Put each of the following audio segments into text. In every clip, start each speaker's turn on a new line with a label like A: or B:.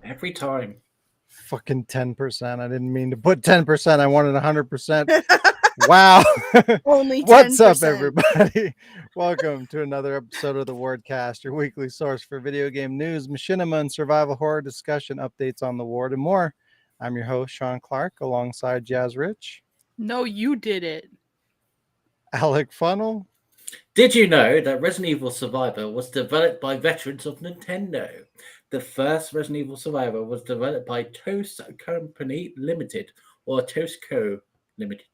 A: Every time.
B: Fucking 10%. I didn't mean to put 10%. I wanted 100%. Wow.
C: Only 10%.
B: What's up, everybody? Welcome to another episode of the Wardcast, your weekly source for video game news, machinima, and survival horror discussion, updates on the ward, and more. I'm your host, Sean Clark, alongside Jazz Rich.
D: No, you did it.
B: Alec Funnel.
A: Did you know that Resident Evil Survivor was developed by veterans of Nintendo? The first Resident Evil Survivor was developed by Toast Company Limited, or Toast Co. Limited,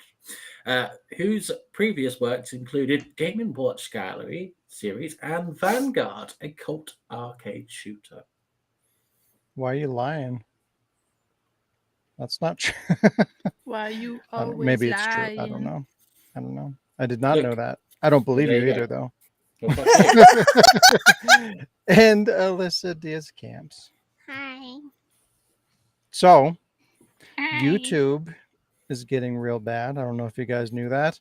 A: whose previous works included Game & Watch Gallery series and Vanguard, a cult arcade shooter.
B: Why are you lying? That's not true.
D: Why you always
B: Maybe it's
D: lying?
B: true. I don't know. I did not know that. I don't believe you either, though. And Alyssa Diaz Camps.
C: Hi.
B: So,
D: Hi.
B: YouTube is getting real bad. I don't know if you guys knew that,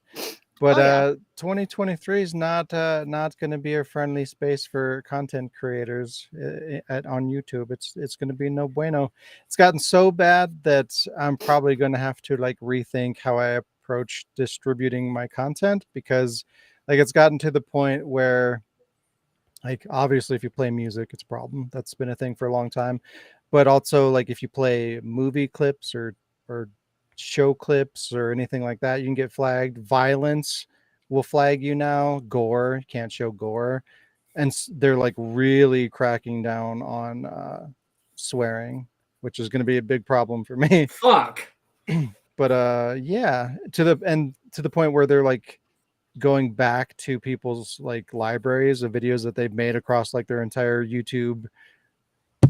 B: but 2023 is not going to be a friendly space for content creators on YouTube. It's going to be no bueno. It's gotten so bad that I'm probably going to have to rethink how I approach distributing my content, because it's gotten to the point where obviously if you play music, it's a problem. That's been a thing for a long time. But also if you play movie clips or show clips or anything like that, you can get flagged. Violence will flag you now. Gore, you can't show gore. And they're really cracking down on swearing, which is going to be a big problem for me.
A: Fuck.
B: But yeah, to the point where they're going back to people's libraries of videos that they've made across their entire YouTube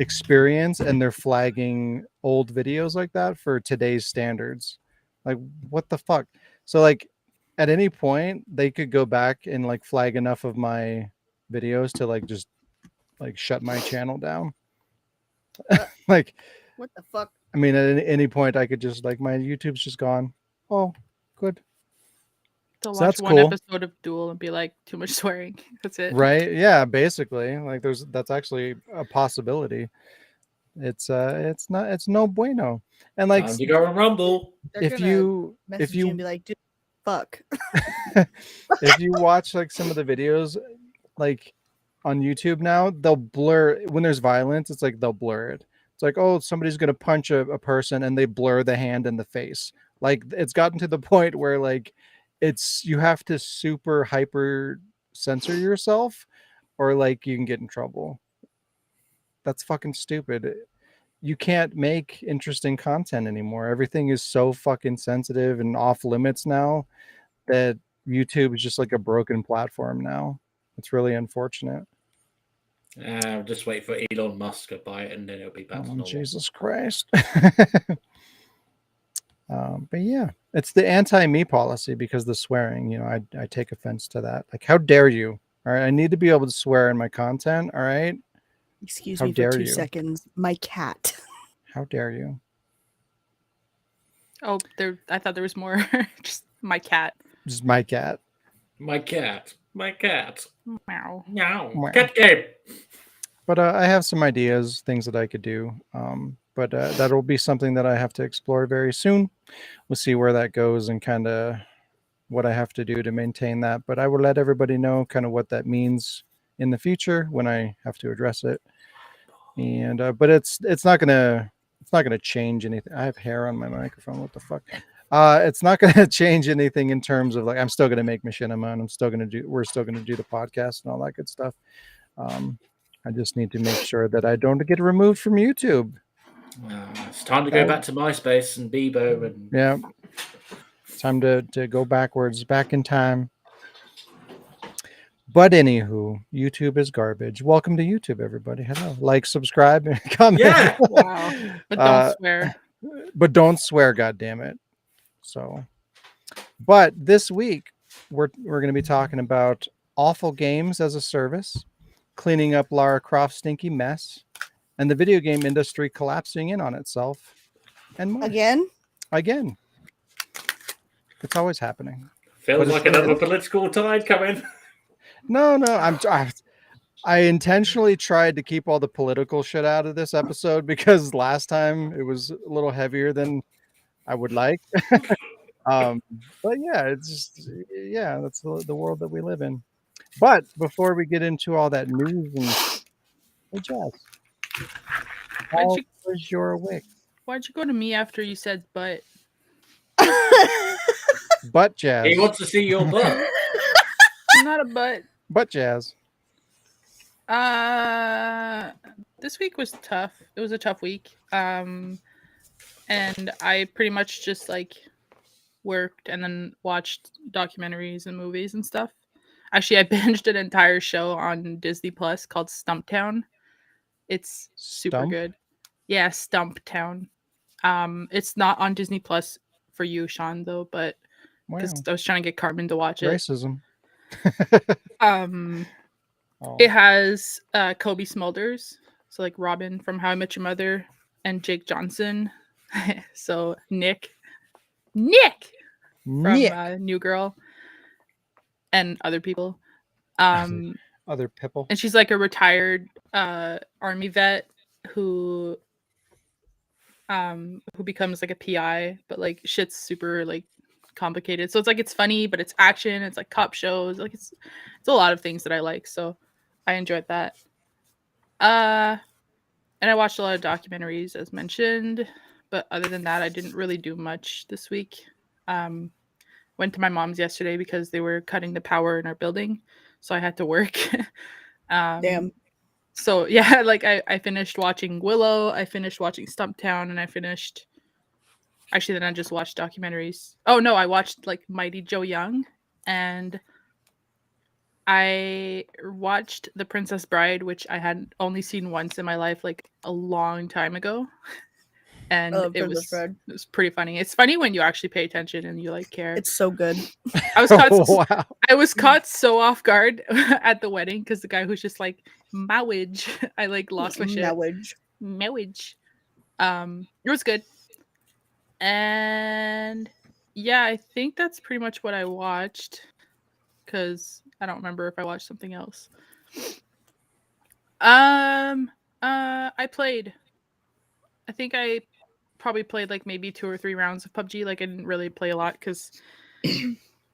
B: experience, and they're flagging old videos like that for today's standards. What the fuck? So at any point they could go back and flag enough of my videos to just shut my channel down.
C: What the fuck?
B: I mean, at any point I could just my YouTube's just gone. Oh, good.
D: They'll
B: So
D: watch
B: that's
D: one
B: cool.
D: episode of Duel and be like, too much swearing. That's it.
B: Right? Yeah, basically. That's actually a possibility. It's no bueno. And
A: You go and rumble.
B: if you
C: and be like, dude, fuck.
B: if you watch some of the videos on YouTube now, they'll blur when there's violence. It's they'll blur it. It's oh, somebody's gonna punch a person and they blur the hand and the face. It's gotten to the point where you have to super hyper censor yourself, or you can get in trouble. That's fucking stupid. You can't make interesting content anymore. Everything is so fucking sensitive and off limits now that YouTube is just a broken platform now. It's really unfortunate.
A: Just wait for Elon Musk to buy it and then it'll be back to normal.
B: Jesus Christ. But yeah, it's the anti-me policy, because the swearing, I take offense to that. How dare you? All right, I need to be able to swear in my content. All right.
C: Excuse
B: How
C: me for
B: dare
C: 2
B: you?
C: seconds. My cat.
B: How dare you?
D: Oh, I thought there was more. Just my cat.
B: Just my cat.
A: My cat.
D: Meow.
A: Meow. Cat game.
B: But I have some ideas, things that I could do. But that'll be something that I have to explore very soon. We'll see where that goes and kind of what I have to do to maintain that. But I will let everybody know kind of what that means in the future when I have to address it. And but it's not gonna change anything. I have hair on my microphone. What the fuck? It's not going to change anything in terms of like I'm still going to make machinima, and we're still going to do the podcast and all that good stuff. I just need to make sure that I don't get removed from YouTube.
A: It's time to go back to MySpace and Bebo and
B: Yeah, time to go backwards, back in time. But anywho, YouTube is garbage. Welcome to YouTube, everybody. Hello, like, subscribe, and comment.
A: Yeah.
D: Wow. But don't swear.
B: But don't swear, goddammit. So, but this week we're going to be talking about awful games as a service, cleaning up Lara Croft's stinky mess, and the video game industry collapsing in on itself, and more.
C: Again?
B: It's always happening.
A: Feels
B: But
A: like
B: it's-
A: another political tide coming.
B: No, I intentionally tried to keep all the political shit out of this episode because last time it was a little heavier than I would like. But yeah, it's just, that's the world that we live in. But before we get into all that news and hey, Jazz, how was your week?
D: Why'd you go to me after you said but?
B: Butt Jazz.
A: He wants to see your butt.
D: I'm not a butt.
B: Butt Jazz.
D: This week was tough. It was a tough week. And I pretty much just like worked and then watched documentaries and movies and stuff. Actually, I binged an entire show on Disney Plus called Stumptown. It's super
B: Stump?
D: good. Yeah, Stumptown. It's not on Disney Plus for you, Sean, though, but
B: Wow.
D: because I was trying to get Carmen to watch it.
B: Racism. Oh.
D: It has Kobe Smulders, so like Robin from How I Met Your Mother, and Jake Johnson. So Nick from New Girl, and other people.
B: Other people.
D: And she's like a retired army vet who becomes like a PI, but like shit's super like complicated. So it's like it's funny, but it's action. It's like cop shows. Like it's a lot of things that I like. So I enjoyed that. And I watched a lot of documentaries, as mentioned. But other than that, I didn't really do much this week. Went to my mom's yesterday because they were cutting the power in our building, so I had to work.
C: Damn.
D: So yeah, like I finished watching Willow, I finished watching Stumptown, and then I just watched documentaries. Oh no, I watched like Mighty Joe Young, and I watched The Princess Bride, which I had only seen once in my life, like a long time ago. And it was pretty funny. It's funny when you actually pay attention and you like care.
C: It's so good.
D: I was caught.
B: Wow.
D: I was caught so off guard at the wedding because the guy who's just like marriage. I like lost my shit. Marriage. It was good. And yeah, I think that's pretty much what I watched because I don't remember if I watched something else. I played. I think I probably played like maybe 2 or 3 rounds of PUBG. Like I didn't really play a lot because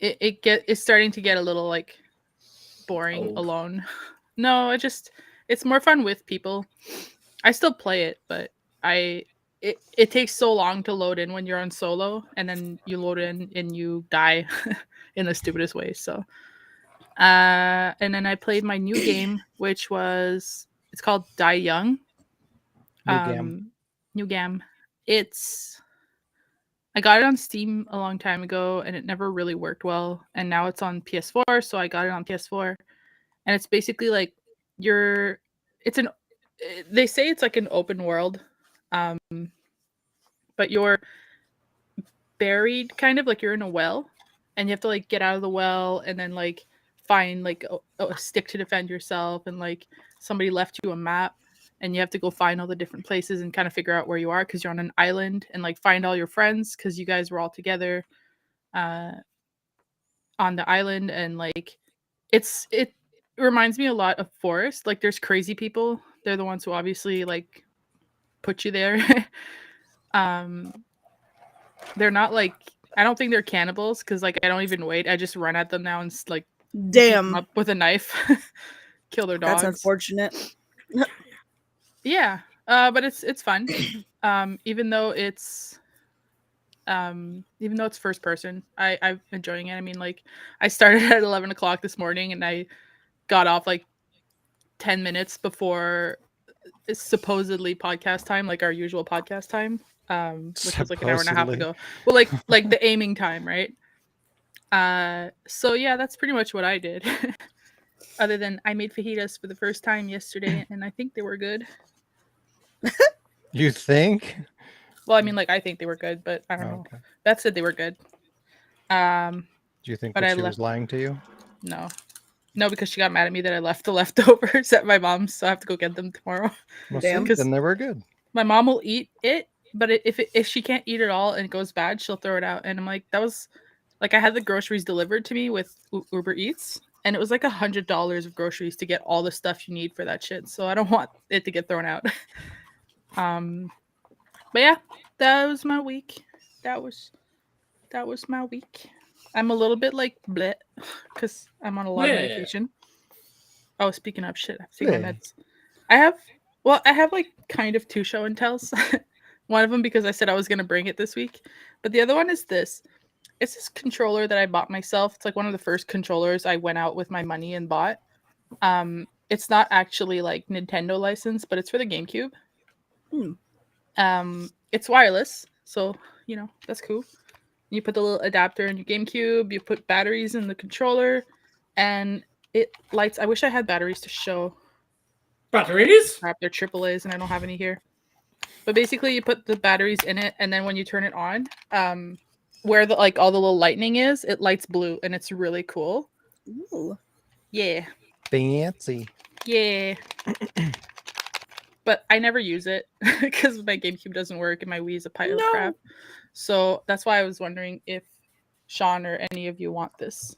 D: it's starting to get a little like boring alone. No, it's more fun with people. I still play it, but it takes so long to load in when you're on solo, and then you load in and you die in the stupidest way. So and then I played my new game, which it's called Die Young. New game. I got it on Steam a long time ago and it never really worked well, and now it's on PS4, so I got it on PS4. And it's basically like they say it's like an open world, but you're buried kind of like you're in a well, and you have to like get out of the well and then like find like a stick to defend yourself, and like somebody left you a map and you have to go find all the different places and kind of figure out where you are because you're on an island, and like find all your friends because you guys were all together on the island. And like it reminds me a lot of Forest. Like there's crazy people, they're the ones who obviously like put you there. They're not like, I don't think they're cannibals because like I don't even wait, I just run at them now and like beat them up with a knife. Kill their dogs.
C: That's unfortunate.
D: Yeah, but it's fun. Even though it's Even though it's first person, I'm enjoying it. I mean, like, I started at 11 o'clock this morning and I got off like 10 minutes before it's supposedly podcast time, like our usual podcast time, which was like an hour and a half ago. Well, like the aiming time, right? So yeah, that's pretty much what I did. Other than I made fajitas for the first time yesterday, and I think they were good.
B: You think?
D: Well, I mean, like, I think they were good, but I don't know.
B: Okay.
D: Beth said they were good.
B: Do you think
D: but
B: that
D: I
B: she
D: left-
B: was lying to you?
D: No, because she got mad at me that I left the leftovers at my mom's, so I have to go get them tomorrow.
B: Well,
C: Damn.
B: see, then they were good.
D: My mom will eat it, but if she can't eat it all and it goes bad, she'll throw it out. And I'm like, that was like, I had the groceries delivered to me with Uber Eats, and it was like $100 of groceries to get all the stuff you need for that shit. So I don't want it to get thrown out. But yeah, that was my week. That was my week. I'm a little bit like bleh because I'm on a lot of medication. Oh, speaking of shit, I have to take my meds. I have like kind of two show and tells. One of them because I said I was gonna bring it this week, but the other one is this. It's this controller that I bought myself. It's like one of the first controllers I went out with my money and bought. It's not actually like Nintendo licensed, but it's for the GameCube. It's wireless, so you know that's cool. You put the little adapter in your GameCube, you put batteries in the controller, and it lights. I wish I had batteries to show.
A: Batteries?
D: Crap, they're AAAs and I don't have any here. But basically you put the batteries in it, and then when you turn it on, where the like all the little lightning is, it lights blue, and it's really cool.
C: Ooh.
D: Yeah.
B: Fancy.
D: Yeah. But I never use it because my GameCube doesn't work and my Wii is a pile of crap. So that's why I was wondering if Sean or any of you want this.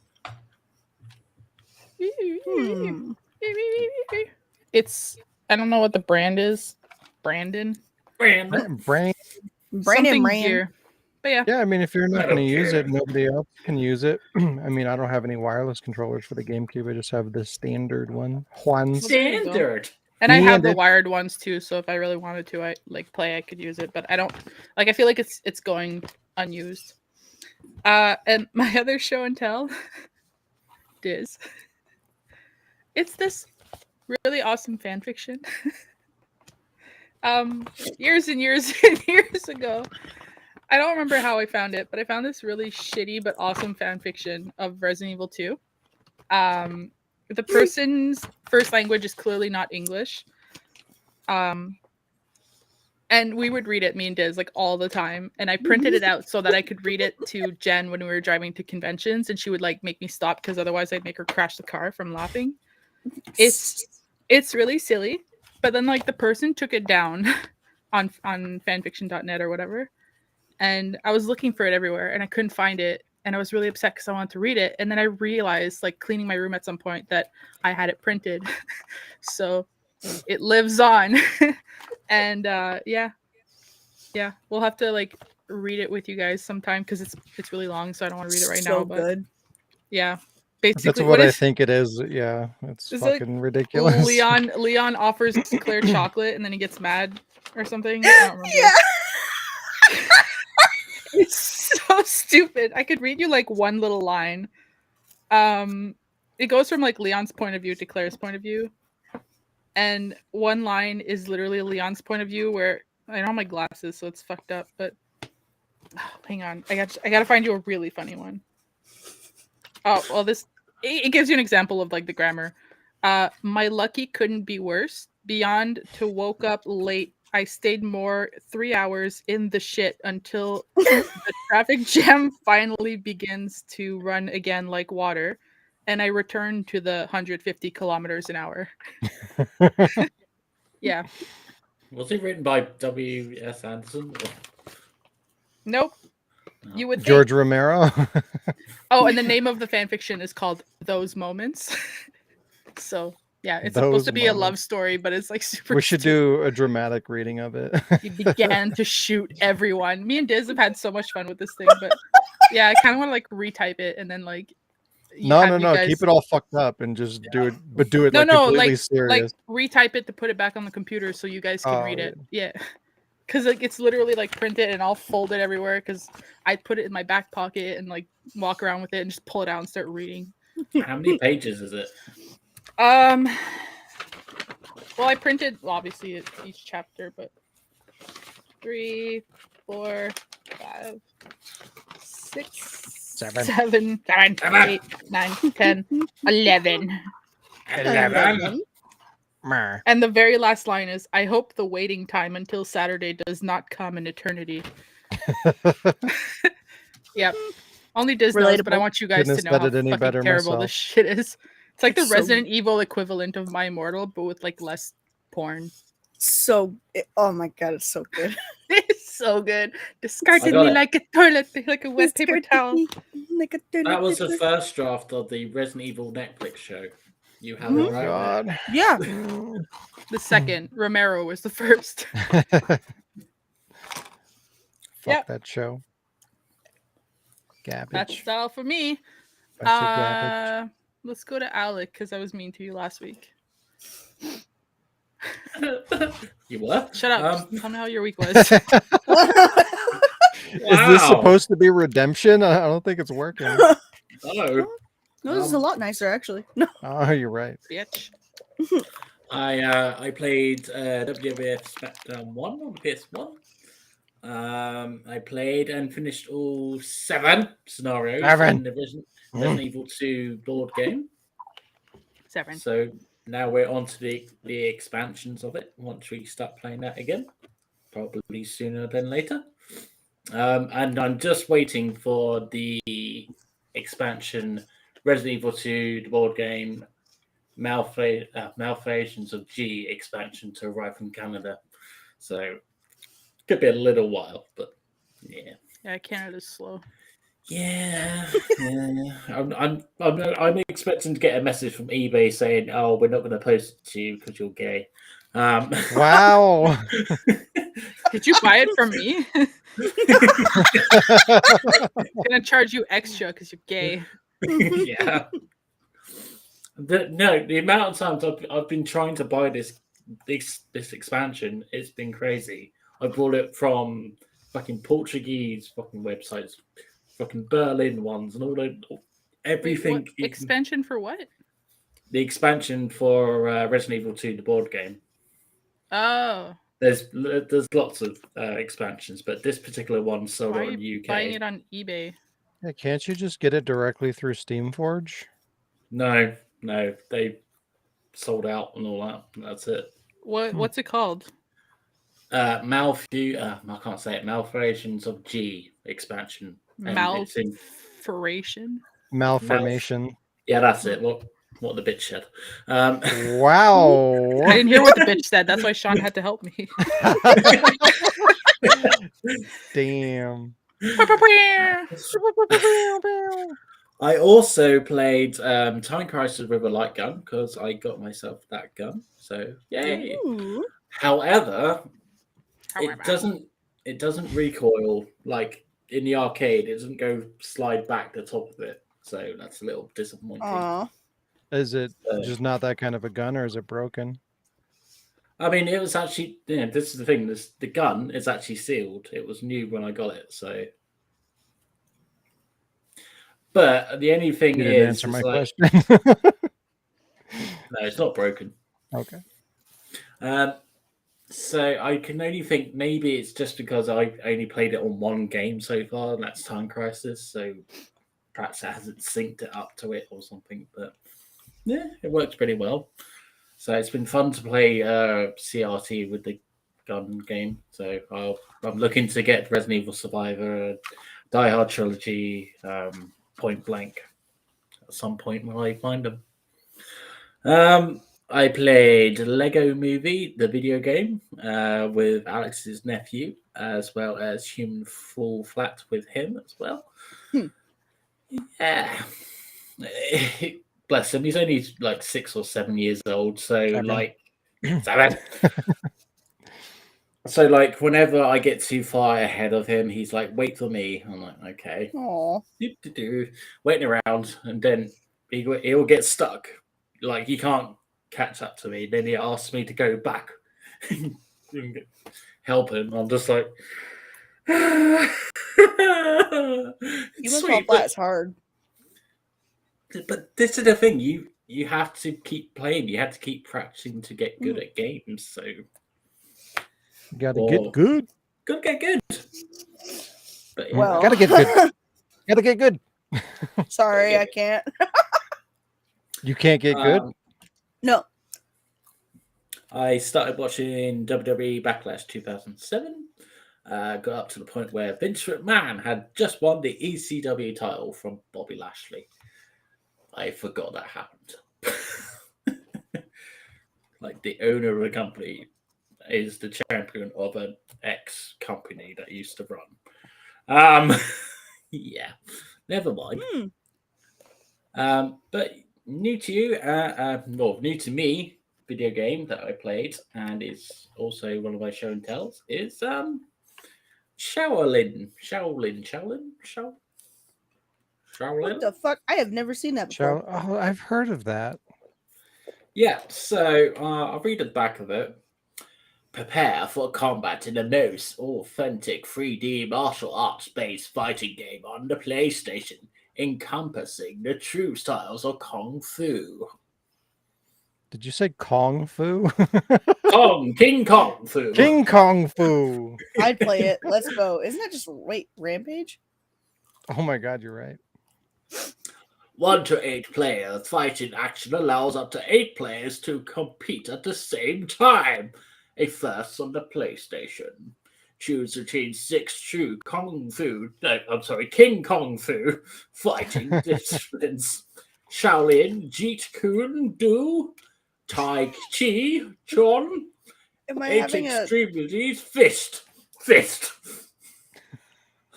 D: It's, I don't know what the brand is. Brandon.
B: Brain.
D: Something
C: Brand.
D: gear. But yeah.
B: Yeah, I mean, if you're not
A: I
B: going to
A: don't
B: use
A: care.
B: it, nobody else can use it. I mean, I don't have any wireless controllers for the GameCube. I just have the standard one. Juan's.
D: Well, there you go.
A: Standard.
D: And I have the
B: Standard.
D: wired ones too, so if I really wanted to, I could use it, but I don't like. I feel like it's going unused. And my other show and tell, Diz. It's this really awesome fan fiction. Years and years and years ago, I don't remember how I found it, but I found this really shitty but awesome fan fiction of Resident Evil 2. The person's first language is clearly not English. And we would read it, me and Diz, like all the time. And I printed it out so that I could read it to Jen when we were driving to conventions, and she would like make me stop because otherwise I'd make her crash the car from laughing. It's really silly, but then like the person took it down on fanfiction.net or whatever, and I was looking for it everywhere and I couldn't find it. And I was really upset because I wanted to read it. And then I realized, like cleaning my room at some point, that I had it printed. So it lives on. And yeah, we'll have to like read it with you guys sometime because it's really long. So I don't want to read it right now. But
C: Good.
D: yeah, basically,
B: That's what I think it is. Yeah, it's
D: Is it
B: fucking ridiculous.
D: Leon offers Claire chocolate and then he gets mad or something. I don't remember.
C: Yeah.
D: It's so stupid. I could read you like one little line. It goes from like Leon's point of view to Claire's point of view. And one line is literally Leon's point of view where I don't have my glasses, so it's fucked up, but hang on. I gotta find you a really funny one. Oh, well, it gives you an example of like the grammar. My lucky couldn't be worse. Beyond to woke up late. I stayed more 3 hours in the shit until the traffic jam finally begins to run again like water, and I returned to the 150 kilometers an hour. Yeah.
A: Was it written by W.S. Anderson?
D: Nope. You would think.
B: George Romero.
D: Oh, and the name of the fanfiction is called Those Moments. So yeah, it's supposed to be a love story, but it's like super.
B: We should do a dramatic reading of it.
D: He began to shoot everyone. Me and Diz have had so much fun with this thing, but yeah, I kind of want to like retype it and then like.
B: No. Keep it all fucked up and just do it, but do it completely serious.
D: Like retype it to put it back on the computer so you guys can read it. Yeah, because like it's literally like printed and I'll fold it everywhere because I put it in my back pocket and like walk around with it and just pull it out and start reading.
A: How many pages is it?
D: Well, I printed obviously each chapter, but 3, 4, 5, 6, 7, 8, 9, 10, 11.
A: 11.
D: And the very last line is, I hope the waiting time until Saturday does not come in eternity. Yep. Only Disney knows, but I want you guys
B: Couldn't
D: to know
B: have
D: how
B: said it any
D: fucking
B: better
D: terrible
B: myself.
D: this shit is. It's like
C: It's
D: the
C: so-
D: Resident Evil equivalent of My Immortal, but with like less porn.
C: Oh my god, it's so good.
D: It's so good. Discarded
A: got
D: me
A: it.
D: like a toilet, like a wet paper towel.
A: That was the first draft of the Resident Evil Netflix show. You have
B: Oh
A: it right
B: God.
A: there.
C: Yeah.
D: The second, Romero was the first.
B: Fuck
D: Yep.
B: that show. Garbage.
D: That's all for me.
B: Bunch of garbage.
D: Let's go to Alec because I was mean to you last week.
A: You were?
D: Shut up. Tell me how your week was.
B: Is this
A: Wow.
B: supposed to be redemption? I don't think it's working.
A: Oh.
C: No, this is a lot nicer, actually. No.
B: Oh, you're right.
D: Bitch.
A: I played WWF SmackDown 1 on PS1. I played and finished all 7 scenarios in the Resident Evil 2 board game.
D: 7.
A: So now we're on to the expansions of it once we start playing that again. Probably sooner than later. And I'm just waiting for the expansion Resident Evil 2, the board game, Malfeasance of G expansion to arrive from Canada. So could be a little while, but yeah.
D: Yeah, Canada's slow.
A: Yeah. I'm expecting to get a message from eBay saying, "Oh, we're not going to post it to you because you're gay."
B: Wow.
D: Did you buy it from me? Gonna charge you extra because you're gay.
A: Yeah. The amount of times I've been trying to buy this expansion, it's been crazy. I bought it from fucking Portuguese fucking websites, fucking Berlin ones, and everything.
D: Wait, what? Expansion for what?
A: The expansion for Resident Evil 2, the board game.
D: Oh.
A: There's lots of expansions, but this particular one sold
D: Why are
A: on
D: you
A: UK.
D: buying it on eBay?
B: Yeah, can't you just get it directly through Steamforge?
A: No, they sold out and all that. That's it.
D: What's it called?
A: I can't say it. Malfeasance of G expansion. And it's in-
D: Malformation.
B: Malformation.
A: Yeah, that's it. What the bitch said.
B: Wow.
D: I didn't hear what the bitch said. That's why Sean had to help me.
B: Damn.
A: I also played Time Crisis with a light gun because I got myself that gun. So yay!
C: Ooh.
A: However, it doesn't recoil like in the arcade. It doesn't go slide back the top of it. So that's a little disappointing.
C: Aw.
B: Is it just not that kind of a gun, or is it broken?
A: I mean, it was actually, this is the thing. The gun is actually sealed. It was new when I got it. So, but the only thing
B: You didn't
A: is,
B: answer my
A: like,
B: question.
A: no, it's not broken.
B: Okay.
A: So I can only think maybe it's just because I only played it on one game so far, and that's Time Crisis. So perhaps it hasn't synced it up to it or something. But yeah, it works pretty well. So it's been fun to play CRT with the gun game. So I'm looking to get Resident Evil Survivor, Die Hard Trilogy, Point Blank at some point when I find them. I played Lego Movie, the video game, with Alex's nephew, as well as Human Fall Flat with him as well. Yeah. Bless him. He's only like 6 or 7 years old. So, like, 7. So, like, whenever I get too far ahead of him, he's like, wait for me. I'm like, okay.
C: Aw.
A: Waiting around, and then he'll get stuck. Like, he can't catch up to me. Then he asks me to go back. help him. I'm just like,
C: You
A: it's
C: must
A: sweet,
C: fall flat. It's hard.
A: but this is the thing. You have to keep playing. You have to keep practicing to get good at games. So
B: You gotta
A: Or-
B: get good.
A: gotta get good. But yeah,
C: Well,
B: Gotta get good. Gotta get good.
C: sorry, I can't.
B: You can't get good.
C: No.
A: I started watching WWE Backlash 2007. Got up to the point where Vince McMahon had just won the ECW title from Bobby Lashley. I forgot that happened. Like the owner of a company is the champion of an ex company that used to run. Yeah, never mind. But new to you, well, new to me, video game that I played and is also one of my show and tells is Shaolin.
C: What the fuck? I have never seen that before.
B: Oh, I've heard of that.
A: Yeah, so I'll read the back of it. Prepare for combat in the most authentic 3D martial arts-based fighting game on the PlayStation, encompassing the true styles of Kung Fu.
B: Did you say Kung Fu?
A: King Kong Fu.
B: King Kong Fu.
C: I'd play it. Let's go. Isn't that just Rampage?
B: Oh my God, you're right.
A: 1 to 8 players fighting action allows up to 8 players to compete at the same time. A first on the PlayStation. Choose between 6 true King Kong Fu fighting disciplines. Shaolin, Jeet Kune Do, Tai Chi, Chun,
C: Am I
A: 8
C: having a...
A: extremities, Fist,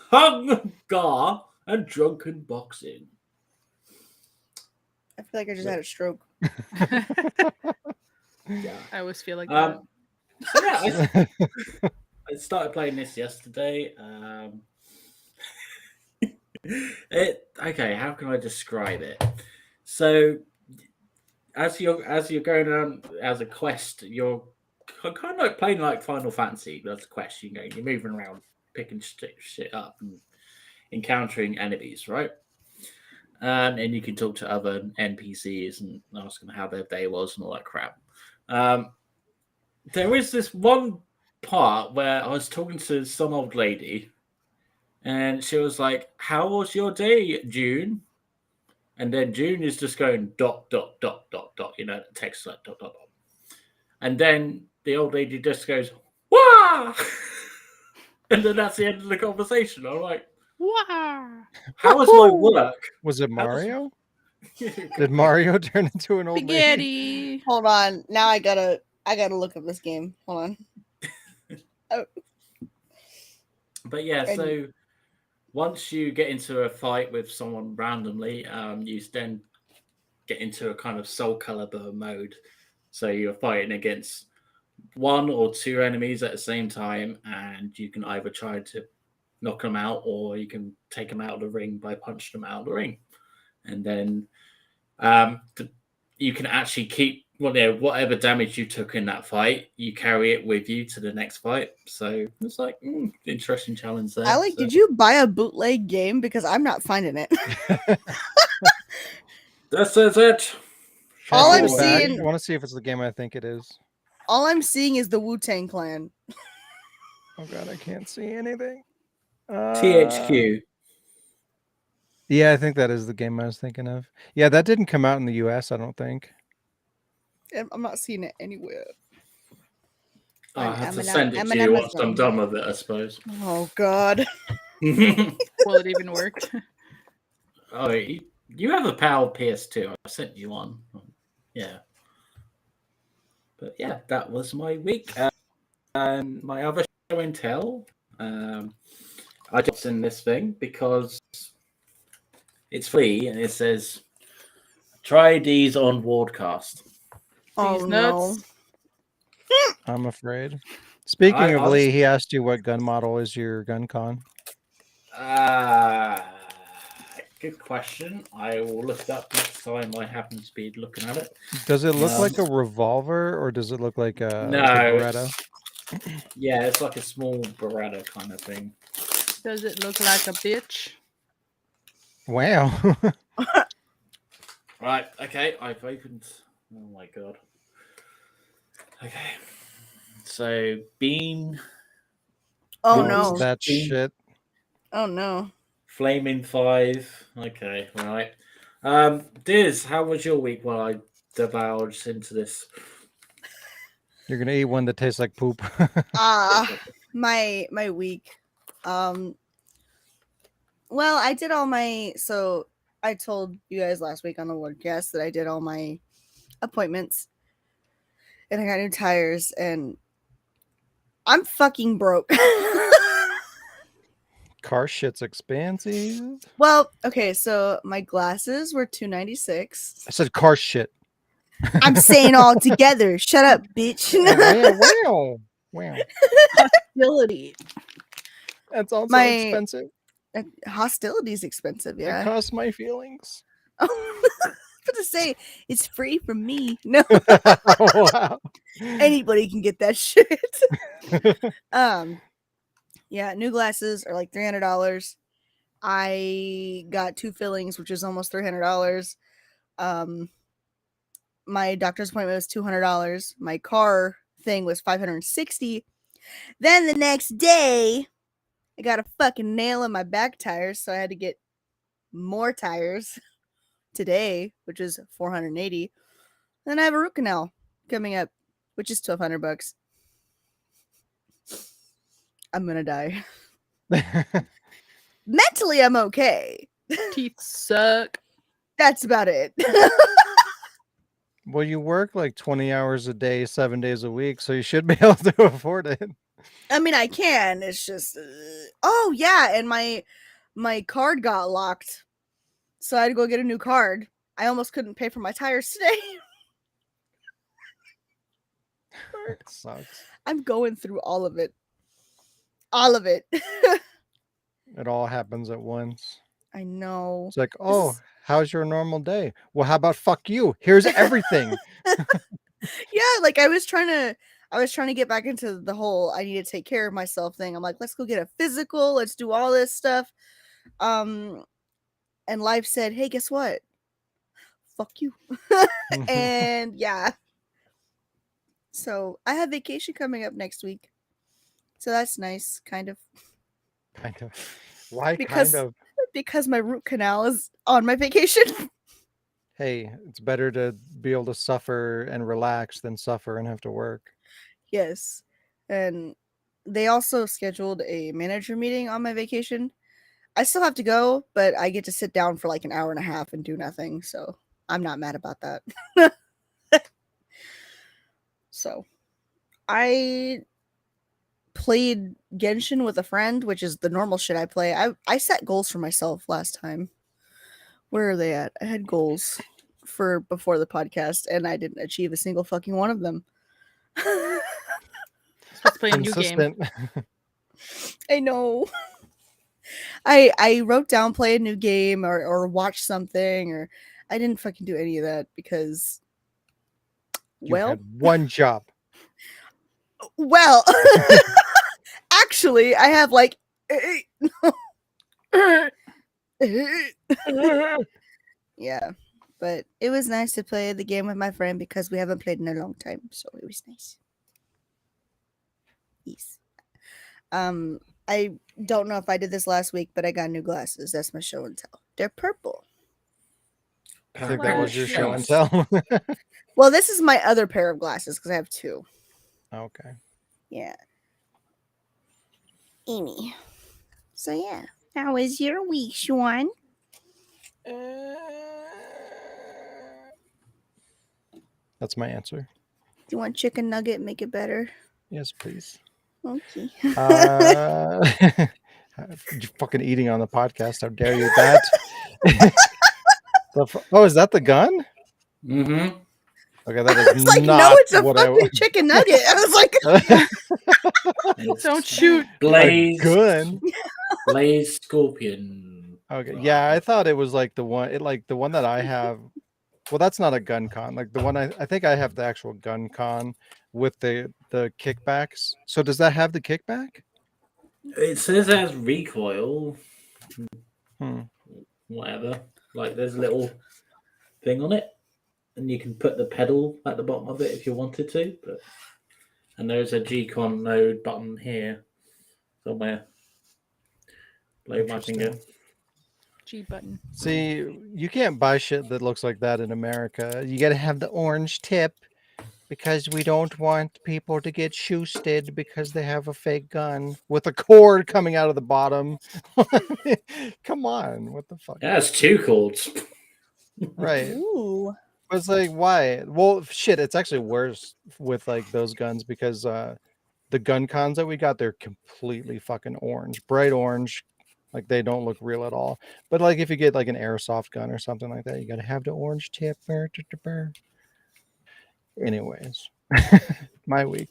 A: Hung, Gar, and Drunken Boxing.
C: I feel like I just had a stroke.
A: Yeah.
D: I always feel like that.
A: So yeah, I started playing this yesterday. Okay, how can I describe it? So, as you're going on as a quest, you're kind of like playing like Final Fantasy. That's a quest. You're moving around, picking shit up, and encountering enemies, right? And you can talk to other NPCs and ask them how their day was and all that crap. There is this one part where I was talking to some old lady, and she was like, "How was your day, June?" And then June is just going ... text like ... And then the old lady just goes, "Wah!" And then that's the end of the conversation. I'm like,
D: Wow.
A: how was my work?
B: Was it
A: How was-
B: Mario? Did Mario turn into an old lady?
D: Spaghetti.
C: Hold on. Now I gotta look up this game. Hold on.
A: But yeah,
C: And-
A: so once you get into a fight with someone randomly, you then get into a kind of Soul Calibur mode. So you're fighting against 1 or 2 enemies at the same time, and you can either try to knock them out or you can take them out of the ring by punching them out of the ring. And then you can actually keep whatever damage you took in that fight, you carry it with you to the next fight. So it's like interesting challenge there.
C: Alec, did you buy a bootleg game? Because I'm not finding it.
A: This is it.
C: All I'm
B: Pull it back.
C: seeing-
B: I want to see if it's the game I think it is.
C: All I'm seeing is the Wu-Tang Clan.
B: Oh God, I can't see anything.
A: THQ.
B: Yeah, I think that is the game I was thinking of. Yeah, that didn't come out in the US, I don't think.
C: I'm not seeing it anywhere.
A: I have to
C: Eminem-
A: send it to
C: Eminem
A: you
C: is
A: once I'm
C: on.
A: done with it, I suppose.
C: Oh God.
D: Will it even work?
A: Oh, you have a PAL PS2. I sent you one. Yeah. But yeah, that was my week. My other show and tell. I just in this thing because it's free and it says try these on Wardcast.
C: Oh
D: These
C: no.
D: nuts.
B: I'm afraid. Speaking of
A: I'll
B: Lee,
A: just-
B: he asked you what gun model is your gun con.
A: Good question. I will look it up next time I happen to be looking at it.
B: Does it look like a revolver or does it look like a
A: No,
B: Beretta?
A: Yeah, it's like a small Beretta kind of thing.
D: Does it look like a bitch?
B: Wow.
A: Right, okay, I've opened. Oh my god. Okay. So, Bean.
C: Oh
B: What's
C: no.
B: that
A: Bean,
B: shit?
C: Oh no.
A: Flaming 5. Okay, right. Diz, how was your week while I divulged into this?
B: You're gonna eat one that tastes like poop.
C: My week. Well, I did all my I told you guys last week on the Wardcast that I did all my appointments and I got new tires and I'm fucking broke.
B: Car shit's expensive.
C: Well, okay, so my glasses were $296.
B: I said car shit.
C: I'm saying all together. Shut up, bitch.
B: Wow.
D: Hostility.
B: That's also
C: My-
B: expensive.
C: Hostility is expensive,
B: It
C: yeah.
B: costs my feelings.
C: But to say it's free from me. No,
B: Wow.
C: anybody can get that shit. Yeah, new glasses are like $300. I got 2 fillings, which is almost $300. My doctor's appointment was $200. My car thing was $560. Then the next day, I got a fucking nail in my back tires, so I had to get more tires today, which is $480. Then I have a root canal coming up, which is $1,200. I'm gonna die. Mentally, I'm okay.
D: Teeth suck.
C: That's about it.
B: Well, you work like 20 hours a day, 7 days a week, so you should be able to afford it.
C: I mean, I can. It's just, oh yeah, and my card got locked, so I had to go get a new card. I almost couldn't pay for my tires today.
B: It sucks.
C: I'm going through all of it. All of it.
B: It all happens at once.
C: I know.
B: It's like, oh, how's your normal day? Well, how about fuck you? Here's everything.
C: Yeah, like I was trying to get back into the whole I need to take care of myself thing. I'm like, let's go get a physical, let's do all this stuff. And life said, hey, guess what? Fuck you. And yeah. So I have vacation coming up next week. So that's nice, kind of.
B: Kind of. Why
C: Because-
B: kind of?
C: Because my root canal is on my vacation.
B: Hey, it's better to be able to suffer and relax than suffer and have to work.
C: Yes. And they also scheduled a manager meeting on my vacation. I still have to go, but I get to sit down for like an hour and a half and do nothing. So I'm not mad about that. So I played Genshin with a friend, which is the normal shit I play. I set goals for myself last time. Where are they at? I had goals for before the podcast and I didn't achieve a single fucking one of them.
D: Let's play a new game.
B: Consistent.
C: I know. I wrote down play a new game or watch something or I didn't fucking do any of that because
B: You had one job.
C: well actually I have like yeah, but it was nice to play the game with my friend because we haven't played in a long time, so it was nice. Yes. I don't know if I did this last week, but I got new glasses. That's my show and tell. They're purple.
B: I think that was your show and tell.
C: Well, this is my other pair of glasses because I have 2.
B: Okay.
C: Yeah. Amy. So yeah. How was your week, Sean?
B: That's my answer.
C: Do you want chicken nugget? Make it better.
B: Yes, please.
C: Okay.
B: You're fucking eating on the podcast. How dare you that? Oh, is that the gun?
A: Mm-hmm.
B: Okay, that
C: I was
B: is
C: like,
B: not
C: no, it's a
B: what
C: fucking chicken nugget. I was like,
D: Don't shoot.
A: Blaze.
B: Gun.
A: Blaze Scorpion.
B: Okay, yeah, I thought it was like the one. The one that I have. Well, that's not a gun con. Like the one I think I have the actual gun con with the the kickbacks. So does that have the kickback?
A: It says it has recoil,
B: Hmm.
A: whatever. Like there's a little thing on it, and you can put the pedal at the bottom of it if you wanted to. But and there's a G-Con mode button here somewhere. Below my finger.
B: Interesting.
D: G button.
B: See, you can't buy shit that looks like that in America. You got to have the orange tip because we don't want people to get shoosted because they have a fake gun with a cord coming out of the bottom. Come on, what the fuck?
A: Yeah, it's 2 cords.
B: Right.
C: Ooh.
B: But it's like, why? Well, shit, it's actually worse with like those guns because the gun cons that we got, they're completely fucking orange, bright orange. Like they don't look real at all. But like if you get like an airsoft gun or something like that, you gotta have the orange tip. Anyways, my week.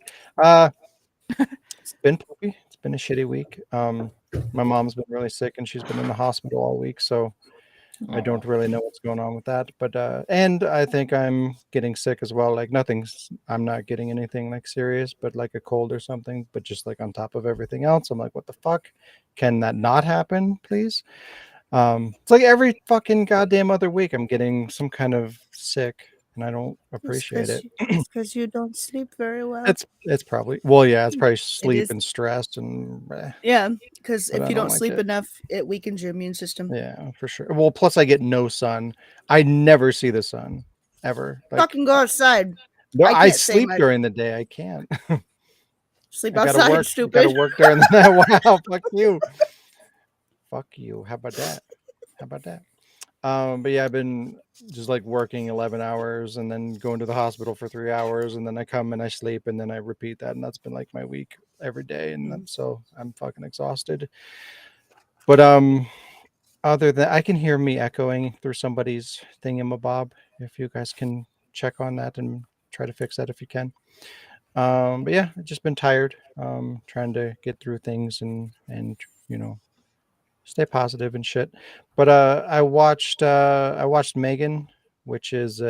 B: It's been poopy. It's been a shitty week. My mom's been really sick and she's been in the hospital all week, so I don't really know what's going on with that. But and I think I'm getting sick as well. Like I'm not getting anything like serious, but like a cold or something, but just like on top of everything else. I'm like, what the fuck? Can that not happen, please? It's like every fucking goddamn other week I'm getting some kind of sick and I don't appreciate it.
C: It's because you don't sleep very well.
B: It's probably it's probably sleep
C: is.
B: and stress and
C: Yeah, because
B: But
C: if
B: I
C: you
B: don't
C: don't
B: like
C: sleep
B: it.
C: enough, it weakens your immune system.
B: yeah, for sure. Well, plus I get no sun. I never see the sun ever. Like
C: Fucking go outside.
B: no,
C: I
B: I
C: can't say
B: sleep
C: much.
B: during the day. I can't.
C: Sleep
B: I gotta
C: outside,
B: work.
C: stupid.
B: Gotta work during the night. Wow, fuck you. Fuck you. How about that? How about that? But yeah, I've been just like working 11 hours and then going to the hospital for 3 hours and then I come and I sleep and then I repeat that and that's been like my week every day and so I'm fucking exhausted. But other than I can hear me echoing through somebody's thingamabob. If you guys can check on that and try to fix that if you can. But yeah, I've just been tired. Trying to get through things and stay positive and shit. But I watched Megan, which is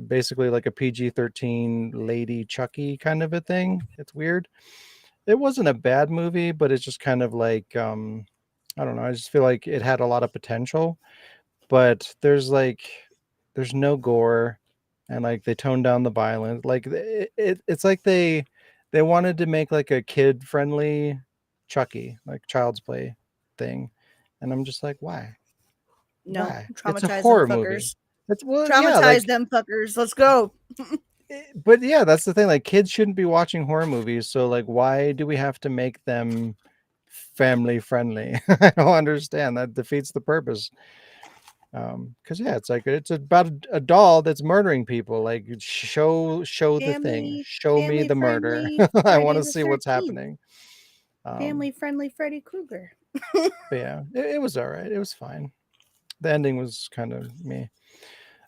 B: basically like a PG-13 Lady Chucky kind of a thing. It's weird. It wasn't a bad movie, but it's just kind of like I don't know. I just feel like it had a lot of potential, but there's no gore, and like they toned down the violence. Like it's like they wanted to make like a kid friendly Chucky, like Child's Play thing, and I'm just like, why?
C: No,
B: Why? It's a
C: traumatize
B: horror
C: them
B: movie.
C: fuckers.
B: It's well,
C: Traumatize them fuckers. Let's go.
B: but yeah, that's the thing. Like kids shouldn't be watching horror movies. So like, why do we have to make them family friendly? I don't understand. That defeats the purpose. Because it's like it's about a doll that's murdering people. Like show the thing. Show me the murder. I want to see what's happening.
C: Family friendly Freddy Krueger.
B: But yeah, it was all right. It was fine. The ending was kind of me.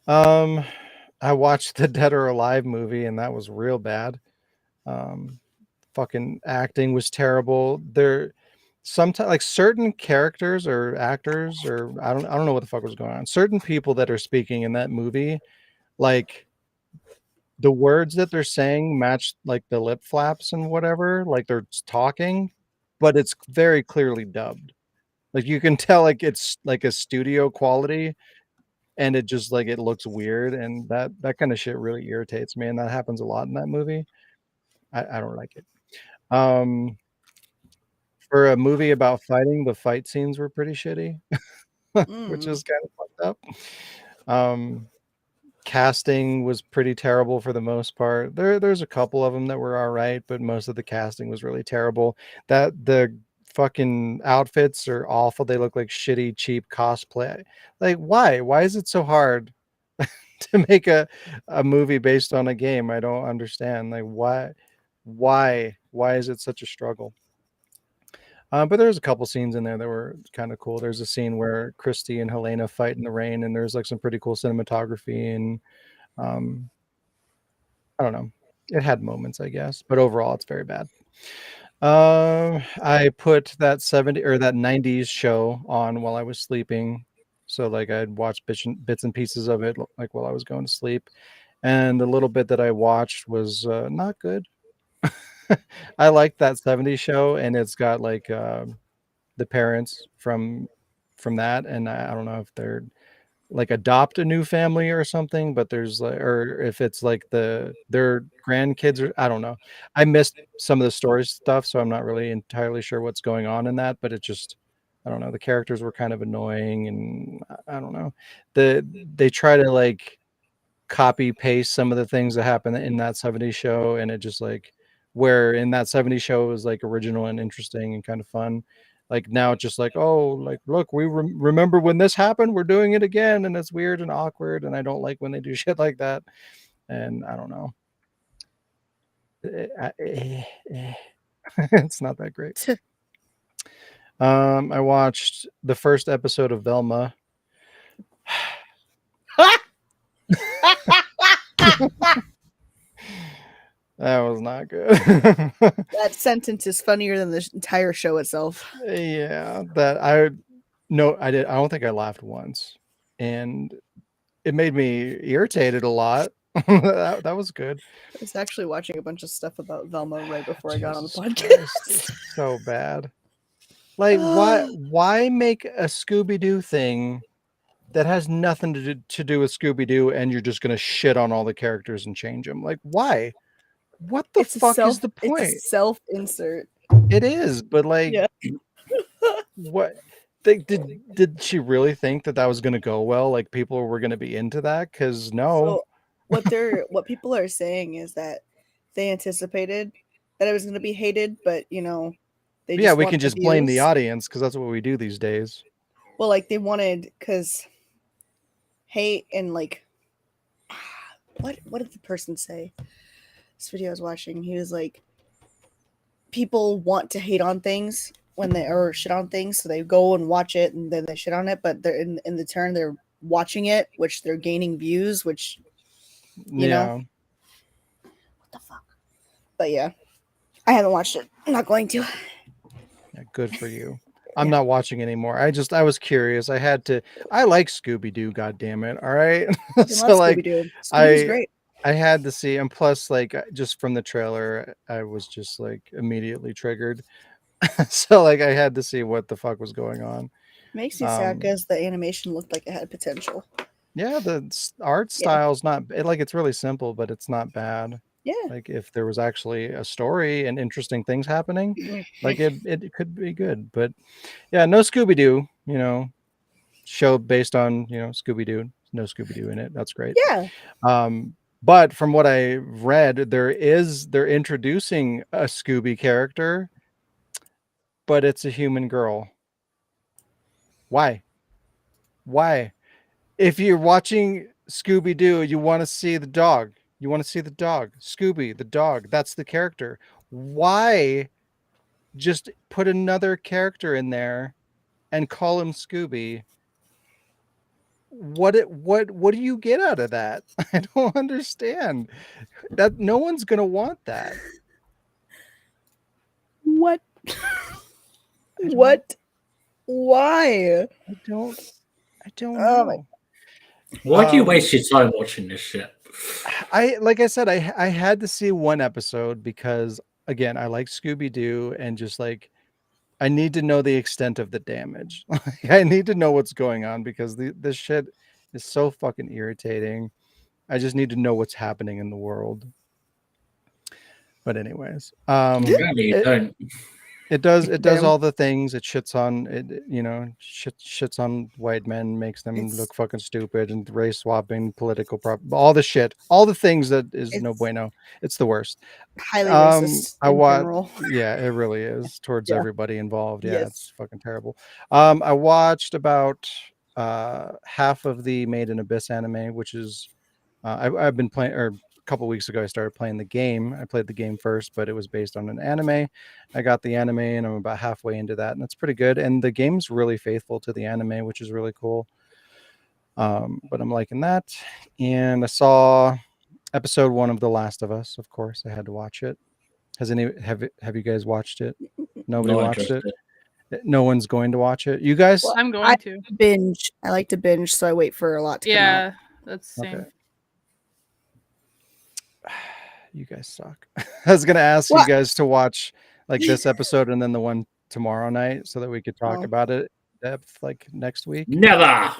B: I watched the Dead or Alive movie and that was real bad. Fucking acting was terrible. There sometimes like certain characters or actors or I don't know what the fuck was going on. Certain people that are speaking in that movie, like the words that they're saying match like the lip flaps and whatever, like they're talking, but it's very clearly dubbed. Like you can tell like it's like a studio quality and it just like it looks weird and that kind of shit really irritates me and that happens a lot in that movie. I don't like it. For a movie about fighting, the fight scenes were pretty shitty, which is kind of fucked up. Casting was pretty terrible for the most part. There's a couple of them that were all right, but most of the casting was really terrible. That the fucking outfits are awful. They look like shitty, cheap cosplay. Like, why? Why is it so hard to make a movie based on a game? I don't understand. Like, why is it such a struggle? But there's a couple scenes in there that were kind of cool. There's a scene where Christy and Helena fight in the rain, and there's like some pretty cool cinematography, and I don't know. It had moments, I guess, but overall, it's very bad. I put that 70 or that 90s show on while I was sleeping, so like I'd watch bits and pieces of it like while I was going to sleep, and the little bit that I watched was not good. I like that 70s show, and it's got like the parents from that, and I don't know if they're like adopt a new family or something, but there's like, or if it's like their grandkids, or I don't know. I missed some of the story stuff, so I'm not really entirely sure what's going on in that, but it just, I don't know, the characters were kind of annoying, and I don't know, they try to like copy paste some of the things that happen in that 70s show, and it just like, where in that 70s show it was like original and interesting and kind of fun, like now it's just like, oh, like look, we remember when this happened, we're doing it again, and it's weird and awkward, and I don't like when they do shit like that, and I don't know. It's not that great. I watched the first episode of Velma. That was not good.
C: That sentence is funnier than the entire show itself.
B: Yeah, that I no, I did. I don't think I laughed once, and it made me irritated a lot. That was good.
C: I was actually watching a bunch of stuff about Velma right before I got on the
B: Jesus
C: podcast.
B: Christ, it's so bad. Like, why make a Scooby-Doo thing that has nothing to do with Scooby-Doo, and you're just gonna shit on all the characters and change them? Like, why? What the fuck is the point?
C: It's a self-insert.
B: It is, but like,
C: Yeah.
B: what? Did she really think that was going to go well? Like people were going to be into that? Because no.
C: So what people are saying is that they anticipated that it was going to be hated, but you know, they just
B: we can just blame the
C: views.
B: audience because that's what we do these days.
C: Well, like they wanted, because hate and like, what did the person say? This video I was watching, he was like, people want to hate on things when they, or shit on things, so they go and watch it and then they shit on it, but they're in the turn they're watching it, which they're gaining views, which you know, what the fuck. But yeah, I haven't watched it. I'm not going to.
B: Yeah, good for you. I'm not watching anymore. I was curious. I like Scooby-Doo, god damn it. All right. So like
C: Scooby-Doo. Scooby-Doo's great.
B: I had to see, and plus like just from the trailer I was just like immediately triggered. So like I had to see what the fuck was going on.
C: Makes you sad because the animation looked like it had potential.
B: Yeah, the art style's not like, it's really simple, but it's not bad.
C: Yeah.
B: Like if there was actually a story and interesting things happening, like it could be good. But yeah, no Scooby-Doo, you know, show based on, you know, Scooby-Doo. No Scooby-Doo in it. That's great.
C: Yeah.
B: But from what I read, they're introducing a Scooby character, but it's a human girl. Why? If you're watching Scooby-Doo, you want to see the dog. You want to see the dog. Scooby, the dog. That's the character. Why just put another character in there and call him Scooby? What do you get out of that? I don't understand. That no one's going to want that.
C: What? What? Why?
B: I don't
C: Oh
B: know.
A: Why do you waste your time watching this shit?
B: Like I said, I had to see one episode because again, I like Scooby-Doo, and just like I need to know the extent of the damage. I need to know what's going on because this shit is so fucking irritating. I just need to know what's happening in the world. But anyways,
A: Apparently you don't.
B: It does all the things. It shits on it, you know, shits on white men, makes them look fucking stupid, and race swapping, political all the shit, all the things that is no bueno. It's the worst.
C: Highly racist in general.
B: Yeah, it really is towards everybody involved. Yeah,
C: Yes.
B: it's fucking terrible. I watched about half of the Made in Abyss anime, which is I've been playing, or a couple weeks ago I started playing the game. I played the game first, but it was based on an anime. I got the anime and I'm about halfway into that, and it's pretty good, and the game's really faithful to the anime, which is really cool. But I'm liking that. And I saw episode 1 of The Last of Us. Of course, I had to watch it. Have you guys watched it? Nobody watched it. No one's going to watch it. You guys?
D: Well, I'm going to
C: binge. I like to binge, so I wait for a lot to come out.
D: that's the same.
B: Okay. you guys suck. I was gonna ask you
C: What?
B: guys to watch like this episode and then the one tomorrow night so that we could talk
C: Oh.
B: about it in depth like next week.
A: Never.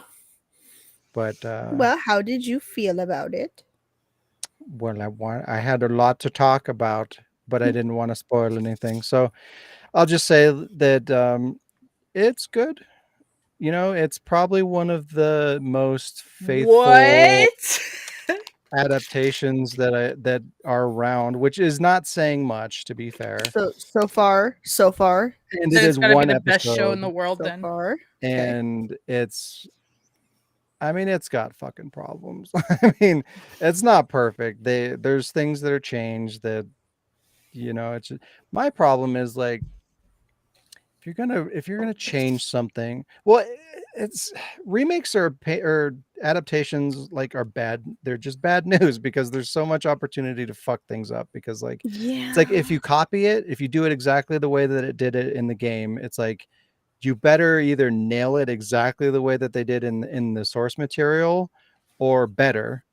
B: But
C: Well, how did you feel about it?
B: well, I had a lot to talk about, but I didn't want to spoil anything. So I'll just say that it's good. You know, it's probably one of the most faithful
D: What?
B: adaptations that are around, which is not saying much, to be fair.
C: So far.
B: And
D: Then
B: it
D: it's
B: is
D: got to be
B: one
D: the best show in
B: episode,
D: the world.
C: So
D: Then
C: far.
B: and I mean, it's got fucking problems. I mean, it's not perfect. There's things that are changed that, you know, it's my problem is like if you're gonna change something, well, it's remakes or adaptations like are bad. They're just bad news because there's so much opportunity to fuck things up. Because like
C: Yeah.
B: it's like if you copy it, if you do it exactly the way that it did it in the game, it's like you better either nail it exactly the way that they did in the source material, or better,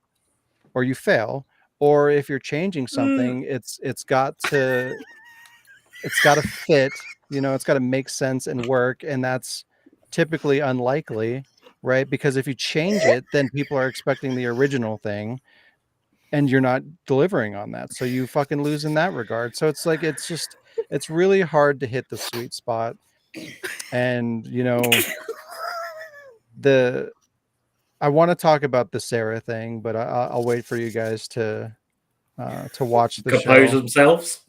B: or you fail. Or if you're changing something, it's got to fit, you know, it's got to make sense and work, and that's typically unlikely, right? Because if you change it, then people are expecting the original thing and you're not delivering on that, so you fucking lose in that regard. So it's like it's really hard to hit the sweet spot. And you know, I want to talk about the Sarah thing, but I'll wait for you guys to watch the
A: Compose
B: show.
A: themselves.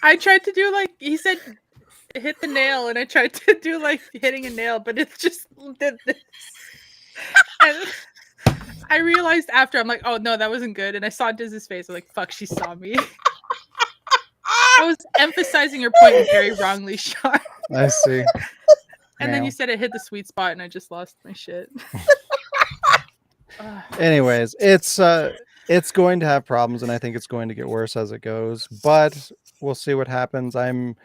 D: I tried to do like he said, hit the nail, and I tried to do like hitting a nail, but it just did this. And I realized after, I'm like, oh no, that wasn't good. And I saw Diz's face. I'm like, fuck, she saw me. I was emphasizing her point very wrongly, Sean.
B: I see.
D: And then
B: Nail.
D: you said it hit the sweet spot, and I just lost my shit.
B: Anyways, it's going to have problems, and I think it's going to get worse as it goes, but we'll see what happens. I'm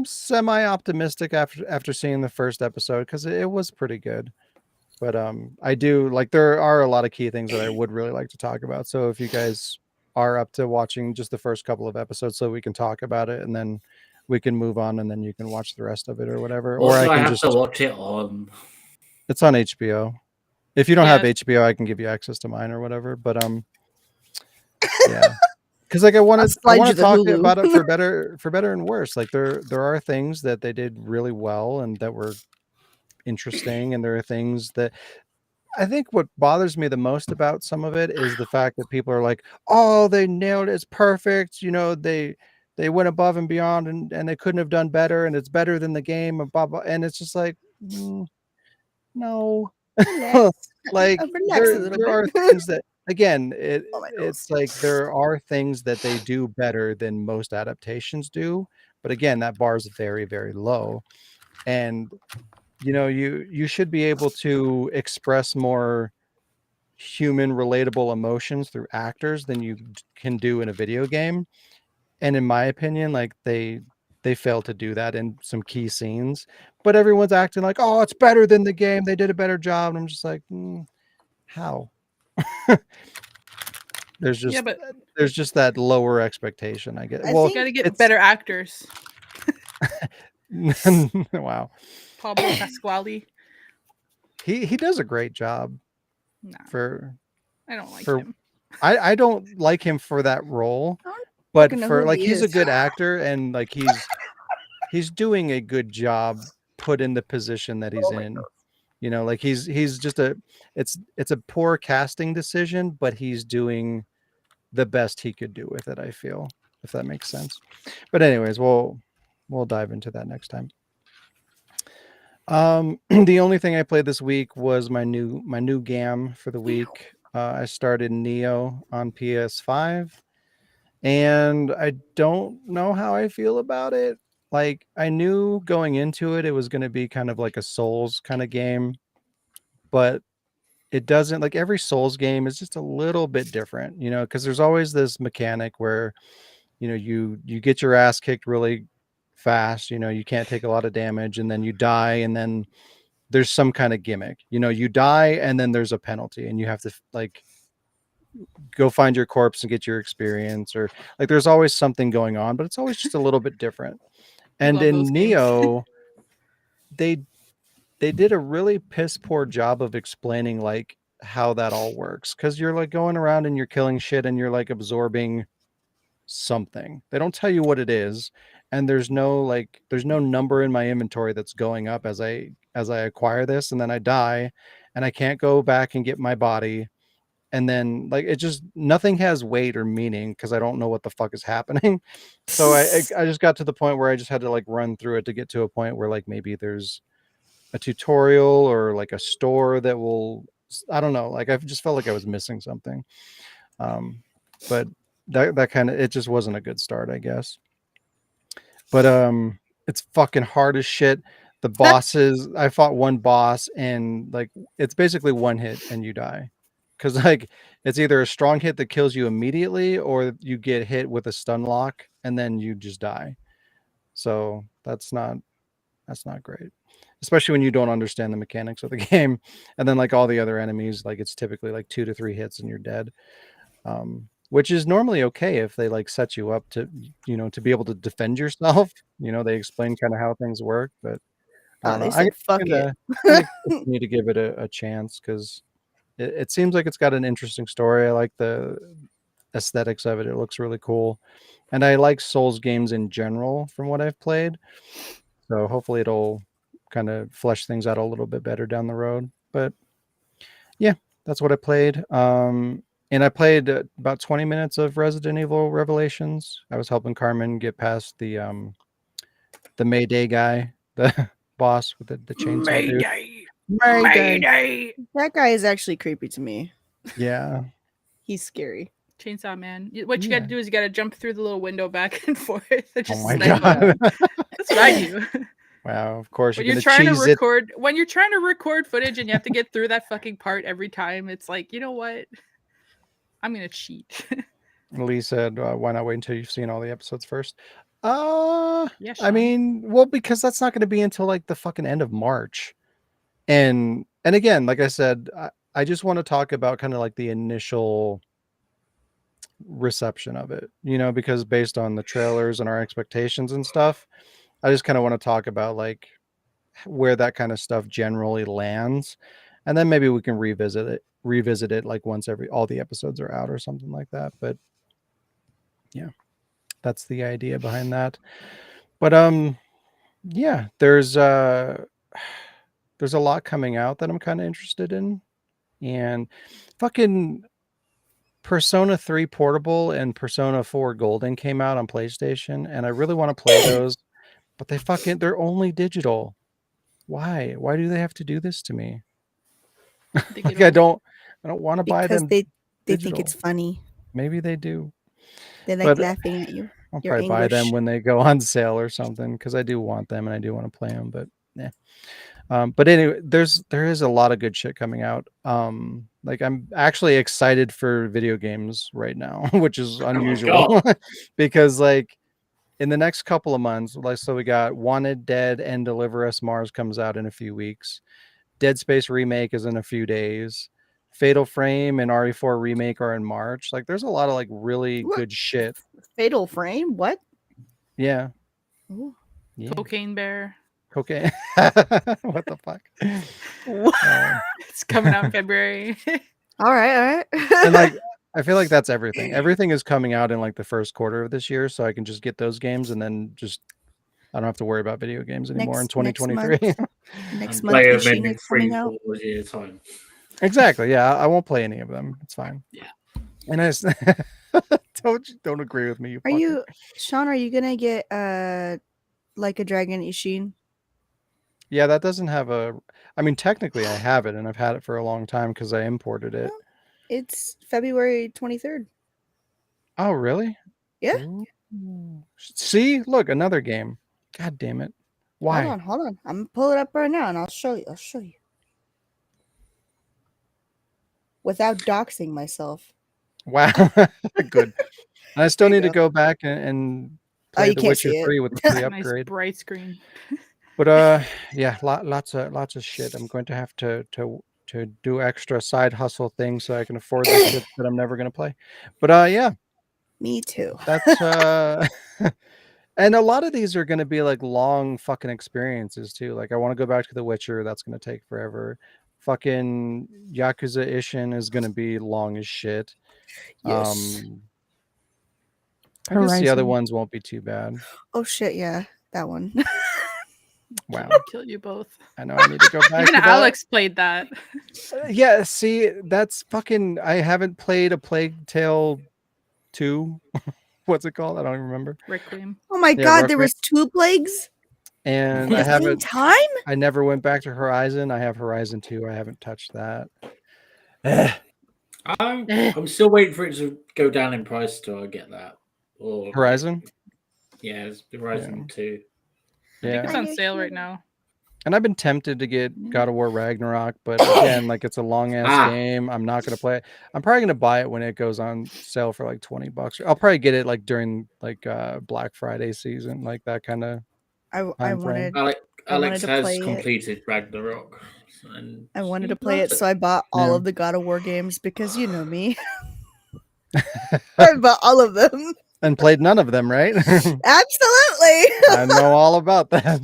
B: semi-optimistic after seeing the first episode because it was pretty good. But I do like, there are a lot of key things that I would really like to talk about. So if you guys are up to watching just the first couple of episodes so we can talk about it, and then we can move on, and then you can watch the rest of it or whatever.
A: Or
B: Or I
A: do I
B: can
A: have
B: just
A: to watch it on?
B: It's on HBO. If you don't have
D: Yeah.
B: HBO, I can give you access to mine or whatever. But yeah, because like I want to
C: you the
B: talk
C: Hulu.
B: about it for better and worse. Like there are things that they did really well and that were interesting, and there are things that I think what bothers me the most about some of it is the fact that people are like, oh, they nailed it, it's perfect, you know, they went above and beyond, and they couldn't have done better, and it's better than the game, and blah blah. And it's just like, no.
C: Relax.
B: Like
C: Relax a little
B: there are
C: bit.
B: things that, again,
C: Oh my
B: it's like there are things that they do better than most adaptations do, but again, that bar is very very low. And you know, you should be able to express more human relatable emotions through actors than you can do in a video game. And in my opinion, like they fail to do that in some key scenes, but everyone's acting like, oh, it's better than the game, they did a better job. And I'm just like, how? there's just
D: Yeah, but
B: there's just that lower expectation, I guess.
C: I
B: Well,
C: think-
D: you gotta get
B: it's-
D: better actors.
B: wow,
D: Pablo Pasquale.
B: he does a great job
D: No,
B: for
D: I don't like
B: for-
D: him.
B: I don't like him for that role,
C: I don't
B: but
C: fucking know
B: for
C: who
B: like
C: he
B: he's a
C: is.
B: good actor, and like he's doing a good job put in the position that he's
C: Oh my
B: in.
C: God.
B: You know, like he's just it's a poor casting decision, but he's doing the best he could do with it, I feel, if that makes sense. But anyways, we'll dive into that next time. The only thing I played this week was my new GAM for the week. I started Neo on PS5, and I don't know how I feel about it. Like, I knew going into it was going to be kind of like a Souls kind of game, but it doesn't, like, every Souls game is just a little bit different, you know, because there's always this mechanic where, you know, you get your ass kicked really fast, you know, you can't take a lot of damage, and then you die, and then there's some kind of gimmick, you know, you die and then there's a penalty, and you have to like go find your corpse and get your experience, or like there's always something going on, but it's always just a little bit different. And
D: love those
B: in
D: games.
B: Neo, they did a really piss poor job of explaining like how that all works, because you're like going around and you're killing shit and you're like absorbing something. They don't tell you what it is, and there's no number in my inventory that's going up as I acquire this, and then I die and I can't go back and get my body. And then like it just nothing has weight or meaning because I don't know what the fuck is happening. So I just got to the point where I just had to like run through it to get to a point where like maybe there's a tutorial or like a store that will, I don't know, like I just felt like I was missing something. But that kind of, it just wasn't a good start, I guess. But it's fucking hard as shit. The bosses, I fought one boss and like it's basically one hit and you die. Cause like it's either a strong hit that kills you immediately or you get hit with a stun lock and then you just die. So that's not great, especially when you don't understand the mechanics of the game. And then like all the other enemies, like it's typically like 2 to 3 hits and you're dead. Which is normally okay if they like set you up to, you know, to be able to defend yourself. You know, they explain kind of how things work, but I don't know.
C: They said, fuck it.
B: I need to give it a chance because it seems like it's got an interesting story. I like the aesthetics of it. It looks really cool. And I like Souls games in general from what I've played. So hopefully it'll kind of flesh things out a little bit better down the road. But yeah, that's what I played. And I played about 20 minutes of Resident Evil Revelations. I was helping Carmen get past the Mayday guy, the boss with the chainsaw dude. Mayday.
C: That guy is actually creepy to me.
B: Yeah.
C: He's scary.
D: Chainsaw Man. What you got to do is you got to jump through the little window back and forth. And just
B: Oh my
D: snipe
B: god.
D: them. That's what I do.
B: Wow, of course
D: When
B: you're
D: you're
B: gonna
D: trying to
B: cheese
D: record, when you're trying to record footage and you have to get through that fucking part every time, it's like, you know what? I'm gonna cheat.
B: Lee said, why not wait until you've seen all the episodes first?
D: Yeah,
B: I
D: Sean.
B: mean, well, because that's not going to be until like the fucking end of March. And again, like I said, I just want to talk about kind of like the initial reception of it, you know, because based on the trailers and our expectations and stuff, I just kind of want to talk about like where that kind of stuff generally lands. And then maybe we can revisit it like once all the episodes are out or something like that. But yeah, that's the idea behind that. But yeah, there's a lot coming out that I'm kind of interested in. And fucking Persona 3 Portable and Persona 4 Golden came out on PlayStation, and I really want to play those, but they're only digital. Why do they have to do this to me? Like I don't want to buy
C: Because
B: them
C: they think
B: digital.
C: it's funny.
B: Maybe they do.
C: They like
B: But
C: laughing at you.
B: I'll
C: Your
B: probably buy them
C: anguish.
B: when they go on sale or something, because I do want them and I do want to play them. But yeah. But anyway, there is a lot of good shit coming out. Like I'm actually excited for video games right now, which is unusual because like in the next couple of months, like so we got Wanted Dead and Deliver Us Mars comes out in a few weeks. Dead Space Remake is in a few days. Fatal Frame and RE4 Remake are in March. Like there's a lot of like really good shit.
C: Fatal Frame? What?
B: Yeah.
C: Ooh.
B: Yeah.
D: Cocaine Bear.
B: Cocaine. What the fuck?
D: It's coming out in February.
C: All right.
B: And like I feel like that's everything. Everything is coming out in like the first quarter of this year, so I can just get those games and then just I don't have to worry about video games anymore in 2023.
C: Next month,
A: Play them
C: Machine
A: in
C: is coming out.
A: 3-4 years time.
B: Exactly. Yeah, I won't play any of them. It's fine.
A: Yeah.
B: And I don't agree with me.
C: Sean? Are you gonna get Like a Dragon Ishin?
B: Yeah, that doesn't have a. I mean, technically, I have it, and I've had it for a long time because I imported it.
C: It's February 23rd.
B: Oh, really?
C: Yeah.
B: Ooh. See, look, another game. God damn it! Why?
C: Hold on. I'm gonna pull it up right now, and I'll show you. Without doxing myself.
B: Wow, good. And I still need to go back and play
C: you
B: The
C: can't
B: Witcher
C: see it.
B: 3 with the free
D: Nice
B: upgrade.
D: bright screen.
B: But yeah, lots of shit. I'm going to have to to do extra side hustle things so I can afford the shit that I'm never gonna play. But yeah,
C: Me too.
B: that's and a lot of these are gonna be like long fucking experiences too. Like I want to go back to The Witcher. That's gonna take forever. Fucking Yakuza Ishin is gonna be long as shit.
C: Yes.
B: I guess the other
D: Horizon.
B: ones won't be too bad.
C: Oh shit, yeah, that one.
B: Wow.
D: Kill you both.
B: I know I need to go back
D: Even
B: to that.
D: Alex played that.
B: Yeah, see, that's fucking. I haven't played a Plague Tale 2. What's it called? I don't even remember.
D: Requiem.
C: Oh my
B: Yeah,
C: god, there
B: Requiem.
C: was 2 plagues
B: And
C: at
B: I
C: the same
B: haven't.
C: time?
B: I never went back to Horizon. I have Horizon 2. I haven't touched that. Eh,
A: I'm still waiting for it to go down in price till I get that. Or
B: Horizon?
A: Yeah, it's Horizon 2.
D: I think it's
B: Yeah.
D: on sale right now.
B: And I've been tempted to get God of War Ragnarok, but again, like it's a long ass game. I'm not gonna play it. I'm probably gonna buy it when it goes on sale for like $20. I'll probably get it like during like Black Friday season, like that kind of
C: I
B: time frame.
C: wanted I
A: Alex
C: wanted to
A: has
C: play it.
A: completed Ragnarok. And
C: I wanted
A: he
C: to play it,
A: loves
C: so I bought all
B: Yeah.
C: of the God of War games because you know me. I bought all of them.
B: And played none of them, right?
C: Absolutely.
B: I know all about that.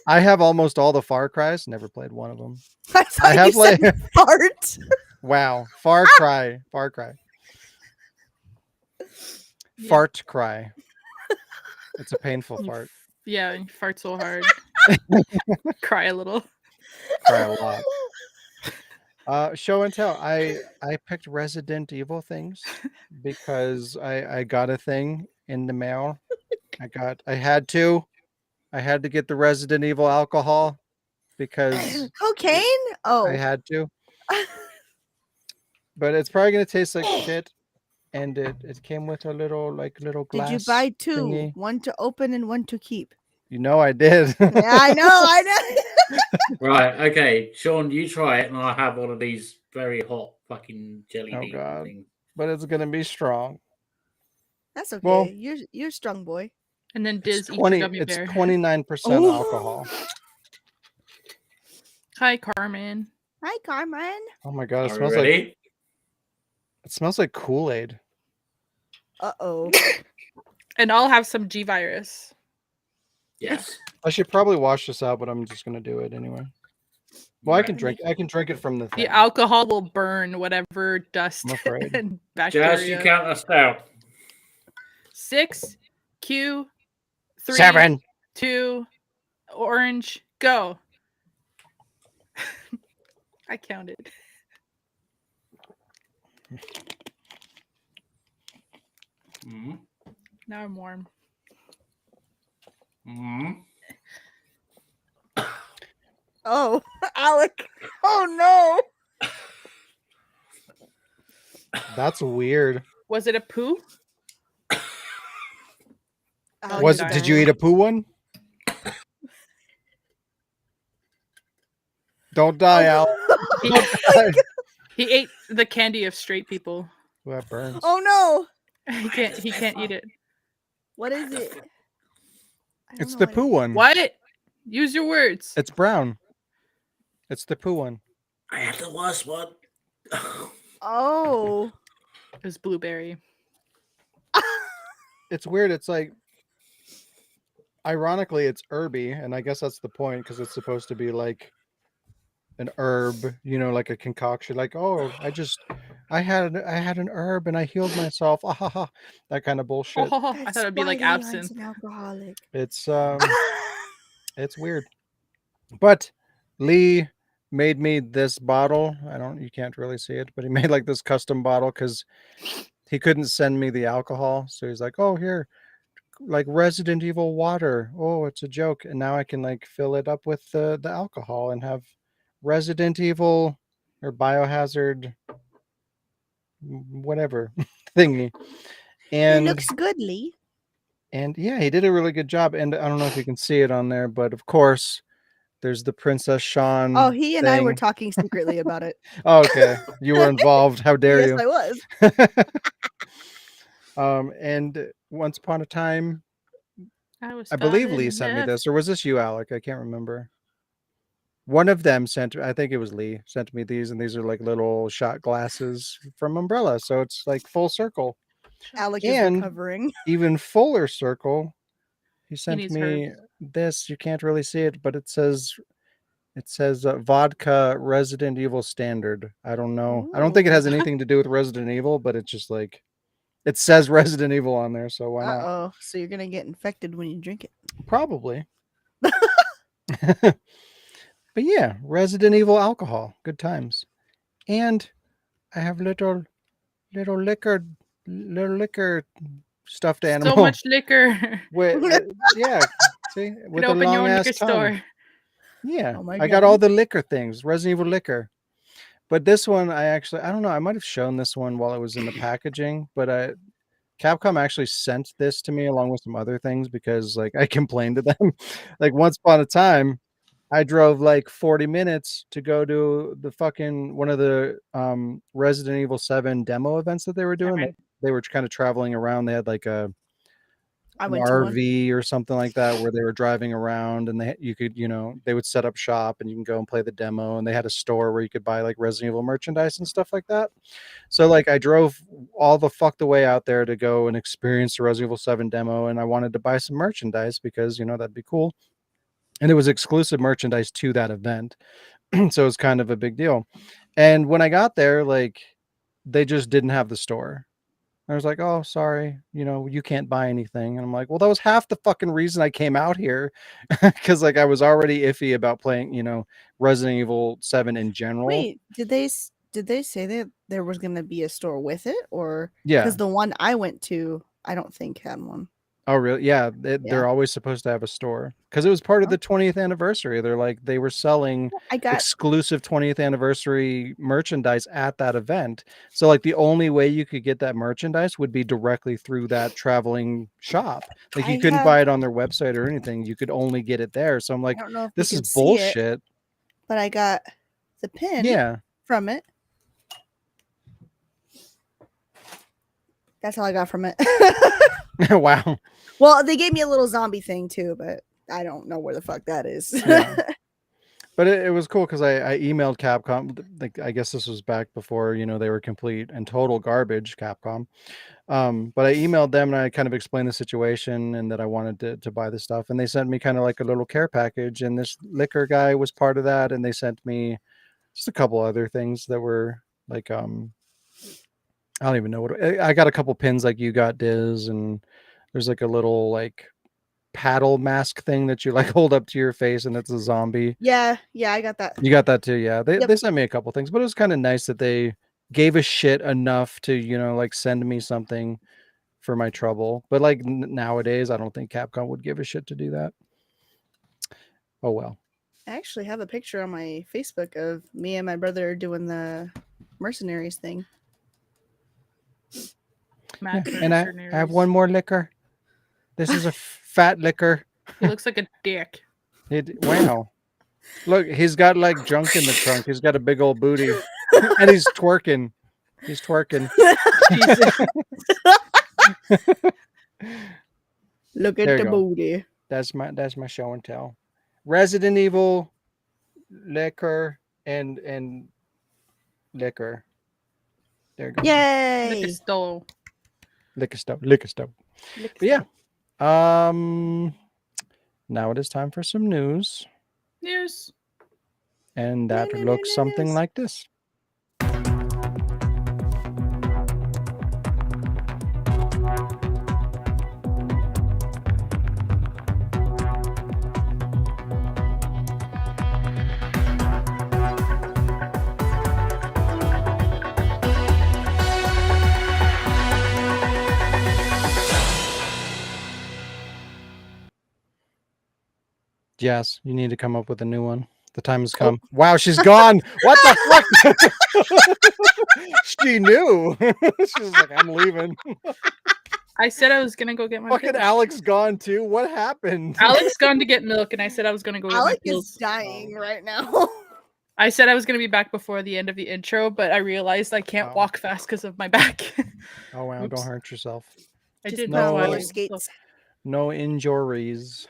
B: I have almost all the Far Cries. Never played one of them.
C: I thought
B: I have
C: you said
B: like
C: fart.
B: wow, Far Cry.
D: Yeah.
B: Fart cry. It's a painful
D: You
B: fart.
D: Yeah, and you fart so hard. Cry a little.
B: Cry a lot. Show and tell. I picked Resident Evil things because I got a thing in the mail. I had to get the Resident Evil alcohol because
C: Cocaine?
B: I
C: Oh.
B: had to. But it's probably gonna taste like shit. And it came with a little glass.
C: Did you buy 2?
B: thingy.
C: One to open and one to keep.
B: You know I did.
C: Yeah, I know.
A: Right, okay. Sean, you try it, and I'll have one of these very hot fucking jelly
B: Oh
A: bean
B: god.
A: things.
B: But it's gonna be strong.
C: That's okay.
B: Well-
C: you're a strong boy.
D: And then
B: It's
D: Diz eat your
B: 20
D: gummy
B: it's
D: bear.
B: 29%
C: Ooh.
B: alcohol.
D: Hi, Carmen.
C: Hi, Carmen.
B: Oh my god, it
A: Are we
B: smells like
A: ready?
B: Kool-Aid.
C: Uh-oh.
D: And I'll have some G virus.
A: Yes.
B: I should probably wash this out, but I'm just gonna do it anyway. Well, I can drink it from the thing.
D: The alcohol will burn whatever dust
B: I'm afraid.
D: and
A: Jazz, you
D: bacteria.
A: count us down.
D: 6, Q, 3,
B: 7.
D: 2, orange, go. I counted.
A: Mm.
D: Now I'm warm.
A: Mm.
C: Oh, Alec. Oh no.
B: That's weird.
D: Was it a poo?
C: Alec
B: Was
C: is
B: it?
D: dying.
B: Did you eat a poo one? Don't die, Al.
D: He,
B: Don't die.
D: he ate the candy of straight people.
B: Ooh, that burns.
C: Oh no.
D: He can't eat it.
C: What is it? I don't
B: It's
C: know
B: the
C: what
B: poo
C: it-
B: one.
D: What? Use your words.
B: It's brown. It's the poo one.
A: I had the worst one.
C: Oh.
D: It was blueberry.
B: It's weird. It's like, ironically, it's herby, and I guess that's the point because it's supposed to be like an herb, like a concoction. Like, oh, I had an herb and I healed myself. Ah, ha, ha. That kind of bullshit.
D: Oh, I thought it'd be like
C: That's why
D: absinthe.
C: Leon's an alcoholic.
B: It's it's weird. But Lee made me this bottle. You can't really see it, but he made like this custom bottle because he couldn't send me the alcohol. So he's like, oh, here, like Resident Evil water. Oh, it's a joke. And now I can like fill it up with the alcohol and have Resident Evil or Biohazard whatever thingy.
C: It looks good, Lee.
B: And yeah, he did a really good job. And I don't know if you can see it on there, but of course, there's the Princess Sean.
C: Oh, he and I were
B: thing.
C: talking secretly about it.
B: Oh, okay, you were involved. How dare
C: Yes,
B: you?
C: I was.
B: And once upon a time,
D: I
B: I believe
D: started
B: Lee
D: in
B: sent me
D: death.
B: this, or was this you, Alec? I can't remember. one of them sent, I think it was Lee, sent me these, and these are like little shot glasses from Umbrella. So it's like full circle.
C: Alec is
B: And
C: recovering.
B: even fuller circle, he sent
D: needs
B: me
D: herbs.
B: this. You can't really see it, but it says vodka Resident Evil standard. I don't know. I don't think it
C: Ooh.
B: has anything to do with Resident Evil, but it's just like it says Resident Evil on there, so why not?
C: Uh-oh. So you're gonna get infected when you drink it.
B: Probably. But yeah, Resident Evil alcohol, good times. And I have little liquor stuffed animal.
D: So much liquor.
B: Yeah, see, with
D: Could
B: a
D: open your
B: long
D: own
B: ass
D: liquor
B: tongue.
D: store.
B: Yeah,
C: Oh my
B: I got
C: God.
B: all the liquor things, Resident Evil liquor. But this one, I don't know. I might have shown this one while it was in the packaging, but Capcom actually sent this to me along with some other things because like I complained to them. Like once upon a time, I drove like 40 minutes to go to the fucking one of the Resident Evil 7 demo events that they were doing.
D: Okay.
B: They were kind of traveling around. They had like
C: I
B: an
C: went to one.
B: RV or something like that where they were driving around, and you could, they would set up shop and you can go and play the demo, and they had a store where you could buy like Resident Evil merchandise and stuff like that. So like I drove all the fuck the way out there to go and experience the Resident Evil 7 demo, and I wanted to buy some merchandise because that'd be cool. And it was exclusive merchandise to that event. So it was kind of a big deal. And when I got there, like they just didn't have the store. I was like, oh, sorry, you can't buy anything. And I'm like, well, that was half the fucking reason I came out here. Because like I was already iffy about playing, Resident Evil 7 in general.
C: Wait, did they say that there was gonna be a store with it, or
B: Yeah.
C: because the one I went to, I don't think had one.
B: Oh, really? Yeah,
C: Yeah.
B: they're always supposed to have a store because it was part of the 20th anniversary. They were selling
C: I got
B: exclusive 20th anniversary merchandise at that event. So like the only way you could get that merchandise would be directly through that traveling shop. Like you couldn't buy it on their website or anything. You could only get it there. So I'm like,
C: I don't know if
B: this
C: you
B: is
C: can see it,
B: bullshit.
C: but I got the pin
B: Yeah.
C: from it. That's all I got from it.
B: Wow.
C: Well, they gave me a little zombie thing too, but I don't know where the fuck that is.
B: Yeah. But it was cool because I emailed Capcom. Like I guess this was back before they were complete and total garbage, Capcom. But I emailed them and I kind of explained the situation and that I wanted to buy the stuff, and they sent me kind of like a little care package, and this liquor guy was part of that, and they sent me just a couple other things that were like I don't even know what I got. A couple pins like you got, Diz, and there's like a little like paddle mask thing that you like hold up to your face, and it's a zombie.
C: Yeah, I got that.
B: You got that too, yeah. They
C: Yep.
B: they sent me a couple things, but it was kind of nice that they gave a shit enough to like send me something for my trouble. But like nowadays, I don't think Capcom would give a shit to do that. Oh well.
C: I actually have a picture on my Facebook of me and my brother doing the mercenaries thing.
B: Yeah. And I have one more liquor. This is a fat liquor.
D: He looks like a dick.
B: Wow. Look, he's got like junk in the trunk. He's got a big old booty. And he's twerking. He's twerking.
C: Look at
B: There
C: the
B: you go.
C: booty.
B: That's my show and tell. Resident Evil liquor and liquor. There you go.
C: Yay!
D: Liquor store.
B: Liquor stuff. But yeah. Now it is time for some news.
D: News.
B: And that looks something like this. Yes, you need to come up with a new one. The time has come. Wow, she's gone. What the fuck? She knew. She was like, I'm leaving.
D: I said I was gonna go get my
B: Fucking
D: pills.
B: Alex gone too. What happened?
D: Alex gone to get milk, and I said I was gonna go get my
C: Alec
D: pills.
C: is dying right now.
D: I said I was gonna be back before the end of the intro, but I realized I can't walk fast because of my back.
B: Oh wow,
D: Oops.
B: don't hurt yourself.
D: I
C: Just
D: did
C: put on
B: No.
C: roller skates.
B: No injuries.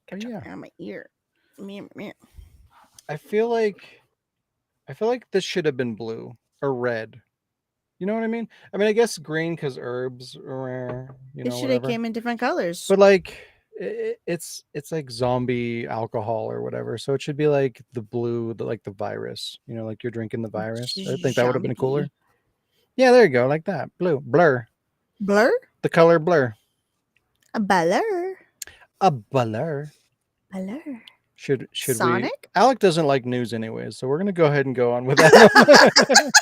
C: Catch
B: yeah.
C: up on my ear.
B: I feel like this should have been blue or red. You know what I mean? I mean, I guess green because herbs or
C: It should have
B: whatever.
C: came in different colors.
B: But like it's like zombie alcohol or whatever. So it should be like the blue, like the virus. Like you're drinking the virus. I think that would have been cooler.
C: Zombie.
B: Yeah, there you go, like that. Blue, blur.
C: Blur?
B: The color blur.
C: A blur.
B: A blur.
C: Blur.
B: Should we?
C: Sonic?
B: Alec doesn't like news anyways, so we're gonna go ahead and go on with that.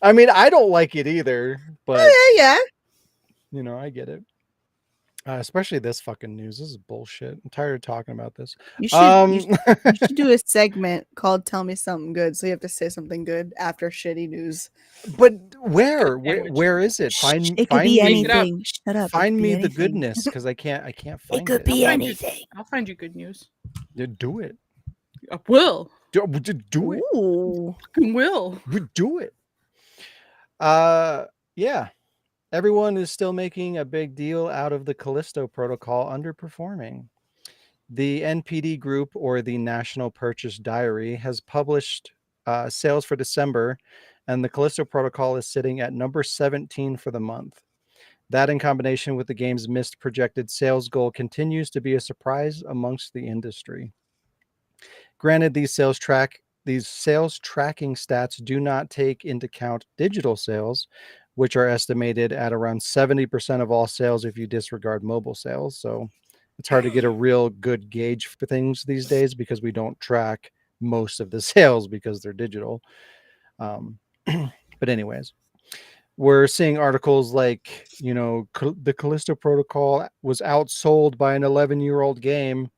B: I mean, I don't like it either, but
C: Oh, yeah.
B: I get it. Especially this fucking news. This is bullshit. I'm tired of talking about this.
C: You should do a segment called "Tell Me Something Good." So you have to say something good after shitty news.
B: But where is it?
C: It could be anything. Shut up.
B: Find me the goodness, because I can't find it.
C: It could be anything.
D: I'll find you good news.
B: Do it.
D: I will.
B: Do it.
C: Ooh.
D: Fucking will.
B: Do it. Yeah. Everyone is still making a big deal out of the Callisto Protocol underperforming. The NPD Group, or the National Purchase Diary, has published sales for December, and the Callisto Protocol is sitting at number 17 for the month. That, in combination with the game's missed projected sales goal, continues to be a surprise amongst the industry. Granted, these sales tracking stats do not take into account digital sales, which are estimated at around 70% of all sales if you disregard mobile sales. So it's hard to get a real good gauge for things these days because we don't track most of the sales because they're digital. But anyways, we're seeing articles like, the Callisto Protocol was outsold by an 11-year-old game.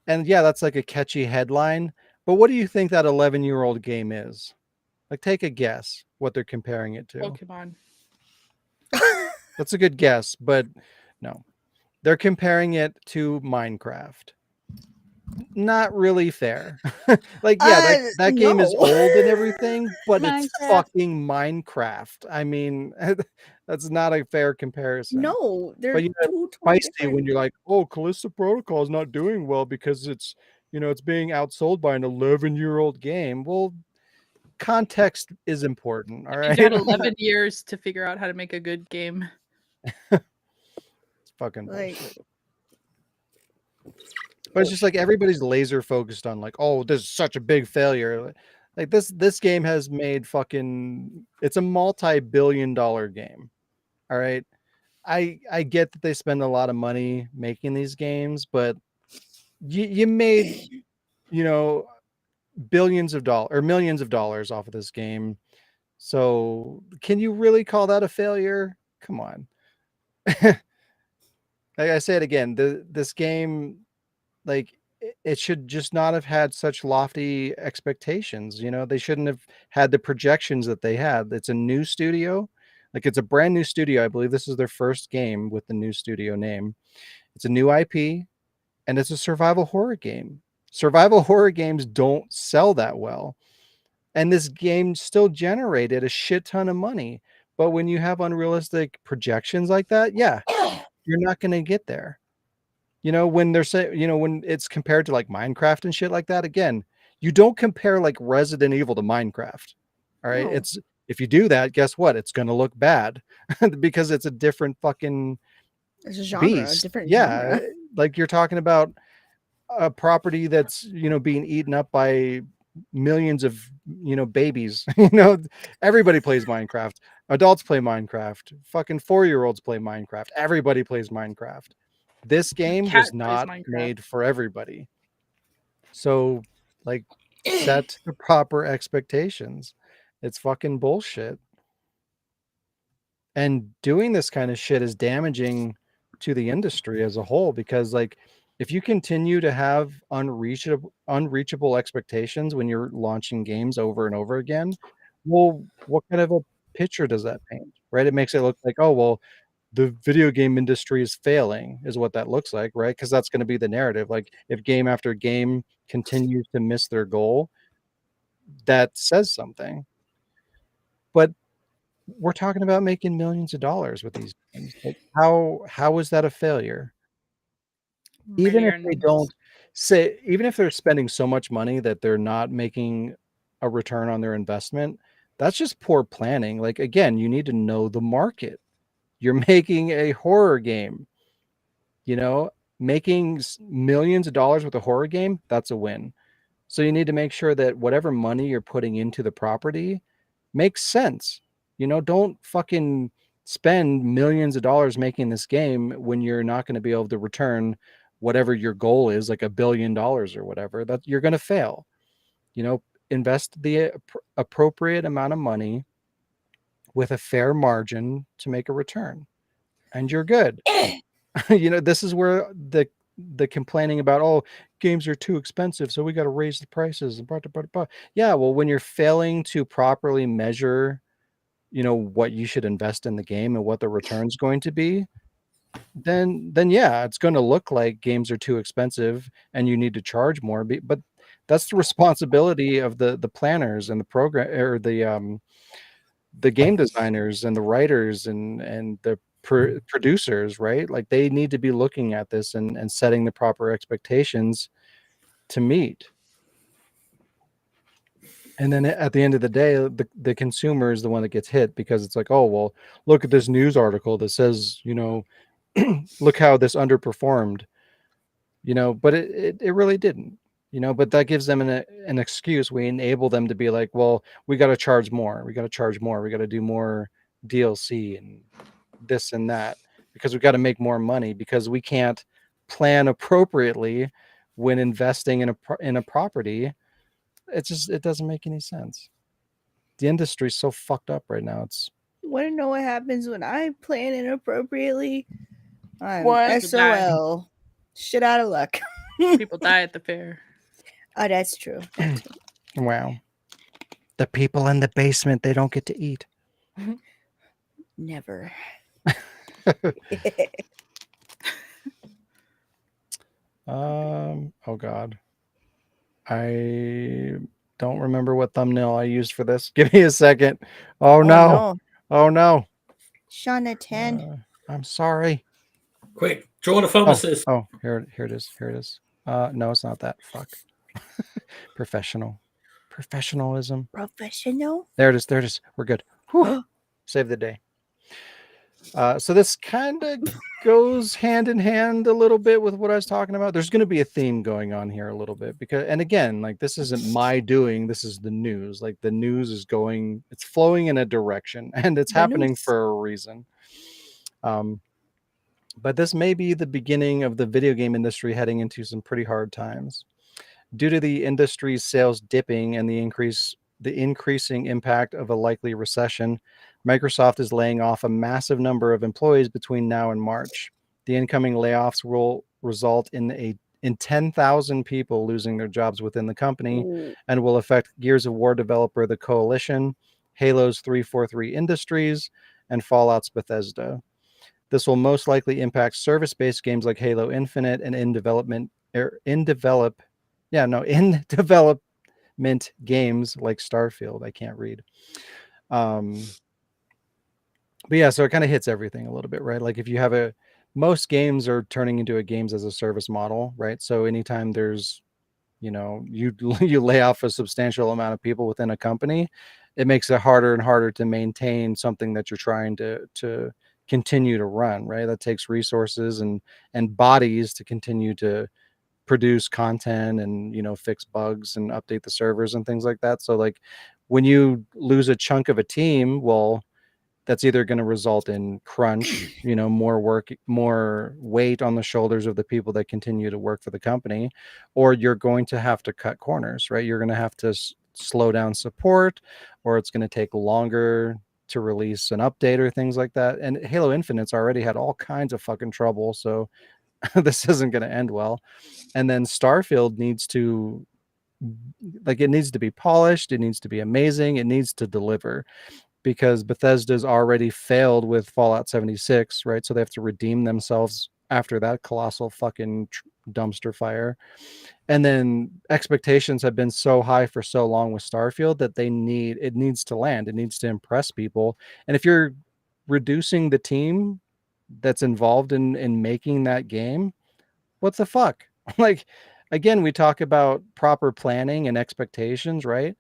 B: And yeah, that's like a catchy headline. But what do you think that 11-year-old game is? Like, take a guess what they're comparing it to.
D: Pokemon.
B: That's a good guess, but no. They're comparing it to Minecraft. Not really fair. Like, yeah, that game is old and everything, but it's fucking Minecraft. I mean, that's not a fair comparison.
C: No, they're
B: but feisty when you're like, oh, Callisto Protocol is not doing well because it's being outsold by an 11-year-old game. Well, context is important. All right.
D: You had 11 years to figure out how to make a good game.
B: It's fucking bullshit. But it's just like everybody's laser focused on like, oh, this is such a big failure. Like this game has made it's a multi-billion-dollar game. All right. I get that they spend a lot of money making these games, but you made, billions of dollars or millions of dollars off of this game. So can you really call that a failure? Come on. Like I say it again, this game, like, it should just not have had such lofty expectations. They shouldn't have had the projections that they had. It's a new studio. Like, it's a brand new studio. I believe this is their first game with the new studio name. It's a new IP, and it's a survival horror game. Survival horror games don't sell that well. And this game still generated a shit ton of money. But when you have unrealistic projections like that, yeah, you're not going to get there. When they're saying, when it's compared to like Minecraft and shit like that, again, you don't compare like Resident Evil to Minecraft. All right. No. If you do that, guess what? It's going to look bad because it's a different fucking
C: it's a genre,
B: beast.
C: Different
B: yeah.
C: genre.
B: Like, you're talking about a property that's, being eaten up by millions of, babies. Everybody plays Minecraft. Adults play Minecraft. Fucking 4-year-olds play Minecraft. Everybody plays Minecraft. This game was not made for everybody. So, like, set the proper expectations. It's fucking bullshit. And doing this kind of shit is damaging to the industry as a whole, because, like, if you continue to have unreachable expectations when you're launching games over and over again, well, what kind of a picture does that paint, right? It makes it look like, oh, well, the video game industry is failing, is what that looks like, right? Because that's going to be the narrative. Like, if game after game continues to miss their goal, that says something. But we're talking about making millions of dollars with these games. Like, how is that a failure? Even if they don't say, even if they're spending so much money that they're not making a return on their investment, that's just poor planning. Like, again, you need to know the market. You're making a horror game, making millions of dollars with a horror game, that's a win. So you need to make sure that whatever money you're putting into the property makes sense. Don't fucking spend millions of dollars making this game when you're not going to be able to return whatever your goal is, like $1 billion or whatever. That you're going to fail. Invest the appropriate amount of money with a fair margin to make a return, and you're good. This is where the complaining about, oh, games are too expensive, so we got to raise the prices and blah, blah, blah, blah. Yeah, well, when you're failing to properly measure what you should invest in the game and what the return's going to be, then yeah, it's going to look like games are too expensive and you need to charge more. But that's the responsibility of the planners and the program, or the game designers and the writers and the producers, right? Like, they need to be looking at this and setting the proper expectations to meet. And then at the end of the day, the consumer is the one that gets hit, because it's like, oh, well, look at this news article that says, look how this underperformed, but it really didn't, but that gives them an excuse. We enable them to be like, well, we got to charge more. We got to do more DLC and this and that, because we got to make more money, because we can't plan appropriately when investing in a property. It doesn't make any sense. The industry's so fucked up right now. It's
C: Want to know what happens when I plan inappropriately? I'm
D: What?
C: SOL. Shit out of luck.
D: People die at the fair.
C: Oh, that's true.
B: wow. The people in the basement, they don't get to eat.
C: Never.
B: Oh God. I don't remember what thumbnail I used for this. Give me a second. Oh no. Oh no.
C: Shauna 10.
B: I'm sorry.
A: Quick, draw the pharmacist.
B: Oh, here it is. No, it's not that. Fuck. Professionalism.
C: Professional?
B: There it is. We're good. Whew. Save the day. So this kind of goes hand in hand a little bit with what I was talking about. There's going to be a theme going on here a little bit, because, and again, like, this isn't my doing. This is the news. Like, the news is it's flowing in a direction, and it's happening for a reason. But this may be the beginning of the video game industry heading into some pretty hard times. Due to the industry's sales dipping and the increasing impact of a likely recession, Microsoft is laying off a massive number of employees between now and March. The incoming layoffs will result in 10,000 people losing their jobs within the company, and will affect Gears of War developer The Coalition, Halo's 343 Industries, and Fallout's Bethesda. This will most likely impact service-based games like Halo Infinite and in development games like Starfield. I can't read. But yeah, so it kind of hits everything a little bit, right? Like, if you have most games are turning into a games as a service model, right? So anytime there's, you lay off a substantial amount of people within a company, it makes it harder and harder to maintain something that you're trying to continue to run, right? That takes resources and bodies to continue to produce content and fix bugs and update the servers and things like that. So, like, when you lose a chunk of a team, well, that's either going to result in crunch, more work, more weight on the shoulders of the people that continue to work for the company, or you're going to have to cut corners, right? You're going to have to slow down support, or it's going to take longer to release an update or things like that. And Halo Infinite's already had all kinds of fucking trouble, so this isn't going to end well. And then Starfield needs to be polished, it needs to be amazing, it needs to deliver, because Bethesda's already failed with Fallout 76, right? So they have to redeem themselves after that colossal fucking dumpster fire. And then expectations have been so high for so long with Starfield that it needs to land. It needs to impress people. And if you're reducing the team that's involved in making that game, what the fuck? Like, again, we talk about proper planning and expectations, right?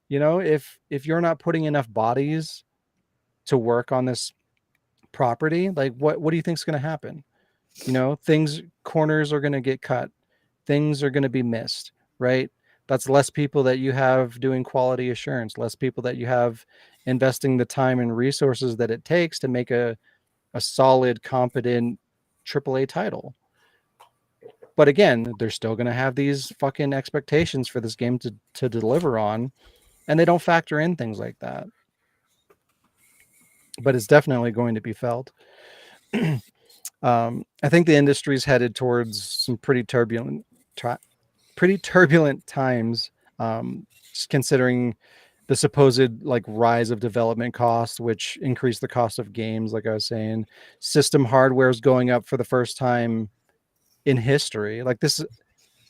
B: You know, if you're not putting enough bodies to work on this property, like what do you think's going to happen? You know, corners are going to get cut, things are going to be missed, right? That's less people that you have doing quality assurance, less people that you have investing the time and resources that it takes to make a solid, competent AAA title. But again, they're still going to have these fucking expectations for this game to deliver on, and they don't factor in things like that. But it's definitely going to be felt. I think the industry's headed towards some pretty turbulent times, just considering the supposed like rise of development costs, which increase the cost of games. Like I was saying, system hardware is going up for the first time in history. Like this,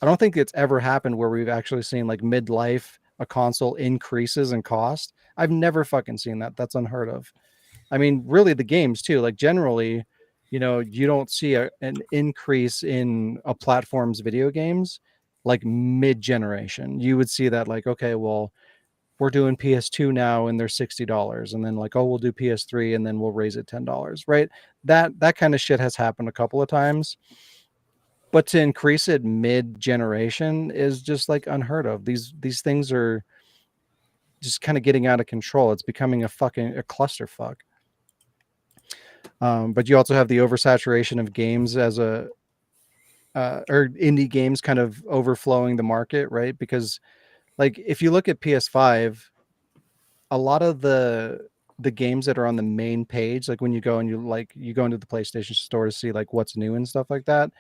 B: I don't think it's ever happened where we've actually seen like midlife a console increases in cost. I've never fucking seen that. That's unheard of. I mean, really the games too, like generally, you know, you don't see an increase in a platform's video games like mid-generation. You would see that like, okay, well, we're doing PS2 now and they're $60, and then like, oh, we'll do PS3 and then we'll raise it $10, right? That kind of shit has happened a couple of times. But to increase it mid-generation is just like unheard of. These things are just kind of getting out of control. It's becoming a clusterfuck. But you also have the oversaturation of games as or indie games kind of overflowing the market, right? Because like if you look at PS5, a lot of the games that are on the main page, like when you go and you go into the PlayStation store to see like what's new and stuff like that,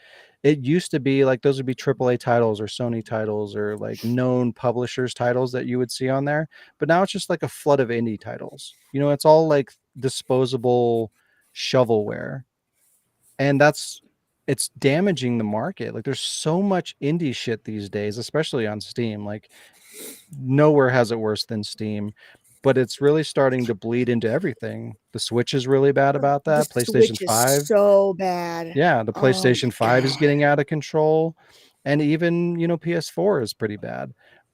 B: it used to be like those would be AAA titles or Sony titles or like known publishers titles that you would see on there. But now it's just like a flood of indie titles. You know, it's all like disposable shovelware, and it's damaging the market. Like there's so much indie shit these days, especially on Steam. Like nowhere has it worse than Steam, but it's really starting to bleed into everything. The Switch is really bad about that.
C: The
B: PlayStation
C: Switch is
B: 5,
C: so bad.
B: yeah, the
C: Oh
B: PlayStation
C: my
B: 5 is
C: God.
B: getting out of control, and even, you know, PS4 is pretty bad.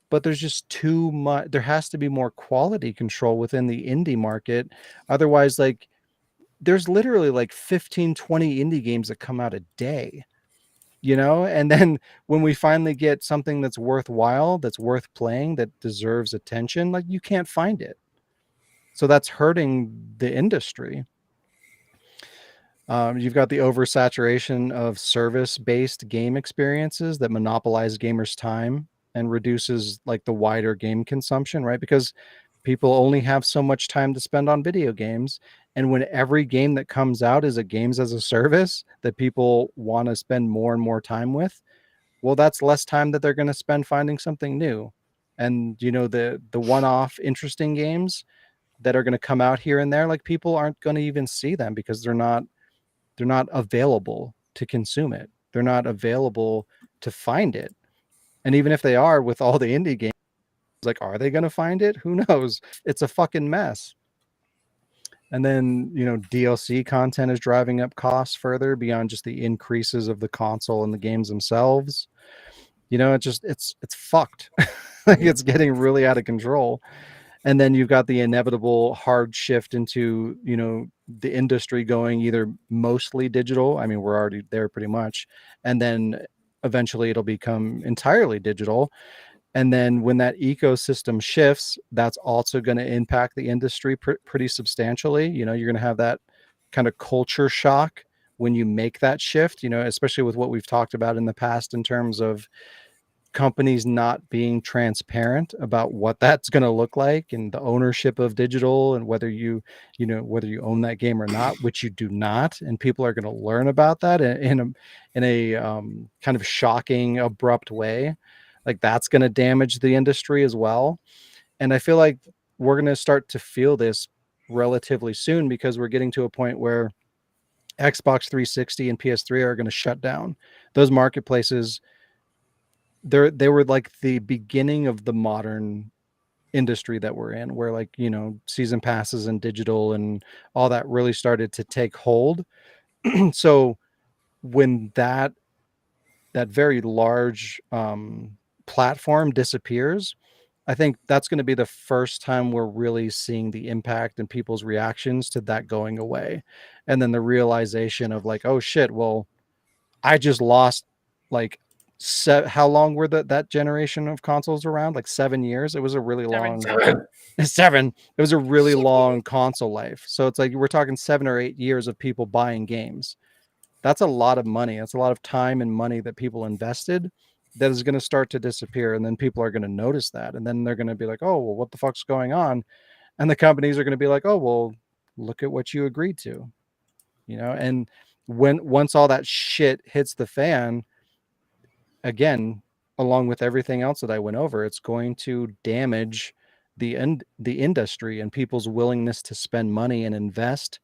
B: But there's just too much. There has to be more quality control within the indie market. Otherwise, like there's literally like 15, 20 indie games that come out a day, you know? And then when we finally get something that's worthwhile, that's worth playing, that deserves attention, like you can't find it. So that's hurting the industry. You've got the oversaturation of service-based game experiences that monopolize gamers' time and reduces like the wider game consumption, right? Because people only have so much time to spend on video games. And when every game that comes out is a games as a service that people want to spend more and more time with, well, that's less time that they're going to spend finding something new. And, you know, the one-off interesting games that are going to come out here and there, like people aren't going to even see them because they're not available to consume it. They're not available to find it. And even if they are, with all the indie games, like, are they going to find it? Who knows? It's a fucking mess. And then, you know, DLC content is driving up costs further beyond just the increases of the console and the games themselves. You know, it's fucked. Like it's getting really out of control. And then you've got the inevitable hard shift into, you know, the industry going either mostly digital. I mean, we're already there pretty much. And then eventually it'll become entirely digital. And then when that ecosystem shifts, that's also going to impact the industry pretty substantially. You know, you're going to have that kind of culture shock when you make that shift, you know, especially with what we've talked about in the past in terms of companies not being transparent about what that's going to look like and the ownership of digital and whether you own that game or not, which you do not. And people are going to learn about that in a kind of shocking, abrupt way. Like that's going to damage the industry as well. And I feel like we're going to start to feel this relatively soon because we're getting to a point where Xbox 360 and PS3 are going to shut down. Those marketplaces, they were like the beginning of the modern industry that we're in, where like, you know, season passes and digital and all that really started to take hold. So when that very large platform disappears, I think that's going to be the first time we're really seeing the impact and people's reactions to that going away. And then the realization of like, oh shit, well, I just lost like how long were that generation of consoles around? Like 7 years. It was a really long 7. It was a really long console life. So it's like we're talking 7 or 8 years of people buying games. That's a lot of money. That's a lot of time and money that people invested that is going to start to disappear. And then people are going to notice that. And then they're going to be like, oh, well, what the fuck's going on? And the companies are going to be like, oh, well, look at what you agreed to, and once all that shit hits the fan, again, along with everything else that I went over, it's going to damage the industry and people's willingness to spend money and invest.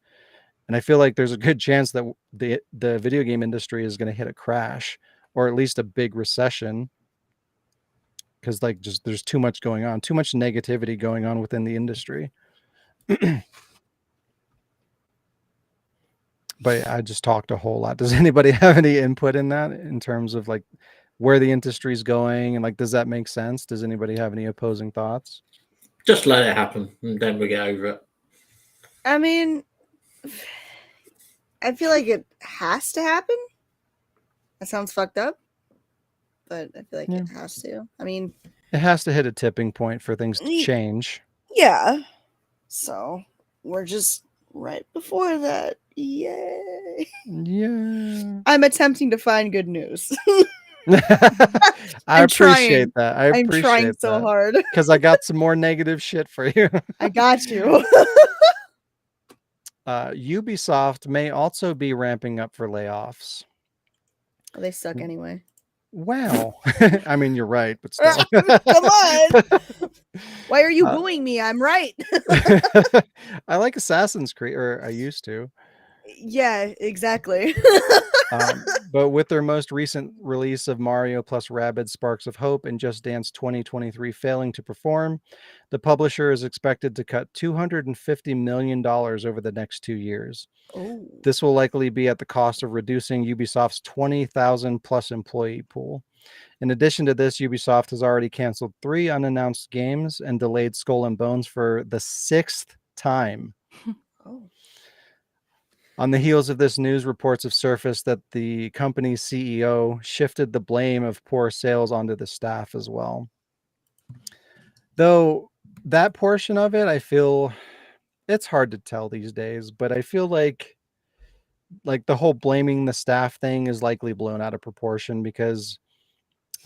B: And I feel like there's a good chance that the video game industry is going to hit a crash or at least a big recession, because like just there's too much going on, too much negativity going on within the industry. But I just talked a whole lot. Does anybody have any input in that in terms of like where the industry is going, and like does that make sense? Does anybody have any opposing thoughts?
A: Just let it happen, and then we get over it.
C: I mean, I feel like it has to happen. That sounds fucked up, but I feel like it has to. I mean,
B: it has to hit a tipping point for things to change.
C: Yeah. So we're just right before that. Yay.
B: Yeah.
C: I'm attempting to find good news.
B: I appreciate that.
C: I'm trying so hard.
B: Because I got some more negative shit for you.
C: I got you.
B: Ubisoft may also be ramping up for layoffs.
C: They suck anyway.
B: Wow. I mean, you're right, but still.
C: Come on. Why are you booing me? I'm right.
B: I like Assassin's Creed, or I used to.
C: Yeah, exactly.
B: But with their most recent release of Mario plus Rabbids Sparks of Hope and Just Dance 2023 failing to perform, the publisher is expected to cut $250 million over the next 2 years.
C: Oh.
B: This will likely be at the cost of reducing Ubisoft's 20,000 plus employee pool. In addition to this, Ubisoft has already canceled 3 unannounced games and delayed Skull and Bones for the 6th time.
C: Oh.
B: On the heels of this news, reports have surfaced that the company's CEO shifted the blame of poor sales onto the staff as well. Though that portion of it, I feel it's hard to tell these days, but I feel like the whole blaming the staff thing is likely blown out of proportion because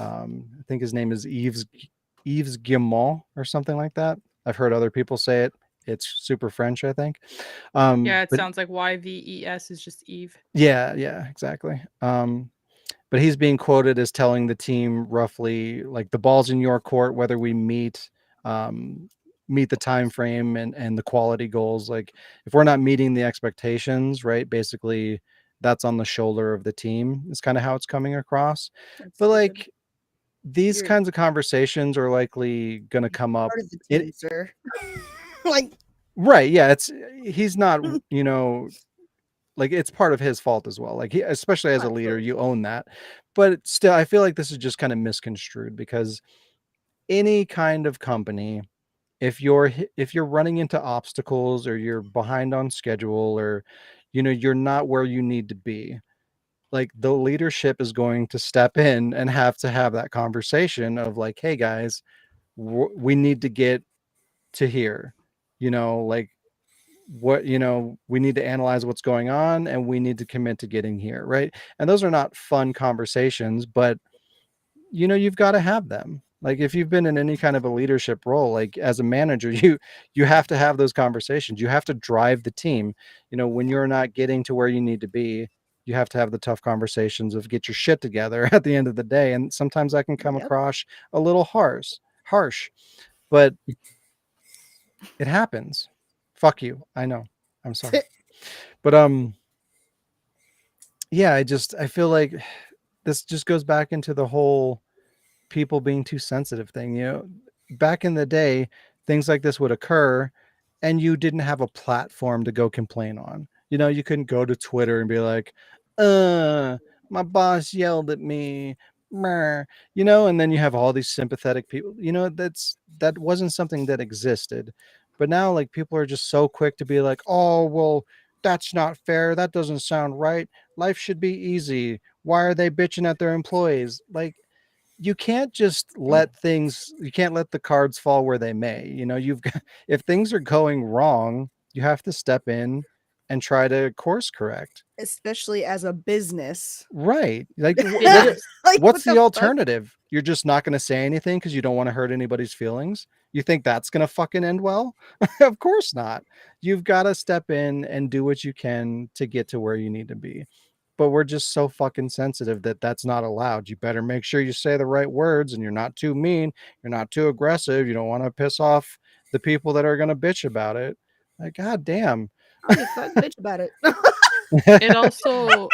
B: I think his name is Yves Guillemot or something like that. I've heard other people say it. It's super French, I think.
D: Yeah, it sounds like YVES is just Eve.
B: Yeah, exactly. But he's being quoted as telling the team roughly like the ball's in your court, whether we meet the time frame and the quality goals. Like if we're not meeting the expectations, right? Basically, that's on the shoulder of the team. Is kind of how it's coming across. But like these kinds of conversations are likely going to come up.
C: Sir. Like
B: right, yeah, he's not, like it's part of his fault as well. Like he, especially as a leader, you own that. But still, I feel like this is just kind of misconstrued because any kind of company, if you're running into obstacles or you're behind on schedule or you're not where you need to be, like the leadership is going to step in and have to have that conversation of like, hey guys, we need to get to here, like what, we need to analyze what's going on and we need to commit to getting here, right? And those are not fun conversations, but you've got to have them. Like if you've been in any kind of a leadership role, like as a manager, you have to have those conversations. You have to drive the team. When you're not getting to where you need to be, you have to have the tough conversations of get your shit together at the end of the day. And sometimes that can come across a little harsh, but it happens. Fuck you. I know. I'm sorry. But yeah, I feel like this just goes back into the whole people being too sensitive thing. Back in the day, things like this would occur and you didn't have a platform to go complain on. You couldn't go to Twitter and be like, my boss yelled at me, you know, and then you have all these sympathetic people, you know, that wasn't something that existed. But now, like, people are just so quick to be like, oh, well, that's not fair. That doesn't sound right. Life should be easy. Why are they bitching at their employees? Like, you can't just let things, you can't let the cards fall where they may. You know, you've got, if things are going wrong, you have to step in and try to course correct.
C: Especially as a business.
B: Right. Like,
D: Yes.
C: Like,
B: what's
C: what
B: the
C: fuck?
B: alternative? You're just not going to say anything because you don't want to hurt anybody's feelings. You think that's going to fucking end well? Of course not. You've got to step in and do what you can to get to where you need to be. But we're just so fucking sensitive that that's not allowed. You better make sure you say the right words and you're not too mean. You're not too aggressive. You don't want to piss off the people that are going to bitch about it. Like, God damn.
C: I don't give a fuck, bitch about it.
D: It also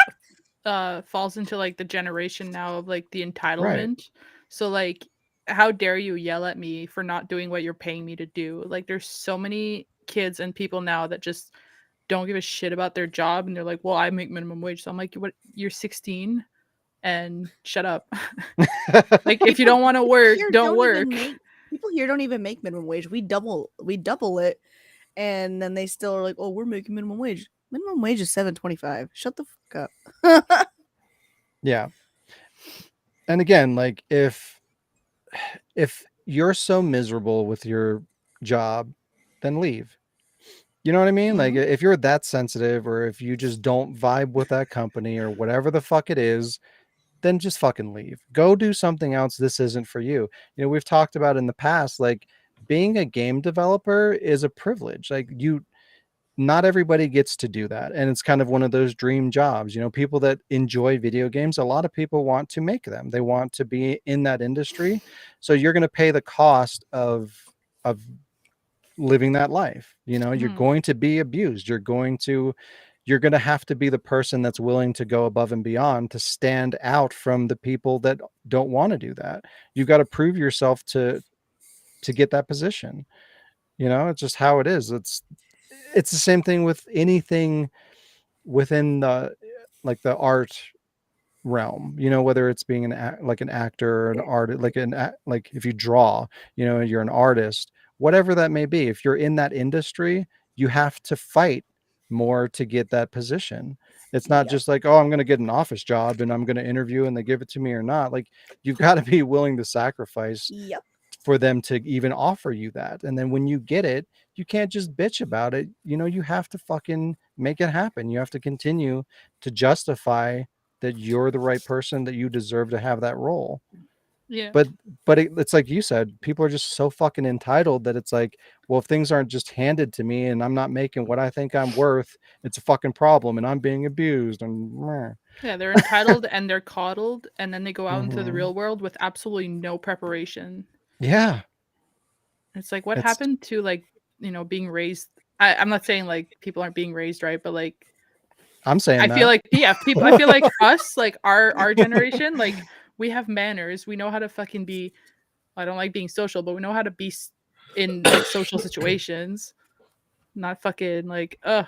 D: falls into like the generation now of like the entitlement. So like, how dare you yell at me for not doing what you're paying me to do? Like, there's so many kids and people now that just don't give a shit about their job, and they're like, well, I make minimum wage. So I'm like, what, you're 16 and shut up. Like, if you don't want to work,
C: Here
D: don't
C: even
D: work.
C: people here don't even make minimum wage. We double it, and then they still are like, oh, we're making minimum wage. Minimum wage is $7.25. Shut the fuck up.
B: Yeah. And again, like, if you're so miserable with your job, then leave. You know what I mean? Like, if you're that sensitive, or if you just don't vibe with that company or whatever the fuck it is, then just fucking leave. Go do something else. This isn't for you. You know, we've talked about in the past, like, being a game developer is a privilege. Like, not everybody gets to do that. And it's kind of one of those dream jobs. You know, people that enjoy video games, a lot of people want to make them. They want to be in that industry. So you're going to pay the cost of living that life. You know, you're going to be abused. You're going to have to be the person that's willing to go above and beyond to stand out from the people that don't want to do that. You've got to prove yourself to get that position. You know, it's just how it is. It's the same thing with anything within the, like, the art realm, you know, whether it's being like an actor or an artist, like if you draw, you know, you're an artist, whatever that may be. If you're in that industry, you have to fight more to get that position. It's not just like, oh, I'm going to get an office job and I'm going to interview and they give it to me or not. Like, you've got to be willing to sacrifice
C: Yep.
B: for them to even offer you that. And then when you get it, you can't just bitch about it. You know, you have to fucking make it happen. You have to continue to justify that you're the right person, that you deserve to have that role.
D: Yeah.
B: But it's like you said, people are just so fucking entitled that it's like, well, if things aren't just handed to me and I'm not making what I think I'm worth, it's a fucking problem and I'm being abused. And
D: yeah, they're entitled and they're coddled, and then they go out into the real world with absolutely no preparation.
B: Yeah.
D: It's like, what happened to, like, you know, being raised? I'm not saying like people aren't being raised right, but like,
B: I'm saying
D: I feel like, yeah, people, I feel like us, like our generation, like, we have manners. We know how to fucking be, I don't like being social, but we know how to be in like social situations. Not fucking like, I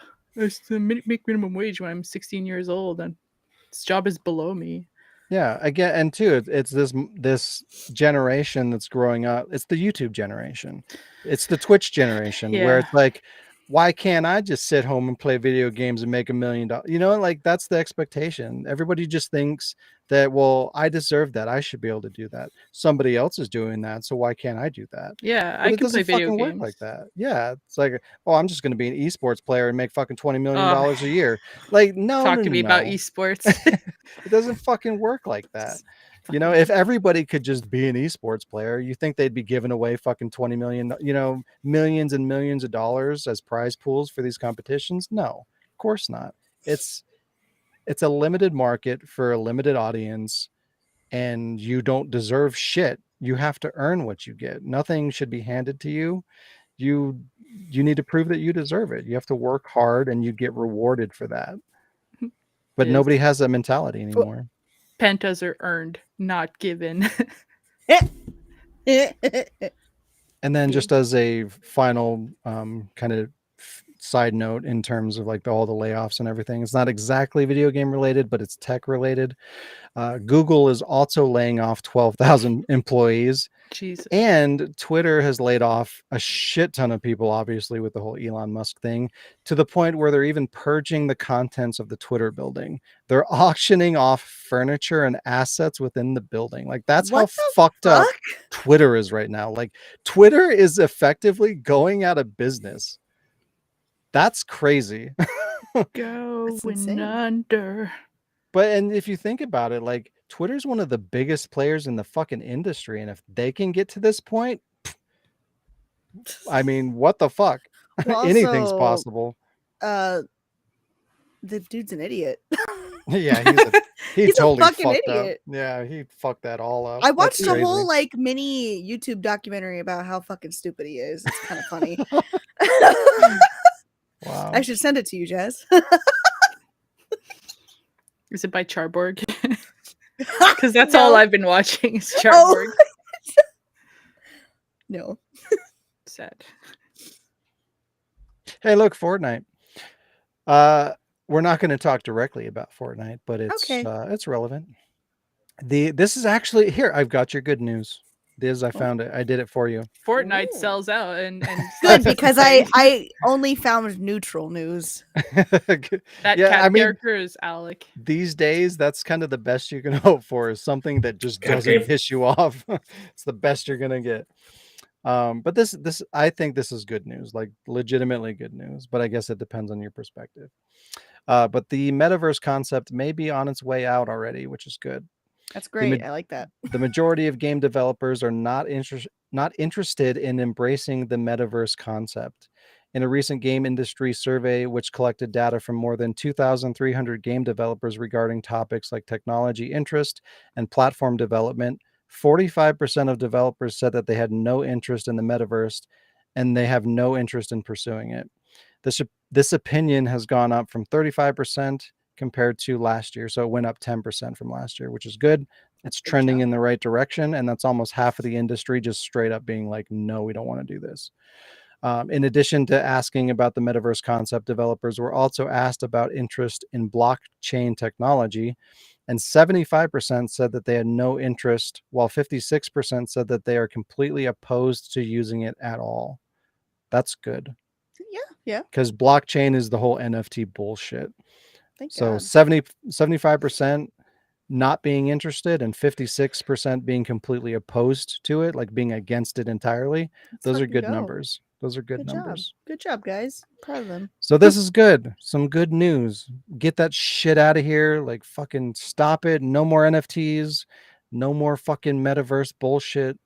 D: make minimum wage when I'm 16 years old and this job is below me.
B: Yeah, again, and too, it's this generation that's growing up. It's the YouTube generation. It's the Twitch generation where
D: Yeah.
B: it's like, why can't I just sit home and play video games and make $1 million? You know, like, that's the expectation. Everybody just thinks that, well, I deserve that. I should be able to do that. Somebody else is doing that, so why can't I do that?
D: Yeah,
B: But
D: I
B: it
D: can play
B: doesn't
D: video
B: fucking work
D: games
B: like that. Yeah, it's like, oh, I'm just going to be an esports player and make fucking $20 million
D: Ugh.
B: a year. Like, no,
D: Talk to me about esports.
B: It doesn't fucking work like that. You know, if everybody could just be an esports player, you think they'd be giving away fucking 20 million, you know, millions and millions of dollars as prize pools for these competitions? No, of course not. It's a limited market for a limited audience, and you don't deserve shit. You have to earn what you get. Nothing should be handed to you. You need to prove that you deserve it. You have to work hard and you get rewarded for that. But nobody has that mentality anymore.
D: Pentas are earned, not given.
B: And then, just as a final kind of side note in terms of like all the layoffs and everything. It's not exactly video game related, but it's tech related. Google is also laying off 12,000 employees.
D: Jesus.
B: And Twitter has laid off a shit ton of people, obviously, with the whole Elon Musk thing, to the point where they're even purging the contents of the Twitter building. They're auctioning off furniture and assets within the building. Like, that's how
C: What the
B: fucked up
C: fuck?
B: Twitter is right now. Like, Twitter is effectively going out of business. That's crazy.
D: Going
C: insane.
D: under.
B: But, and if you think about it, like, Twitter's one of the biggest players in the fucking industry. And if they can get to this point, I mean, what the fuck?
C: Well,
B: Anything's
C: also,
B: possible.
C: The dude's an idiot.
B: Yeah, he
C: He's a
B: totally
C: fucking
B: fucked
C: idiot.
B: up. Yeah, he fucked that all up.
C: I
B: That's
C: watched a
B: crazy.
C: whole like mini YouTube documentary about how fucking stupid he is. It's kind of funny.
B: Wow.
C: I should send it to you, Jazz.
D: Is it by Charborg? Because that's all
C: No.
D: I've been watching is
C: Oh.
D: Charborg.
C: No.
D: Sad.
B: Hey, look, Fortnite. We're not going to talk directly about Fortnite, but it's relevant. This is actually here. I've got your good news. I found it. I did it for you.
D: Fortnite
C: Ooh.
D: sells out and
C: Good, because I only found neutral news.
D: that cat character is Alec.
B: These days, that's kind of the best you can hope for, is something that just
A: Cat
B: doesn't
A: cave.
B: piss you off. It's the best you're gonna get. But this I think this is good news, like legitimately good news. But I guess it depends on your perspective. But the metaverse concept may be on its way out already, which is good.
C: That's great. I like that.
B: The majority of game developers are not interested in embracing the metaverse concept. In a recent game industry survey, which collected data from more than 2,300 game developers regarding topics like technology interest and platform development, 45% of developers said that they had no interest in the metaverse and they have no interest in pursuing it. This opinion has gone up from 35% compared to last year. So it went up 10% from last year, which is good. It's trending in the right direction. And that's almost half of the industry just straight up being like, no, we don't want to do this. In addition to asking about the metaverse concept, developers were also asked about interest in blockchain technology. And 75% said that they had no interest, while 56% said that they are completely opposed to using it at all. That's good.
C: Yeah.
B: Because blockchain is the whole NFT bullshit.
C: Thank
B: So
C: God.
B: 75% not being interested and 56% being completely opposed to it, like being against it entirely. Those are good numbers. Those are good numbers.
C: Good job, guys. Proud of them.
B: So this is good. Some good news. Get that shit out of here. Like, fucking stop it. No more NFTs. No more fucking metaverse bullshit.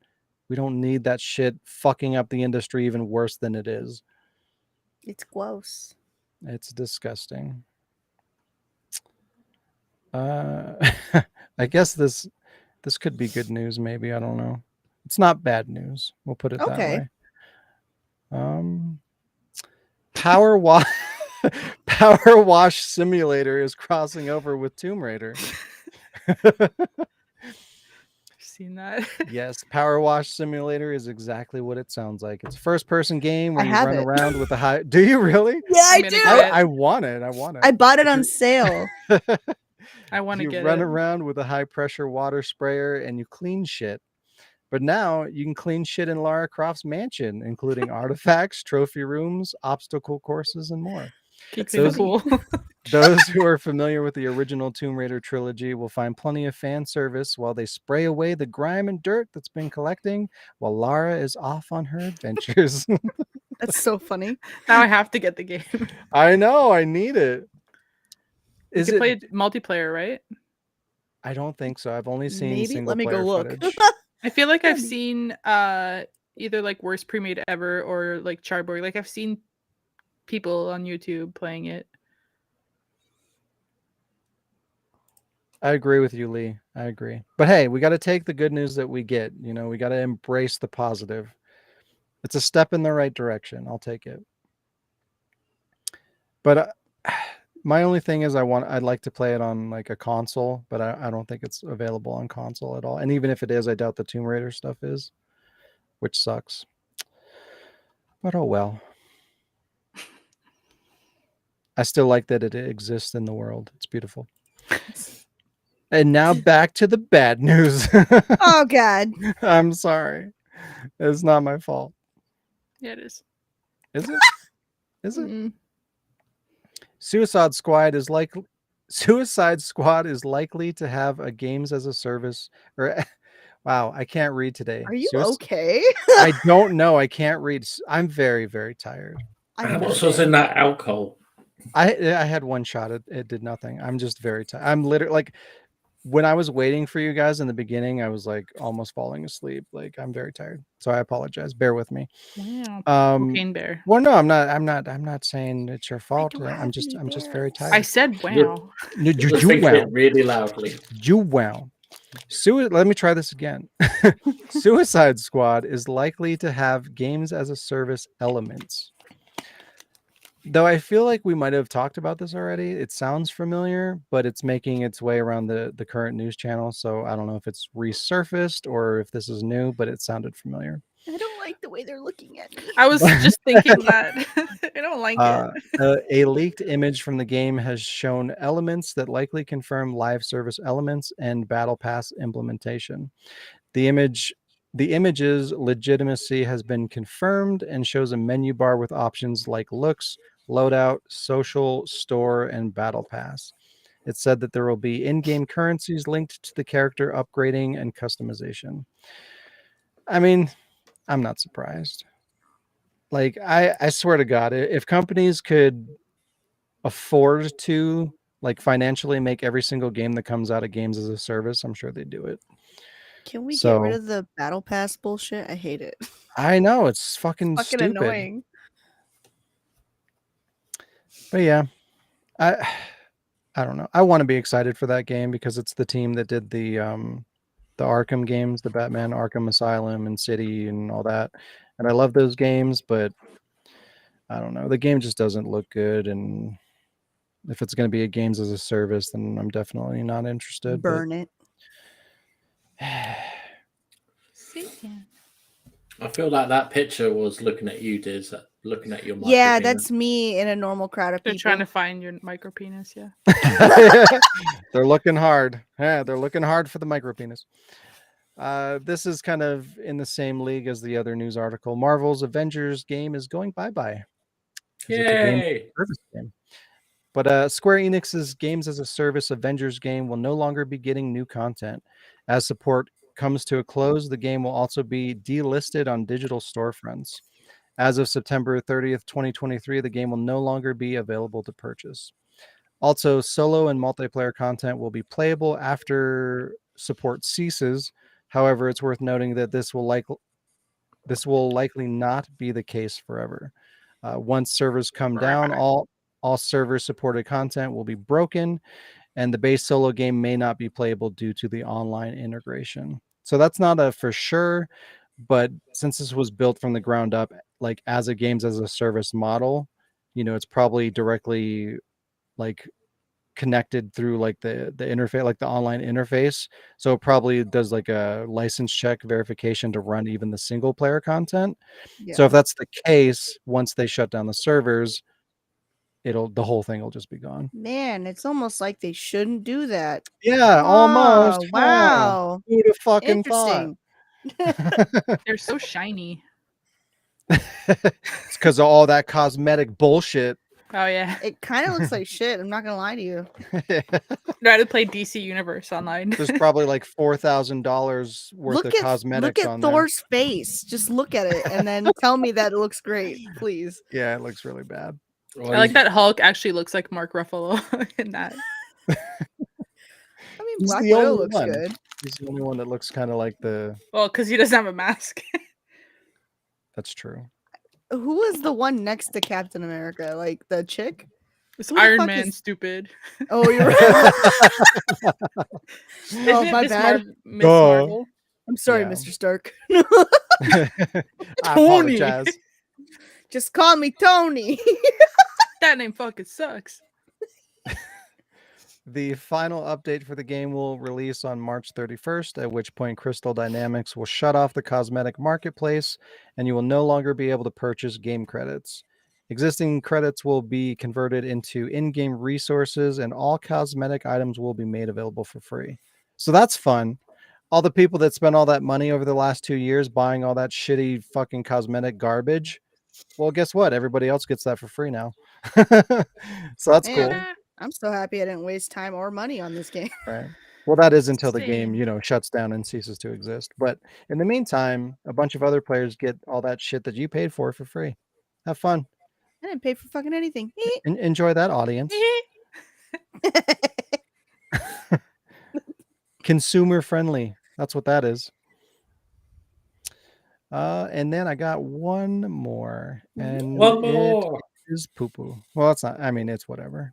B: We don't need that shit fucking up the industry even worse than it is.
C: It's gross.
B: It's disgusting. I guess this could be good news, maybe. I don't know. It's not bad news. We'll put it that way. Power Wash Simulator is crossing over with Tomb Raider.
D: Seen that?
B: Yes, Power Wash Simulator is exactly what it sounds like. It's a first-person game where
C: I
B: you
C: have
B: run
C: it.
B: around with a high. Do you really?
C: Yeah, I
D: I'm gonna
C: do.
D: get it.
B: I want it.
C: I bought it on sale.
D: I want to
B: You
D: get
B: run
D: it.
B: around with a high-pressure water sprayer and you clean shit. But now you can clean shit in Lara Croft's mansion, including artifacts, trophy rooms, obstacle courses, and more.
D: Can you
C: That's
D: clean the
C: funny.
D: pool?
B: Those who are familiar with the original Tomb Raider trilogy will find plenty of fan service while they spray away the grime and dirt that's been collecting while Lara is off on her adventures.
C: That's so funny.
D: Now I have to get the game.
B: I know, I need it.
D: You
B: Is
D: can
B: it?
D: play multiplayer, right?
B: I don't think so. I've only seen
C: Maybe.
B: single
C: Let me go
B: player
C: look.
B: footage.
D: I feel like I've
C: Maybe.
D: seen either like worst pre-made ever or like Charborg. Like I've seen people on YouTube playing it.
B: I agree with you, Lee. I agree. But hey, we got to take the good news that we get. You know, we got to embrace the positive. It's a step in the right direction. I'll take it. But my only thing is I'd like to play it on like a console, but I don't think it's available on console at all. And even if it is, I doubt the Tomb Raider stuff is, which sucks. But oh well. I still like that it exists in the world. It's beautiful. And now back to the bad news.
C: Oh God.
B: I'm sorry. It's not my fault.
D: Yeah, it is.
B: Is it? Is it?
C: Mm.
B: Suicide Squad is likely to have a games as a service or wow, I can't read today.
C: Are you okay?
B: I don't know. I can't read. I'm very, very tired.
C: I
A: How much was
C: understand.
A: in that alcohol?
B: I had one shot. It did nothing. I'm just very tired. I'm literally like when I was waiting for you guys in the beginning, I was like almost falling asleep. Like I'm very tired. So I apologize. Bear with me.
D: Wow.
B: Um
D: Cocaine bear.
B: well no, I'm not saying it's your fault.
C: do
B: I'm
C: have
B: just
C: any
B: very
C: bears?
B: tired.
D: I said
A: You-
D: wow.
B: You
A: Just think of it really loudly.
B: wow. Let me try this again. Suicide Squad is likely to have games as a service elements. Though I feel like we might have talked about this already. It sounds familiar, but it's making its way around the current news channel. So I don't know if it's resurfaced or if this is new, but it sounded familiar.
C: I don't like the way they're looking at me.
D: I was just thinking that. I don't like it.
B: A leaked image from the game has shown elements that likely confirm live service elements and battle pass implementation. The image's legitimacy has been confirmed and shows a menu bar with options like looks, loadout, social, store, and battle pass. It said that there will be in-game currencies linked to the character upgrading and customization. I mean, I'm not surprised. Like I swear to God, if companies could afford to like financially make every single game that comes out of games as a service, I'm sure they'd do it.
C: Can we get rid
B: So
C: of the battle pass bullshit? I hate it.
B: I know it's fucking
C: Fucking
B: stupid.
C: annoying.
B: But yeah, I don't know. I want to be excited for that game because it's the team that did the Arkham games, the Batman Arkham Asylum and City and all that. And I love those games, but I don't know. The game just doesn't look good, and if it's going to be a games as a service, then I'm definitely not interested.
C: Burn it.
D: See, yeah.
A: I feel like that picture was looking at you, Diz, looking at your micro
C: Yeah,
A: penis.
C: that's me in a normal crowd of
D: They're
C: people.
D: trying to find your micro penis. Yeah.
B: They're looking hard. Yeah, they're looking hard for the micro penis. This is kind of in the same league as the other news article. Marvel's Avengers game is going bye-bye.
A: Yay!
B: Service game. But Square Enix's games as a service Avengers game will no longer be getting new content. As support comes to a close, the game will also be delisted on digital storefronts. As of September 30th, 2023, the game will no longer be available to purchase. Also, solo and multiplayer content will be playable after support ceases. However, it's worth noting that this will likely not be the case forever. Once servers come down, all server supported content will be broken, and the base solo game may not be playable due to the online integration. So that's not a for sure, but since this was built from the ground up, like as a games as a service model, it's probably directly like connected through like the interface, like the online interface. So it probably does like a license check verification to run even the single player content.
C: Yeah.
B: So if that's the case, once they shut down the servers, the whole thing will just be gone.
C: Man, it's almost like they shouldn't do that.
B: Yeah, almost.
C: Oh, wow.
B: Who'd have fucking thought?
C: Interesting.
D: They're so shiny.
B: It's because of all that cosmetic bullshit.
D: Oh yeah.
C: It kind of looks like shit. I'm not gonna lie to you.
D: Try to play DC Universe online.
B: There's probably like $4,000 worth of cosmetics
C: look
B: on
C: at
B: there.
C: Thor's face. Just look at it and then tell me that it looks great, please.
B: Yeah, it looks really bad.
A: Well,
D: I like that Hulk actually looks like Mark Ruffalo in that.
C: I mean,
B: He's
C: Black
B: the
C: Widow
B: only
C: looks
B: one.
C: good.
B: He's the only one that looks kind of like the.
D: Well, because he doesn't have a mask.
B: That's true.
C: Who is the one next to Captain America? Like the chick?
D: It's
C: Who the
D: Iron
C: fuck
D: Man,
C: is-
D: stupid.
C: Oh, you're right.
D: Isn't
C: Oh,
D: it
C: my
D: Miss
C: bad.
D: Miss
B: Duh.
D: Marvel?
C: I'm sorry,
B: Yeah.
C: Mr. Stark.
B: I
C: Tony.
B: apologize.
C: Just call me Tony.
D: That name fucking sucks.
B: The final update for the game will release on March 31st, at which point Crystal Dynamics will shut off the cosmetic marketplace and you will no longer be able to purchase game credits. Existing credits will be converted into in-game resources, and all cosmetic items will be made available for free. So that's fun. All the people that spent all that money over the last 2 years buying all that shitty fucking cosmetic garbage, well, guess what? Everybody else gets that for free now. So that's cool.
C: Man, I'm so happy I didn't waste time or money on this game.
B: Right. Well, that is until the game,
D: Same.
B: shuts down and ceases to exist. But in the meantime, a bunch of other players get all that shit that you paid for free. Have fun.
C: I didn't pay for fucking anything.
B: Enjoy that, audience. Consumer friendly. That's what that is. And then I got one more, and
A: One more.
B: it is poo poo. Well, it's not. I mean, it's whatever.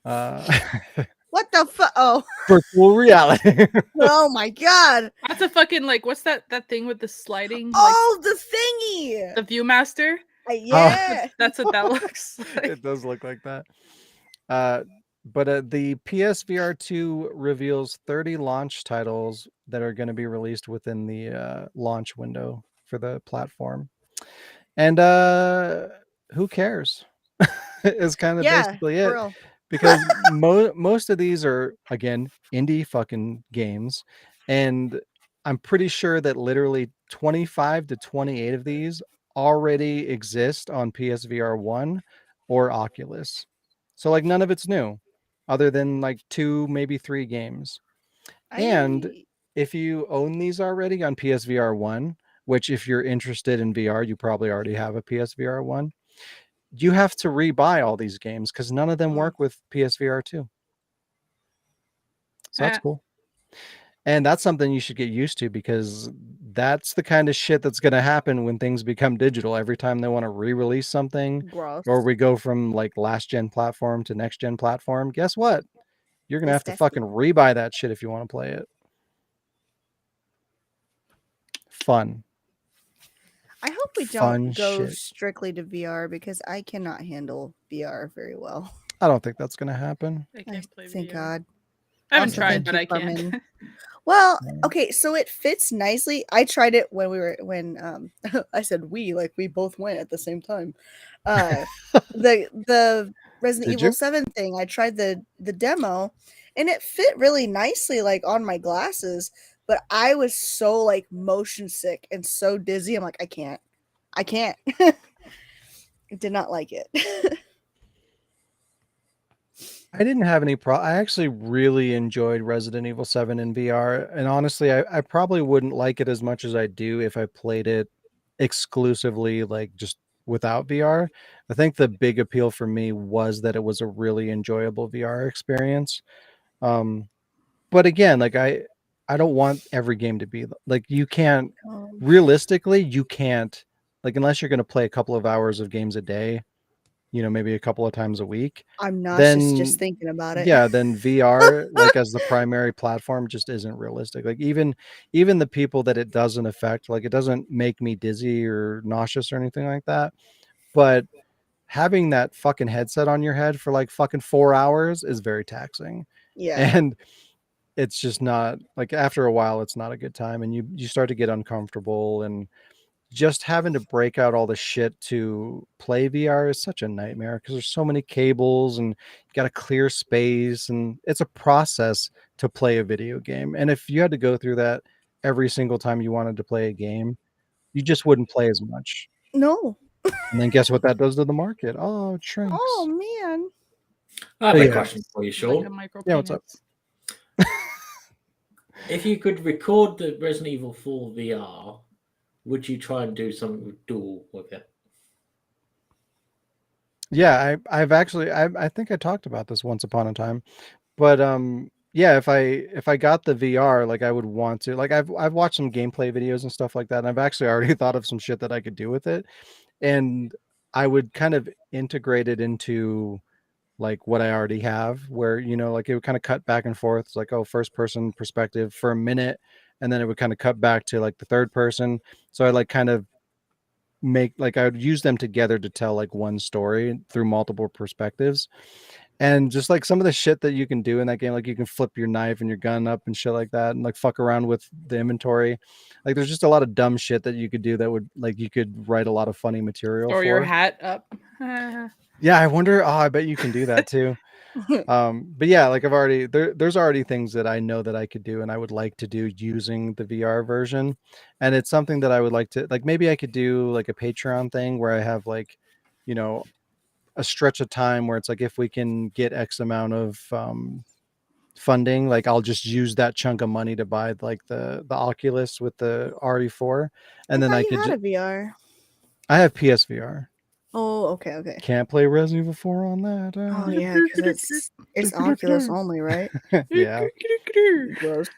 C: What the fuck? Oh,
B: Virtual reality.
C: oh my god!
D: That's a fucking like what's that thing with the sliding
C: Oh, the thingy.
D: like the Viewmaster?
C: Yeah.
D: That's what that looks like.
B: It does look like that. But the PSVR 2 reveals 30 launch titles that are going to be released within the launch window for the platform. And who cares? Is kind of
C: Yeah,
B: basically
C: for
B: it.
C: real.
B: Because most of these are, again, indie fucking games. And I'm pretty sure that literally 25 to 28 of these already exist on PSVR 1 or Oculus. So like none of it's new other than like 2, maybe 3 games. And if you own these already on PSVR 1, which if you're interested in VR, you probably already have a PSVR 1, you have to rebuy all these games because none of them work with PSVR 2. So that's cool. And that's something you should get used to because that's the kind of shit that's going to happen when things become digital. Every time they want to re-release something,
C: Gross.
B: or we go from like last gen platform to next gen platform, guess what? You're going to have to fucking rebuy that shit if you want to play it. Fun.
C: I hope we don't go strictly to VR because I cannot handle VR very well.
B: I don't think that's going to happen.
D: I can't play
C: Thank
D: VR.
C: God.
D: I haven't tried, but I can't.
C: Well, okay, so it fits nicely. I tried it when I said we, like we both went at the same time. The Resident Evil 7 thing, I tried the demo and it fit really nicely like on my glasses, but I was so like motion sick and so dizzy. I'm like, I can't. I did not like it.
B: I didn't have any I actually really enjoyed Resident Evil 7 in VR. And honestly, I probably wouldn't like it as much as I do if I played it exclusively, like just without VR. I think the big appeal for me was that it was a really enjoyable VR experience. But again, like I don't want every game to be like, you can't realistically, you can't, like, unless you're going to play a couple of hours of games a day, maybe a couple of times a week.
C: I'm nauseous just thinking about it.
B: Yeah, then VR, like as the primary platform, just isn't realistic. Like even the people that it doesn't affect, like it doesn't make me dizzy or nauseous or anything like that. But having that fucking headset on your head for like fucking 4 hours is very taxing.
C: Yeah.
B: And it's just not, like, after a while, it's not a good time. And you start to get uncomfortable, and just having to break out all the shit to play VR is such a nightmare because there's so many cables and you got to clear space, and it's a process to play a video game. And if you had to go through that every single time you wanted to play a game, you just wouldn't play as much.
C: No.
B: And then guess what that does to the market? Oh, it shrinks.
C: Oh man.
A: I have a question for you, Sean.
D: Like
B: yeah, what's up?
A: If you could record the Resident Evil 4 VR, would you try and do something dual with it?
B: Yeah, I've actually I think I talked about this once upon a time, but yeah, if I got the VR, like I would want to, like I've watched some gameplay videos and stuff like that, and I've actually already thought of some shit that I could do with it, and I would kind of integrate it into like what I already have, where like it would kind of cut back and forth. It's like, oh, first person perspective for a minute, and then it would kind of cut back to like the third person. So I like kind of make, like, I would use them together to tell like one story through multiple perspectives. And just like some of the shit that you can do in that game, like you can flip your knife and your gun up and shit like that, and like fuck around with the inventory. Like there's just a lot of dumb shit that you could do that would like you could write a lot of funny material
D: Or
B: for.
D: your hat up.
B: Yeah, I wonder. Oh, I bet you can do that too. But yeah, like I've already there's already things that I know that I could do and I would like to do using the VR version. And it's something that I would like to like maybe I could do like a Patreon thing where I have like, you know, a stretch of time where it's like if we can get X amount of funding, like I'll just use that chunk of money to buy like the Oculus with the RE4 and then I could
C: had a VR.
B: I have PSVR.
C: Oh, okay.
B: Can't play Resident Evil 4 on that.
C: Oh yeah, because it's Oculus only, right?
B: Yeah.
C: Gross.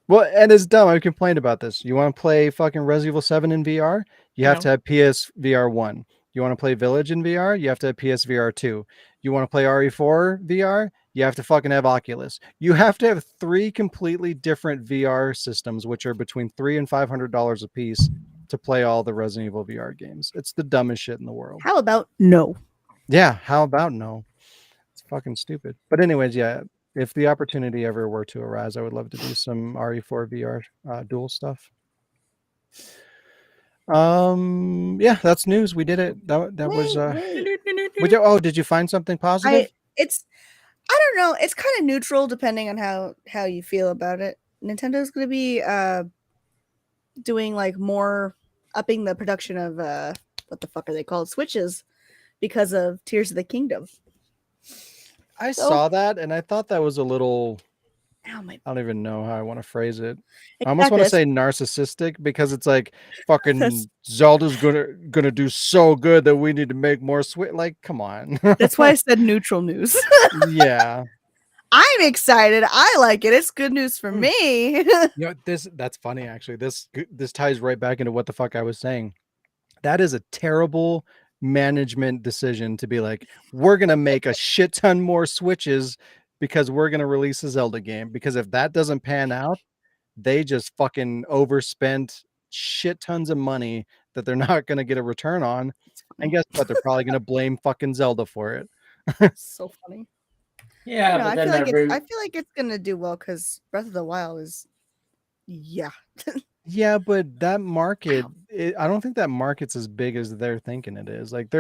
B: Well, and it's dumb. I complained about this. You want to play fucking Resident Evil 7 in VR? You have to have PSVR 1. You want to play Village in VR? You have to have PSVR 2. You want to play RE4 VR? You have to fucking have Oculus. You have to have 3 completely different VR systems, which are between $300 and $500 a piece to play all the Resident Evil VR games. It's the dumbest shit in the world.
C: How about no?
B: Yeah, how about no? It's fucking stupid. But anyways, yeah, if the opportunity ever were to arise, I would love to do some RE4 VR dual stuff. Yeah, that's news. We did it. That was did you find something positive?
C: I don't know. It's kind of neutral depending on how you feel about it. Nintendo's going to be doing like more upping the production of what the fuck are they called? Switches because of Tears of the Kingdom.
B: I saw that and I thought that was a little
C: Ow,
B: I don't even know how I want to phrase it.
C: Exactly.
B: I almost want to say narcissistic because it's like fucking Zelda's gonna do so good that we need to make more Switch. Like, come on.
C: That's why I said neutral news.
B: Yeah.
C: I'm excited. I like it. It's good news for me.
B: You know, that's funny actually. This ties right back into what the fuck I was saying. That is a terrible management decision to be like, we're gonna make a shit ton more Switches because we're gonna release a Zelda game. Because if that doesn't pan out, they just fucking overspent shit tons of money that they're not gonna get a return on. And guess what? They're probably gonna blame fucking Zelda for it.
C: So funny.
A: Yeah, but then
C: I feel like it's gonna do well because Breath of the Wild is, yeah.
B: Yeah, but that market, I don't think that market's as big as they're thinking it is. Like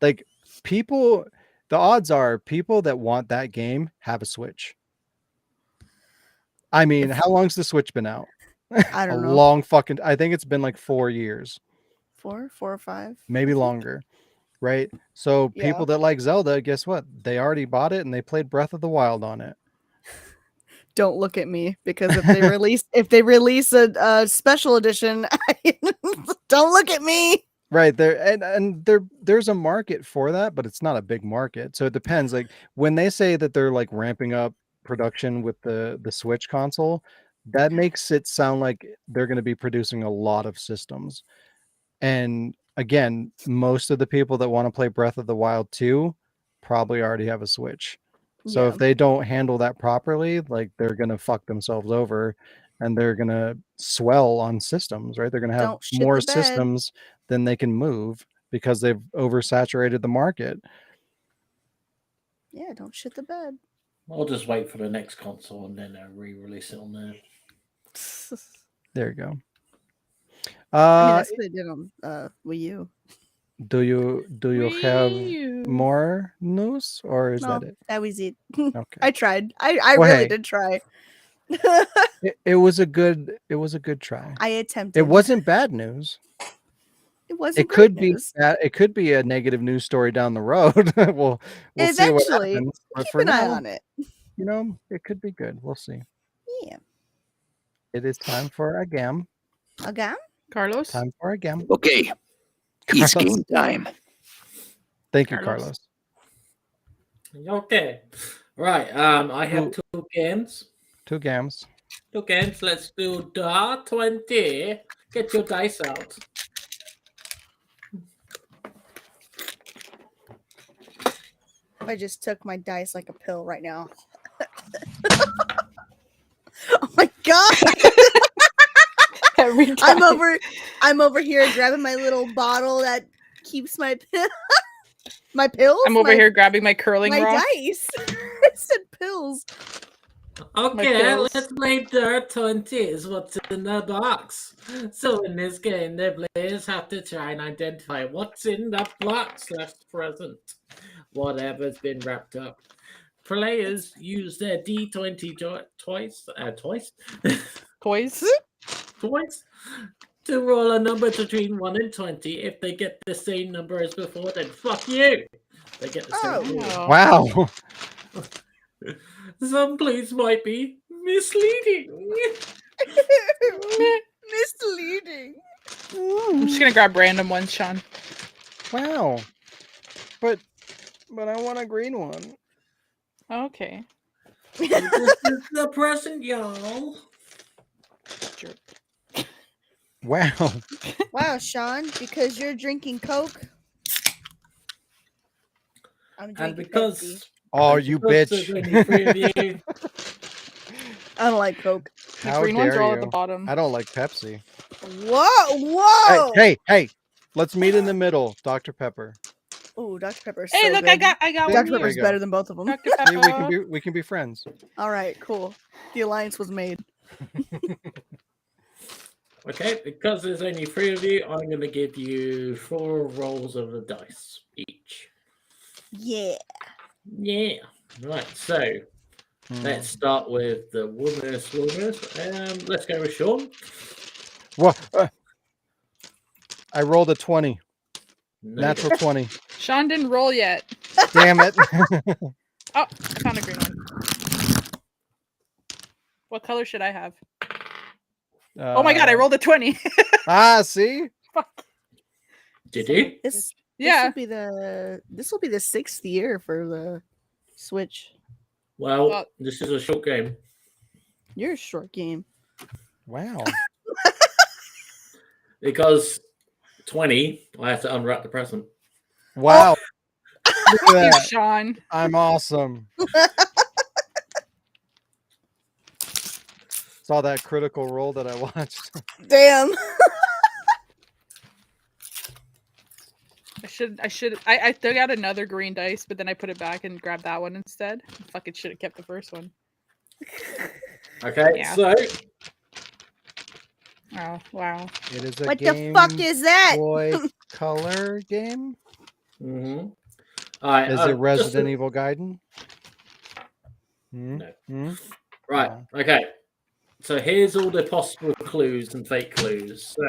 B: like people, the odds are people that want that game have a Switch. I mean, how long's the Switch been out?
C: I don't know.
B: Long fucking. I think it's been like 4 years.
C: 4 or 5,
B: maybe longer. Right? So people that like Zelda, guess what? They already bought it and they played Breath of the Wild on it.
C: Don't look at me because if they release a special edition, don't look at me.
B: Right there, and there's a market for that, but it's not a big market. So it depends. Like when they say that they're like ramping up production with the Switch console, that makes it sound like they're going to be producing a lot of systems. And again, most of the people that want to play Breath of the Wild 2 probably already have a Switch. So if they don't handle that properly, like they're going to fuck themselves over and they're going to swell on systems, right? They're going to have more systems than they can move because they've oversaturated the market.
C: Yeah, don't shit the bed.
A: I'll just wait for the next console and then re-release it on there.
B: There you go.
C: I mean, that's what they did on Wii U.
B: Do you have more news or is that it?
C: That was it.
B: Okay.
C: I tried. I really did try.
B: it was a good try.
C: I attempted.
B: It wasn't bad news.
C: It wasn't.
B: It could be. It could be a negative news story down the road. we'll see what happens. But
C: keep
B: for
C: an
B: now,
C: eye on it.
B: You know, it could be good. We'll see.
C: Yeah.
B: It is time for a gam.
C: A gam?
D: Carlos?
B: Time for a gam.
E: Okay. It's game time.
B: Thank you, Carlos.
A: Okay. Right. I have 2 games.
B: 2 games.
A: 2 games. Let's do the 20. Get your dice out.
C: I just took my dice like a pill right now. Oh my god!
D: Every time.
C: I'm over here grabbing my little bottle that keeps my pill. My pills?
D: I'm over here grabbing my curling
C: My
D: rock.
C: dice. I said pills.
A: Okay,
D: pills.
A: let's play Dirt 20 is what's in the box. So in this game, the players have to try and identify what's in the box/present, whatever's been wrapped up. Players use their D20 twice,
D: Toys.
A: twice, to roll a number between 1 and 20. If they get the same number as before, then fuck you. They get the same
C: Oh.
A: number.
D: Oh.
B: Wow.
A: Some clues might be misleading.
C: Misleading.
D: I'm just gonna grab random ones, Sean.
B: Wow. But I want a green one.
D: Okay.
A: This is the present, y'all.
D: Jerk.
B: Wow.
C: Wow, Sean, because you're drinking Coke. I'm
A: And
C: drinking
A: because
C: Pepsi.
B: Oh, you
A: because there's
B: bitch.
A: only 3 of you,
C: I don't like Coke.
D: The
B: How
D: green ones
B: dare
D: are all
B: you?
D: at the bottom.
B: I don't like Pepsi.
C: Whoa, whoa.
B: Hey. Let's meet in the middle, Dr. Pepper.
C: Ooh, Dr. Pepper's
D: Hey,
C: so
D: look,
C: good.
D: I got
B: There
C: Dr.
D: one
B: you
C: Pepper's
B: go.
C: better than both of them.
D: Dr.
B: See,
D: Pepper.
B: we can be friends.
C: All right, cool. The alliance was made.
A: okay, because there's only 3 of you, I'm going to give you 4 rolls of the dice each.
C: Yeah.
A: Yeah. Right, so let's start with the winners. Let's go with Sean.
B: What? I rolled a 20.
A: No
B: Natural
A: good.
B: 20.
D: Sean didn't roll yet.
B: Damn it.
D: Oh, I found a green one. What color should I have? Oh my god, I rolled a 20.
B: See?
D: Fuck.
A: Did you?
C: This
D: Yeah.
C: will be the 6th year for the Switch.
A: Well, this is a short game.
C: You're a short game.
B: Wow.
A: Because 20, I have to unwrap the present.
B: Wow. Look at
D: Thank you,
B: that.
D: Sean.
B: I'm awesome. Saw that critical roll that I watched.
C: Damn.
D: I took out another green dice, but then I put it back and grabbed that one instead. Fucking should have kept the first one.
A: Okay,
D: Yeah.
A: so
D: Oh, wow.
B: It is a
C: What
B: Game
C: the fuck is that?
B: Boy Color game.
A: all right,
B: Is it Resident Evil Gaiden?
A: No.
B: Hmm?
A: Right, okay. So here's all the possible clues and fake clues. So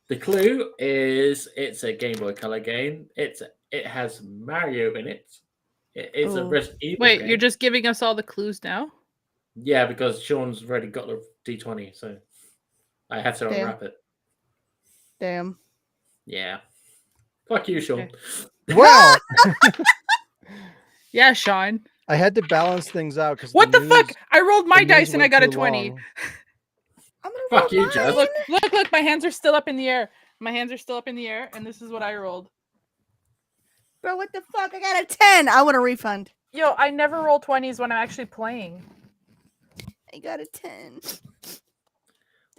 A: the clue is it's a Game Boy Color game. It has Mario in it. It is a
C: Oh.
A: Resident Evil
D: Wait,
A: game.
D: you're just giving us all the clues now?
A: Yeah, because Sean's already got the D20, so I have to
C: Damn.
A: unwrap it.
C: Damn.
A: Yeah. Fuck you, Sean.
D: Okay.
B: Wow.
D: Yeah, Sean.
B: I had to balance things out because
D: What the fuck? I rolled my dice and I got a 20.
C: I'm gonna
A: Fuck
C: roll
A: you, Jeff.
C: mine.
D: Look, my hands are still up in the air. My hands are still up in the air, and this is what I rolled.
C: Bro, what the fuck? I got a 10. I want a refund.
D: Yo, I never roll 20s when I'm actually playing.
C: I got a 10. That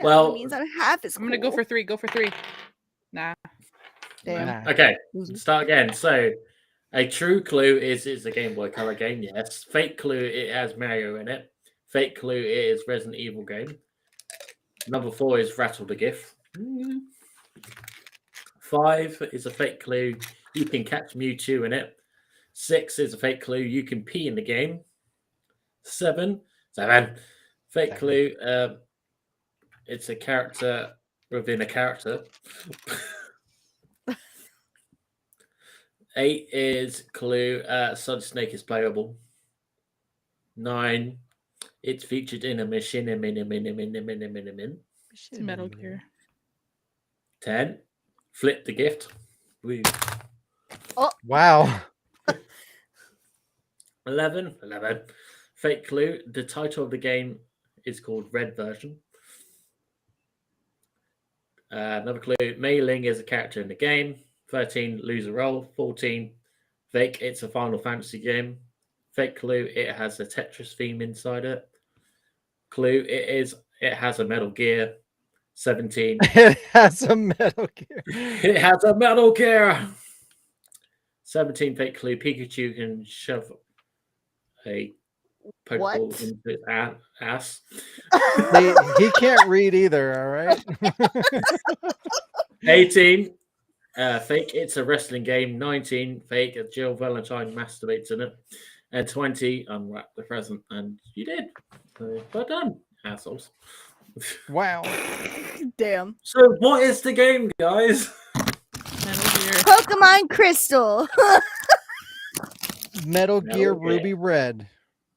A: Well,
C: means I'm half as
D: I'm gonna go for 3. Go for 3. Nah.
C: Damn.
A: Okay,
C: Loser.
A: start again. So a true clue is it's a Game Boy Color game, yes. Fake clue, it has Mario in it. Fake clue, it is Resident Evil game. Number 4 is Rattle the GIF. 5 is a fake clue, you can catch Mewtwo in it. 6 is a fake clue, you can pee in the game. 7, fake clue, it's a character within a character. 8 is clue, Solid Snake is playable. 9, it's featured in a machine.
D: It's Metal Gear.
A: 10, flip the gift. Woo.
B: Wow.
A: 11, fake clue. The title of the game is called Red Version. Another clue, Mei Ling is a character in the game. 13, lose a role. 14, fake, it's a Final Fantasy game. Fake clue, it has a Tetris theme inside it. Clue, it has a Metal Gear. 17,
B: It has a Metal Gear.
A: it has a Metal Gear. 17 fake clue. Pikachu can shove a Pokeball
C: What?
A: into his ass.
B: He can't read either. All right.
A: 18 fake. It's a wrestling game. 19 fake. Jill Valentine masturbates in it. And 20 unwrap the present. And you did. So, well done, assholes.
B: Wow.
C: Damn.
A: So what is the game, guys?
D: Metal Gear.
C: Pokemon Crystal.
B: Metal Gear
A: Gear.
B: Ruby Red.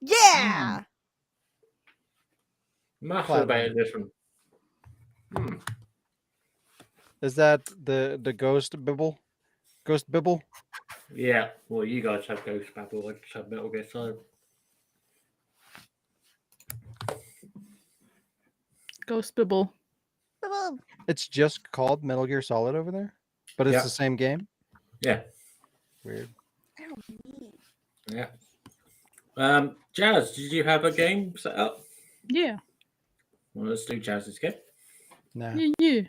C: Yeah.
A: Masturbate edition.
B: Is that the Ghost Bibble? Ghost Bibble?
A: Yeah. Well, you guys have Ghost Babble. I just have Metal Gear Solid.
D: Ghost Bibble.
B: It's just called Metal Gear Solid over there, but it's
A: Yeah.
B: the same game.
A: Yeah.
B: Weird.
A: Yeah. Jazz, did you have a game set up?
D: Yeah.
A: Well, let's do Jazz's game.
B: Nah.
D: Yeah, yeah.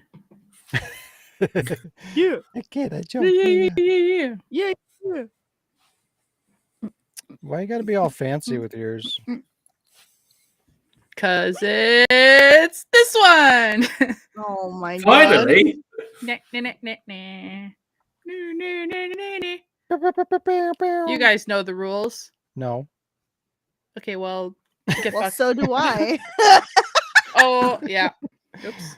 C: Yeah.
B: I can't. I
D: Yeah,
B: jump.
D: yeah, yeah, yeah.
C: Yeah.
B: Why you gotta be all fancy with yours?
D: Cause it's this one.
C: Oh my god.
A: Finally.
D: Nah, nah, nah, nah, nah. Nah, nah, nah, nah, nah. You guys know the rules.
B: No.
D: Okay, well, get
C: Well,
D: fucked.
C: so do I.
D: Oh, yeah. Oops.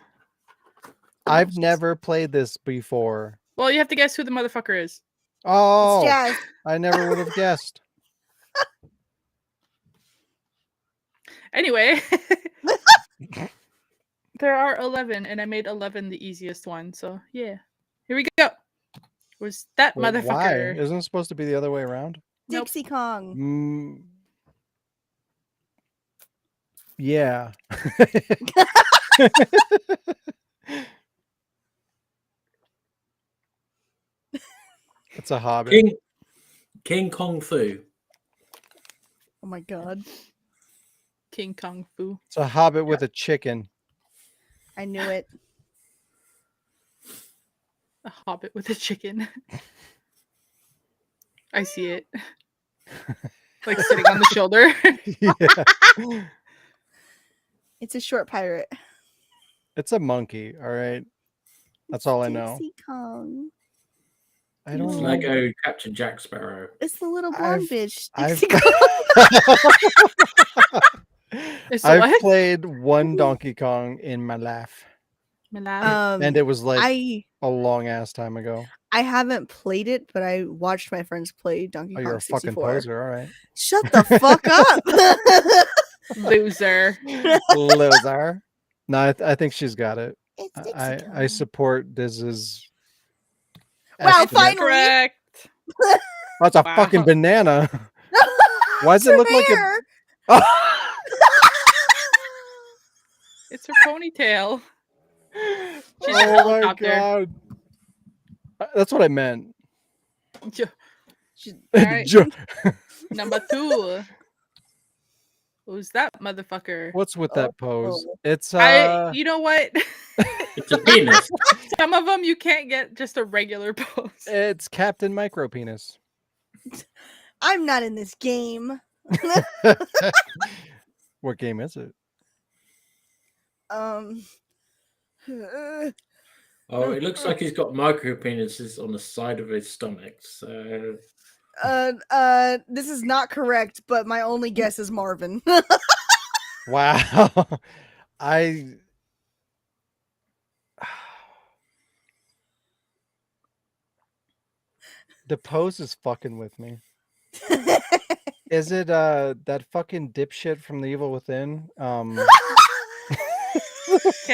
B: I've never played this before.
D: Well, you have to guess who the motherfucker is.
B: Oh,
C: It's Jazz.
B: I never would have guessed.
D: Anyway, there are 11, and I made 11 the easiest one. So, yeah. Here we go. Was that
B: Wait, why?
D: motherfucker?
B: Isn't it supposed to be the other way around?
D: Nope.
C: Dixie Kong.
B: Mm, yeah. It's a hobbit.
A: King Kong Fu.
C: Oh my god.
D: King Kong Fu.
B: It's a hobbit with a chicken.
C: I knew it.
D: A hobbit with a chicken. I see it. Like sitting on the shoulder.
B: Yeah.
C: It's a short pirate.
B: It's a monkey, all right? That's all I know.
C: Dixie Kong.
B: I don't
A: It's
B: know.
A: Lego Captain Jack Sparrow.
C: It's the little blonde
B: I've-
C: bitch.
B: I've-
C: Dixie Kong.
D: It's a
B: I've
D: what?
B: played one Donkey Kong in my life,
D: Milan.
B: and it was like
C: I
B: a long ass time ago.
C: haven't played it, but I watched my friends play Donkey
B: Oh,
C: Kong
B: you're a fucking
C: 64.
B: poser, all right.
C: Shut the fuck up.
D: Loser.
B: Loser. No, I think she's got it.
C: It's Dixie
B: I
C: Kong.
B: support Diz's.
C: Wow,
B: estimate.
C: finally.
D: Correct.
B: That's a
D: Wow.
B: fucking banana. Why does it look like a?
C: Bear.
D: It's her ponytail. She's a
B: Oh my
D: helicopter.
B: god. That's what I meant.
D: Jo-
C: She's-
D: Alright.
B: Jo-
D: Number 2. Who's that motherfucker?
B: What's with that pose?
C: Oh.
B: It's
D: You know what?
A: It's a penis.
D: Some of them you can't get just a regular pose.
B: it's Captain Micro Penis.
C: I'm not in this game.
B: What game is it?
C: Um.
A: Oh, it looks like he's got micro penises on the side of his stomach. So
C: This is not correct, but my only guess is Marvin.
B: Wow. The pose is fucking with me. Is it that fucking dipshit from The Evil Within?
D: Okay,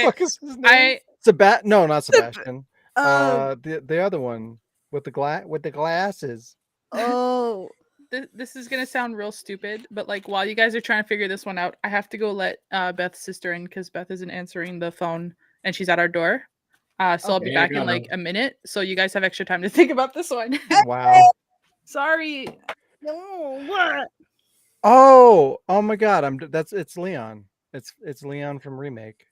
B: Fuck is his name? No, not Sebastian. The other one with the glasses.
C: Oh,
D: this is gonna sound real stupid, but like while you guys are trying to figure this one out, I have to go let Beth's sister in because Beth isn't answering the phone and she's at our door. So I'll be
A: Okay.
D: back
A: Yeah,
D: in
A: no.
D: like a minute. So you guys have extra time to think about this one.
B: Wow.
D: Sorry.
C: no, what?
B: Oh my god, it's Leon. It's Leon from Remake.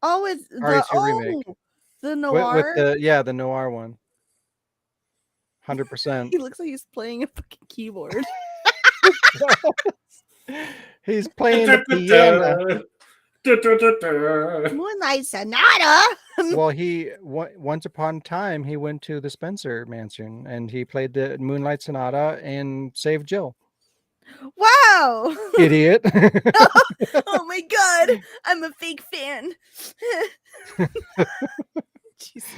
C: Oh, it's
B: RE2 remake.
C: the
B: With
C: noir.
B: the noir one. 100%.
C: He looks like he's playing a fucking keyboard.
B: He's playing the piano.
C: Moonlight Sonata.
B: Well, once upon a time he went to the Spencer Mansion and he played the Moonlight Sonata and saved Jill.
C: Wow.
B: Idiot.
C: Oh my god. I'm a fake fan. Jesus.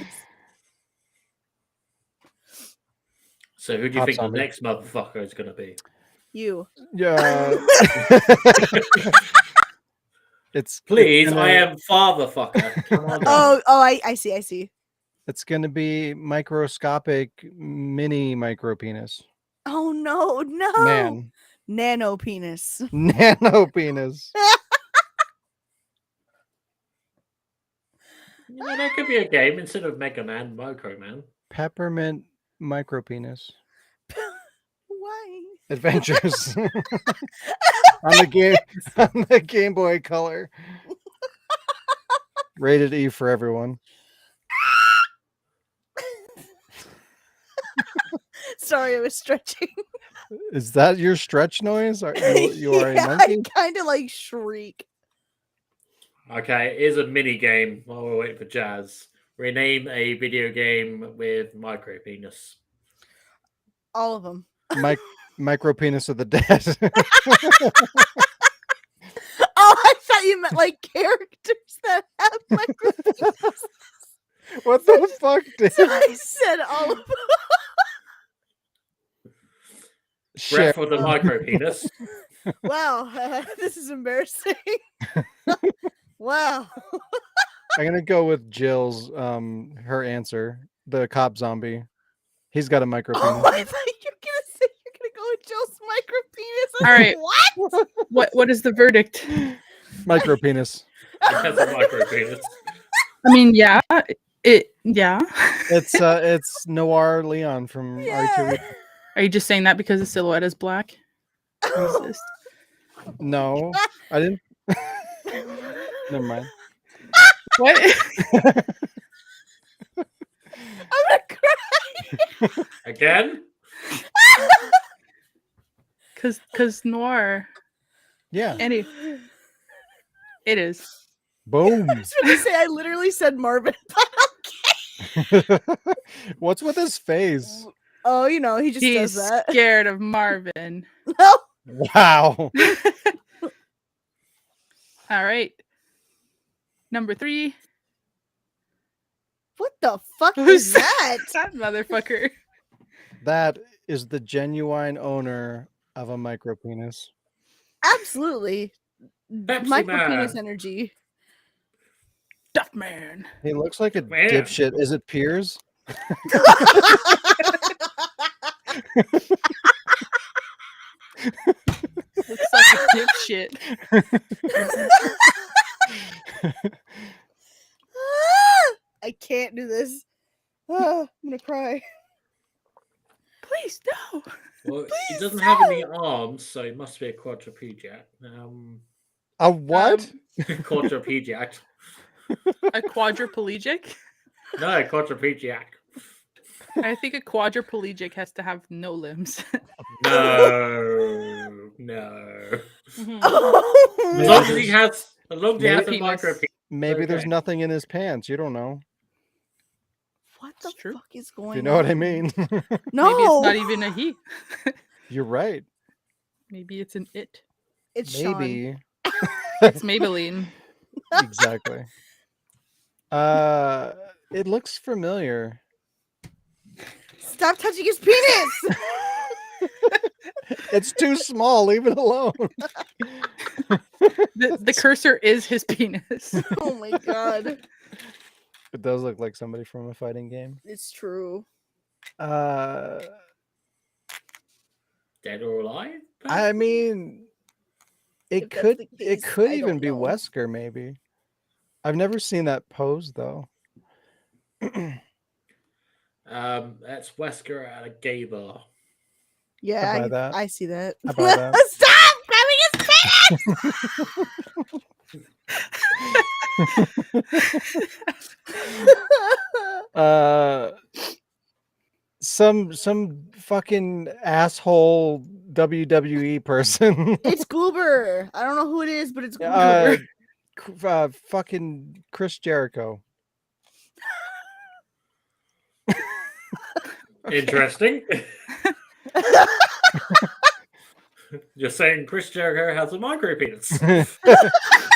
A: So who do you
B: Pop
A: think
B: zombie.
A: the next motherfucker is going to be?
C: You.
B: Yeah.
A: Please, I am father fucker. Come on.
C: Oh, I see.
B: It's gonna be microscopic mini micro penis.
C: Oh no.
B: Man.
C: Nano penis.
B: Nano penis.
A: Yeah, that could be a game instead of Mega Man, Micro Man.
B: Peppermint micro penis.
C: Why?
B: Adventures. on the Game Boy Color. Rated E for everyone.
C: Sorry, I was stretching.
B: Is that your stretch noise? You are
C: Yeah,
B: a monkey?
C: I kind of like shriek.
A: Okay, here's a mini game while we're waiting for Jazz. Rename a video game with micro penis.
C: All of them.
B: Micro penis of the dead.
C: Oh, I thought you meant like characters that have micro penises.
B: What the fuck, dude?
C: So I said all of them.
A: Breath for the micro penis.
C: Wow, this is embarrassing. Wow.
B: I'm gonna go with Jill's her answer. The cop zombie. He's got a micro
C: Oh,
B: penis.
C: I thought you were gonna say you're gonna go with Joe's micro penis.
D: All right.
C: What?
D: What is the verdict?
B: Micro penis.
A: It has a micro penis.
D: I mean, yeah. Yeah.
B: It's Noir Leon from
C: Yeah.
B: R2.
D: Are you just saying that because the silhouette is black? What is this?
B: No, I didn't. Never mind.
D: What?
C: I'm gonna cry.
A: Again?
D: Cause noir.
B: Yeah.
D: It is.
B: Boom.
C: I was gonna say I literally said Marvin.
B: What's with his face?
C: Oh, you know, he just
D: He's
C: does that.
D: scared of Marvin.
C: No.
B: Wow.
D: All right. Number 3.
C: What the fuck
D: Who's
C: is that?
D: that motherfucker?
B: That is the genuine owner of a micro penis.
C: Absolutely.
A: Pepsi
C: Micro penis
A: Man.
C: energy.
D: Duff man.
B: He looks like a
A: Man.
B: dipshit. Is it Piers?
D: Looks like a dipshit.
C: I can't do this. I'm gonna cry.
D: Please no.
A: Well, he doesn't have any arms, so he must be a quadriplegic.
B: A what?
A: Quadriplegic.
D: A quadriplegic?
A: No, quadriplegic.
D: I think a quadriplegic has to have no limbs.
A: No.
D: Mhm.
C: Oh,
A: As long as he has a
D: Maybe
A: micro
D: penis.
A: penis.
B: Maybe there's
A: Okay.
B: nothing in his pants. You don't know.
C: what the
D: It's true.
C: fuck is going on?
B: If you know what I mean.
C: No,
D: Maybe it's not even a he.
B: You're right.
D: Maybe it's an it.
C: It's Sean.
B: Maybe.
D: It's Maybelline.
B: Exactly. It looks familiar.
C: Stop touching his penis.
B: It's too small. Leave it alone.
D: The cursor is his penis.
C: Oh my god,
B: It does look like somebody from a fighting game.
C: it's true.
A: Dead or alive?
B: I mean,
C: If
B: it
C: that's
B: could
C: the
B: it
C: case,
B: could
C: I
B: even
C: don't
B: be
C: know.
B: Wesker, maybe. I've never seen that pose though.
A: That's Wesker at a gay bar.
C: Yeah,
B: buy that.
C: I see that.
B: I buy that.
C: Stop grabbing his penis.
B: some fucking asshole WWE person.
C: It's Goober. I don't know who it is, but it's Goober.
B: Fucking Chris Jericho.
A: Interesting. You're saying Chris Jericho has a micro penis.
B: I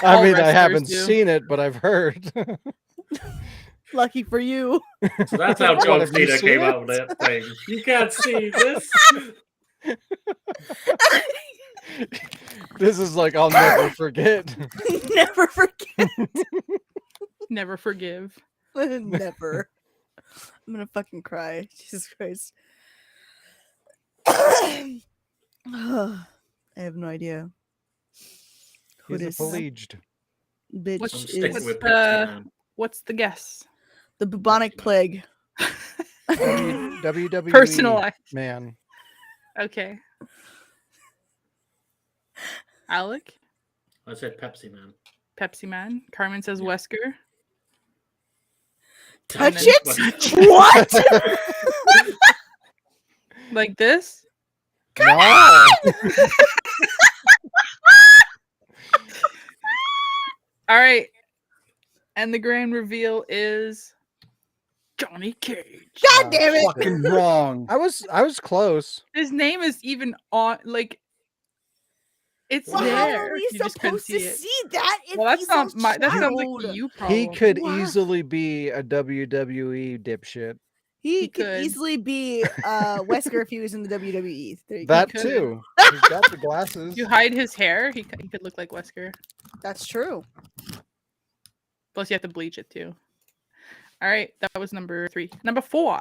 D: All
B: mean, I
D: wrestlers
B: haven't
D: do.
B: seen it, but I've heard.
C: Lucky for you.
A: So that's how
B: What,
A: John
B: have you
A: Cena
B: seen
A: came
B: it?
A: out with that thing. You can't see this.
B: This is like I'll never forget.
C: Never forget.
D: Never forgive.
C: Never. I'm gonna fucking cry. Jesus Christ. I have no idea. Who
B: He's a
C: this
B: alleged.
C: bitch
D: What's-
A: I'm
C: is.
A: sticking with
D: the-
A: Pepsi Man.
D: What's the guess?
C: The bubonic plague.
B: WWE
D: Personalized.
B: man.
D: Okay. Alec,
A: I said Pepsi Man.
D: Pepsi Man. Carmen says
A: Yeah.
D: Wesker.
C: Touch
A: then-
C: it? What?
D: Like this?
B: No.
D: All right. And the grand reveal is Johnny Cage.
C: God damn it.
B: Fucking wrong. I was close.
D: His name is even on, like, it's
C: Well,
D: there.
C: how are we
D: You just couldn't
C: supposed to
D: see it.
C: see that if
D: Well, that's
C: he's
D: not
C: all
D: my. That sounds like
C: shadowed?
D: the you problem.
B: He could
C: Wow.
B: easily be a WWE dipshit.
C: He could
D: could.
C: easily be Wesker if he was in the WWE. There you go.
B: That
D: could.
B: too. He's got the glasses.
D: You hide his hair, he could look like Wesker.
C: That's true.
D: Plus, you have to bleach it too. All right, that was number 3. Number 4.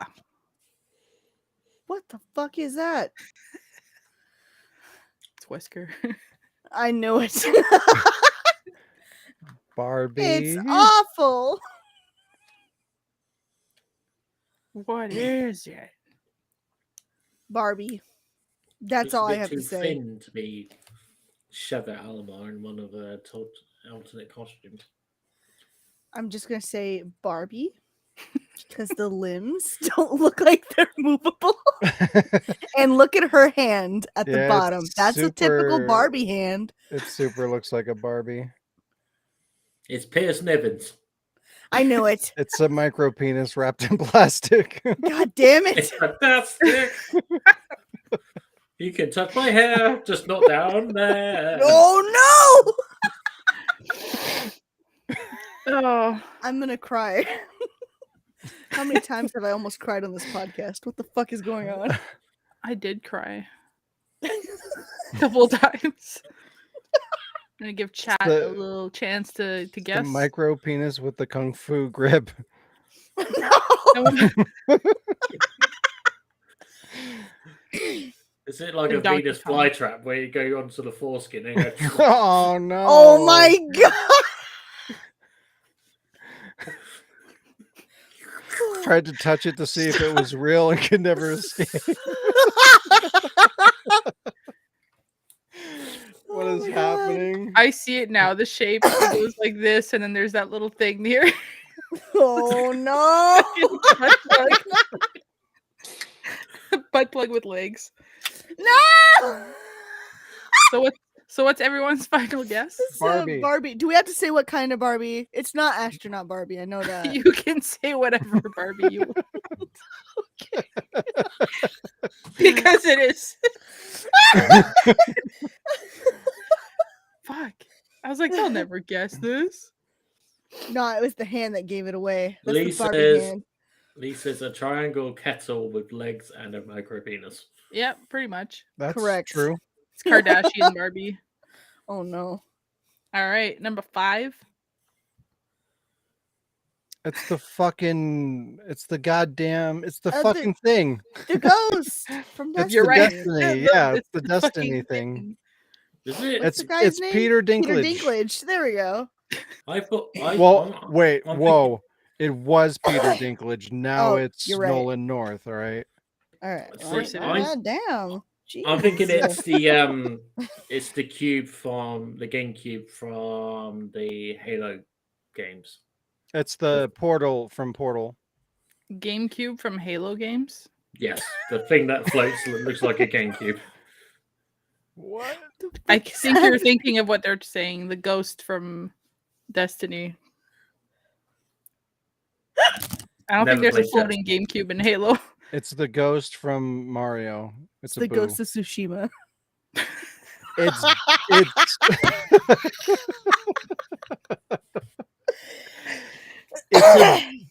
C: What the fuck is that?
D: It's Wesker.
C: I know it.
B: Barbie.
C: It's awful.
D: What is it?
C: Barbie. That's
A: It's a
C: all I
A: bit
C: have
A: too
C: to say.
A: thin to be Chevette Alomar in one of the alternate costumes.
C: I'm just gonna say Barbie because the limbs don't look like they're movable. And look at her hand at the
B: Yeah,
C: bottom.
B: it's
C: That's a typical
B: super-
C: Barbie hand.
B: It super looks like a Barbie.
A: It's Pierce Nevins.
C: I knew it.
B: It's a micro penis wrapped in plastic.
C: God damn
A: It's
C: it.
A: fantastic. You can touch my hair, just not down there.
C: Oh no!
D: Oh,
C: I'm gonna cry. How many times have I almost cried on this podcast? What the fuck is going on?
D: I did cry a couple times. I'm gonna give chat
B: the-
D: a little chance to
B: The
D: guess.
B: micro penis with the kung fu grip.
C: No!
A: Is it like
D: The
A: a
D: Donkey
A: Venus
D: Kong.
A: flytrap where you go onto the foreskin and go,
B: Oh no!
C: Oh my god!
B: Tried to touch it to see if it was real and could never escape. What
C: Oh
B: is
C: my God.
B: happening?
D: I see it now. The shape goes like this, and then there's that little thing here.
C: Oh no!
D: butt plug. Butt plug with legs.
C: No!
D: So what's everyone's final guess?
C: It's,
B: Barbie.
C: Barbie. Do we have to say what kind of Barbie? It's not astronaut Barbie. I know that.
D: You can say whatever Barbie you want. Because it is. Fuck. I was like, they'll never guess this.
C: No, it was the hand that gave it away. That's
A: Lee
C: the Barbie
A: says-
C: hand.
A: Lisa's a triangle kettle with legs and a micro penis.
D: Yep, pretty much.
B: That's
C: Correct.
B: true.
D: It's Kardashian Barbie.
C: Oh no.
D: All right, number 5.
B: It's the fucking. It's the goddamn. It's the
C: The-
B: fucking thing.
C: The ghost from
B: It's
C: Destiny.
D: You're
B: the
D: right.
B: Destiny. Yeah, it's the Destiny
D: fucking
B: thing.
A: Is it?
C: What's
B: It's
C: the guy's
B: it's
C: name?
B: Peter
C: Peter
B: Dinklage.
C: Dinklage. There we go.
A: I thought.
B: Well, wait,
A: I'm
B: whoa! It was Peter Dinklage. Now
C: Oh,
B: it's
C: you're right.
B: Nolan North. All right.
C: All right.
A: Let's
C: Well,
D: see.
C: damn.
A: I'm thinking
C: Jesus.
A: it's the cube from the GameCube from the Halo games.
B: It's the portal from Portal.
D: GameCube from Halo games.
A: Yes, the thing that floats looks like a GameCube.
B: What?
D: I think you're thinking of what they're saying. The ghost from Destiny. I don't think
A: Never
D: there's a
A: played
D: floating GameCube in Halo.
B: It's the ghost from Mario. It's a
C: the
B: boo.
C: ghost of Tsushima.
B: It's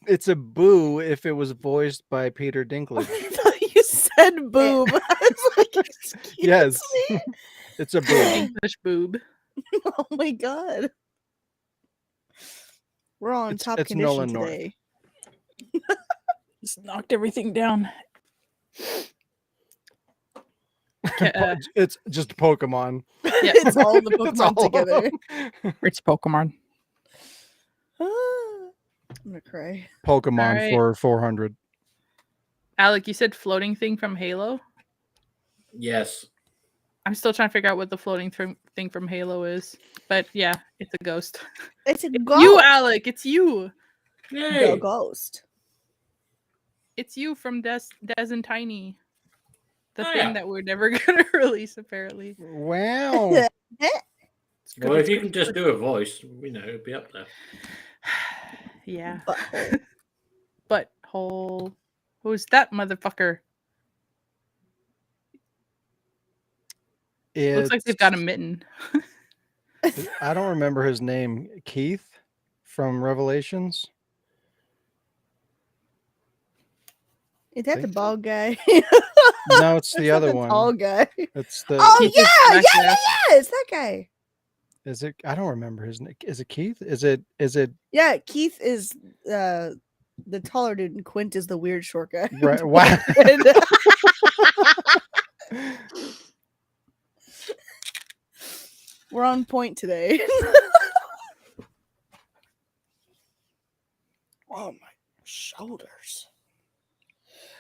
B: it's a boo if it was voiced by Peter Dinklage.
C: I thought you said boob. I was like, excuse
B: Yes.
C: me?
B: It's a boo.
D: English boob.
C: Oh my god. We're all in top
B: It's
C: condition
B: Nolan North.
C: today.
D: Just knocked everything down. Yeah,
B: It's just Pokemon.
C: It's all the
B: It's
C: Pokemon
B: all of
C: together.
B: them.
D: it's Pokemon.
C: I'm gonna cry.
B: Pokemon
D: Alright.
B: for 400.
D: Alec, you said floating thing from Halo?
A: Yes.
D: I'm still trying to figure out what the floating thing from Halo is. But yeah, it's a ghost.
C: It's a
D: It's
C: ghost.
D: you, Alec. It's you.
A: Yay!
C: The ghost.
D: It's you from Des and Tiny. The
A: Oh,
D: thing
A: yeah.
D: that we're never gonna release, apparently.
B: Wow.
D: It's good,
A: Well,
D: it's
A: if you
D: good,
A: can
D: it's
A: just
D: good.
A: do a voice, it'd be up there.
D: Yeah.
C: Butthole.
D: Butthole. Who's that motherfucker? Looks like they've got a mitten.
B: I don't remember his name. Keith from Revelations.
C: Is that the
B: Think so.
C: bald guy?
B: No, it's the
C: That's
B: other
C: not
B: one.
C: Tall guy.
B: It's the.
C: Oh
D: Keith is
C: yeah,
D: black
C: yeah,
D: ass.
C: yeah. It's that guy.
B: Is it? I don't remember his name. Is it Keith? Is it?
C: Yeah, Keith is the taller dude, and Quint is the weird short guy.
B: Right. Wow.
C: We're on point today. Oh, my shoulders.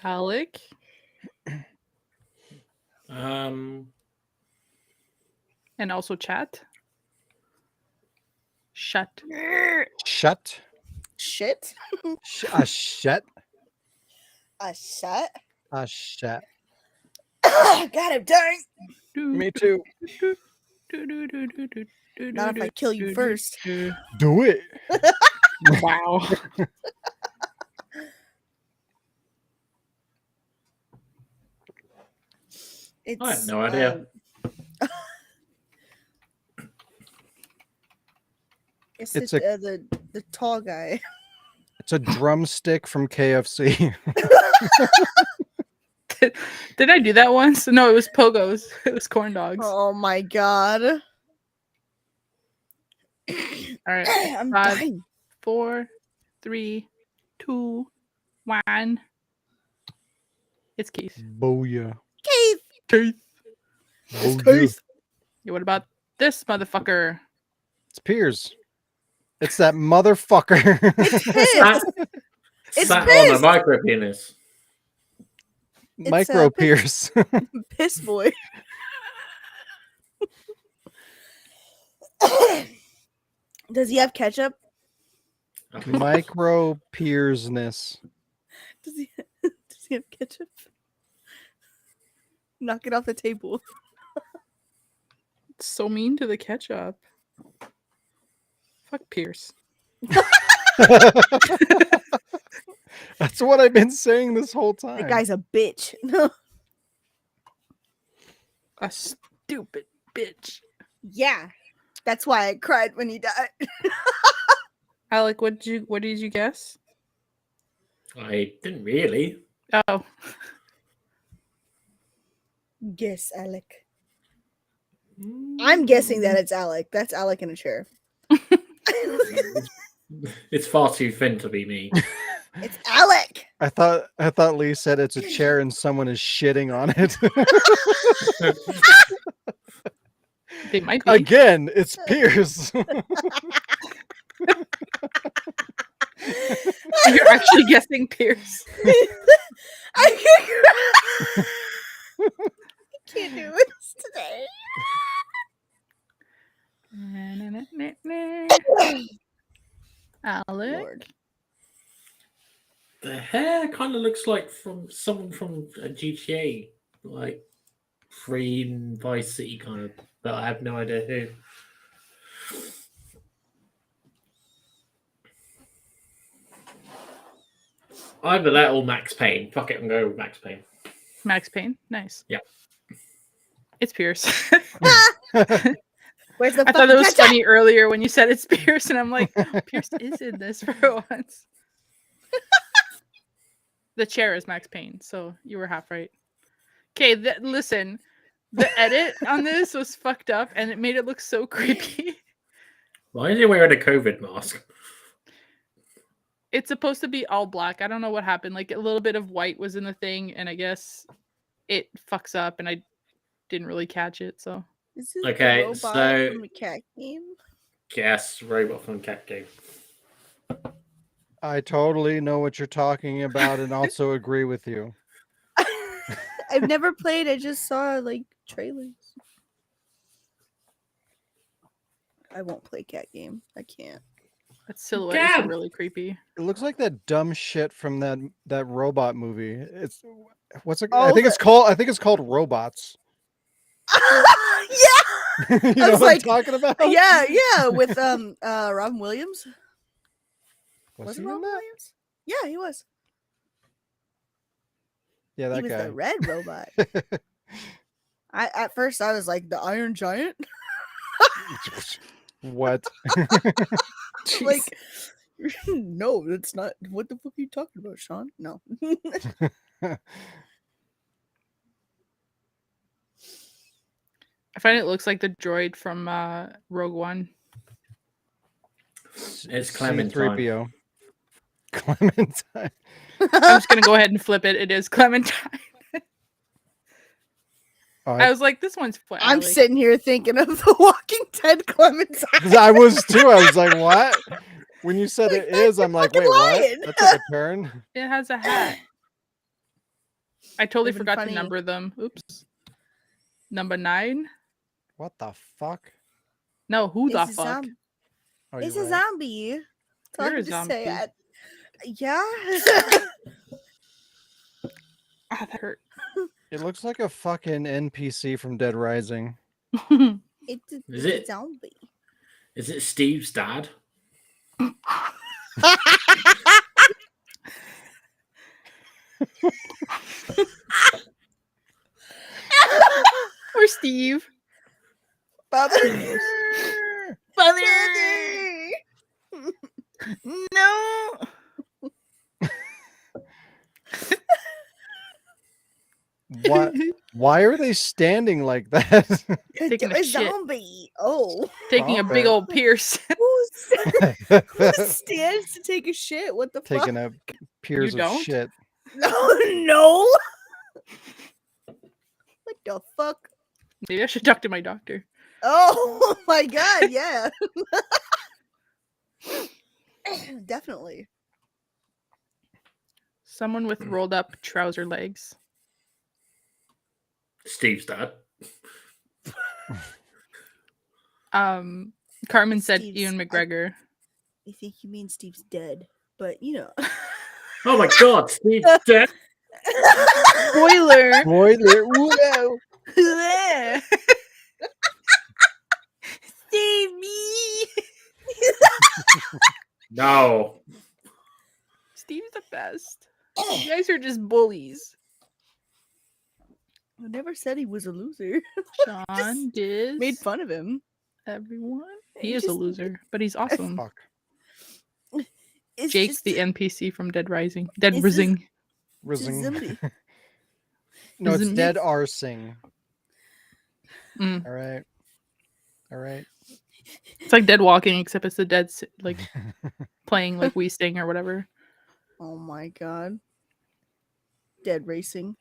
D: Alec.
A: Um,
D: And also chat. Shut.
B: Shut.
C: Shit.
B: A shut.
C: A shut.
B: A shut.
C: Got him, dang.
B: Me too.
C: Not if I kill you first.
B: Do it.
D: Wow.
C: It's,
A: I have no idea.
C: It's
B: It's
C: the tall guy.
B: It's a drumstick from KFC.
D: Did I do that once? No, it was Pogos. It was corn dogs.
C: Oh my god.
D: All right.
C: I'm
D: 5,
C: dying.
D: 4, 3, 2, 1. It's Keith.
B: Booyah.
C: Keith.
D: Keith.
B: Booyah.
D: Yeah, what about this motherfucker?
B: It's Piers. It's that motherfucker.
A: Sat,
C: It's
A: sat on a
C: pissed.
A: micro penis.
B: Micro Pierce.
C: Piss boy. Does he have ketchup?
B: Micro Piersness.
C: Does he have ketchup? Knock it off the table.
D: It's so mean to the ketchup. Fuck Pierce.
B: That's what I've been saying this whole time.
C: That guy's a bitch. No.
D: A stupid bitch.
C: Yeah. That's why I cried when he died.
D: Alec, what did you guess?
A: I didn't really.
D: Oh.
C: Guess Alec. I'm guessing that it's Alec. That's Alec in a chair.
A: It's far too thin to be me.
C: It's Alec.
B: I thought Lee said it's a chair and someone is shitting on it.
D: They might be.
B: Again, it's Piers.
D: You're actually guessing Pierce.
C: I can't do this today.
D: Alec.
C: Lord.
A: The hair kind kind of looks like from someone from GTA, like Free and Vice City kind of, but I have no idea who. Either that or Max Payne. Fuck it, and go with Max Payne.
D: Max Payne. Nice.
A: Yeah.
D: It's Pierce.
C: Where's the
D: I thought it was
C: ketchup?
D: funny earlier when you said it's Pierce, and I'm like, Pierce is in this for once. The chair is Max Payne, so you were half right. Okay, listen. The edit on this was fucked up, and it made it look so creepy.
A: Why is he wearing a COVID mask?
D: It's supposed to be all black. I don't know what happened. Like a little bit of white was in the thing, and I guess it fucks up, and I didn't really catch it. So
C: This is
A: Okay,
C: the robot
A: so-
C: from a cat game.
A: Yes, robot from Cat Game.
B: I totally know what you're talking about and also agree with you.
C: I've never played. I just saw like trailers. I won't play cat game. I can't.
D: that silhouette is
A: Damn!
D: really creepy.
B: It looks like that dumb shit from that robot movie. It's what's it?
C: Oh,
B: I think it's called Robots.
C: Yeah,
B: You know
C: was
B: what
C: like,
B: I'm talking about?
C: yeah, with Robin Williams.
B: Was
C: it
B: he in
C: Robin
B: that?
C: Williams? Yeah, he was.
B: Yeah,
C: He
B: that
C: was
B: guy.
C: the red robot. At first I was like the Iron Giant.
B: What?
C: Like, no, it's not. What the fuck are you talking about, Sean? No.
D: I find it looks like the droid from Rogue One.
A: It's Clementine.
B: C-3PO. Clementine.
D: I'm just gonna go ahead and flip it. It is Clementine.
B: Oh,
D: I was like, this one's flat.
C: I'm sitting here thinking of the Walking Dead Clementine.
B: I was too. I was like, what? When you said
C: Like,
B: it
C: that's
B: is, I'm
C: a
B: like,
C: fucking
B: wait, what?
C: lion.
B: That took a turn.
D: It has a hat. I totally
C: Would've been
D: forgot
C: funny.
D: to number them. Oops. Number 9.
B: What the fuck?
D: No, who the
C: It's a
D: fuck?
C: zombie.
B: Oh,
C: It's
B: you're
C: a
B: right.
C: zombie. That's all I
D: You're a
C: can say.
D: zombie.
C: Yeah.
D: Ah, that hurt.
B: It looks like a fucking NPC from Dead Rising.
C: It's
A: Is
C: a
A: it?
C: zombie.
A: Is it Steve's dad?
D: Or Steve.
C: Father.
D: Father.
C: Father.
D: No.
B: What? Why are they standing like that?
D: Taking a
C: a
D: shit.
C: zombie. Oh.
D: Taking a big
B: Okay.
D: old Pierce.
C: Who stands to take a shit? What the
B: Taking
C: fuck?
B: a Piers of
D: don't?
B: shit.
C: No. What the fuck?
D: Maybe I should talk to my doctor.
C: Oh my god, yeah. Definitely.
D: Someone with rolled up trouser legs.
A: Steve's dad.
D: Carmen said
C: Steve's-
D: Ian McGregor.
C: I think you mean Steve's dead, but you know.
A: Oh my god, Steve's dead.
D: Spoiler.
B: Spoiler. Whoa.
C: Steve me.
A: No.
D: Steve's the best. You guys are just bullies.
C: I never said he was a loser.
D: Sean did
C: Made fun of him.
D: everyone.
C: He
D: He is a
C: just-
D: loser, but he's awesome.
B: Fuck.
C: It's
D: Jake's
C: just
D: the NPC from Dead Rising. Dead
C: It's
D: Rising.
C: just a
B: Rising.
C: zombie.
B: No, it's
D: Isn't
B: Dead
C: it?
B: Arsing.
D: Mm.
B: All right. All right.
D: It's like Dead Walking, except it's the dead like playing like We Sting or whatever.
C: Oh my god. Dead racing.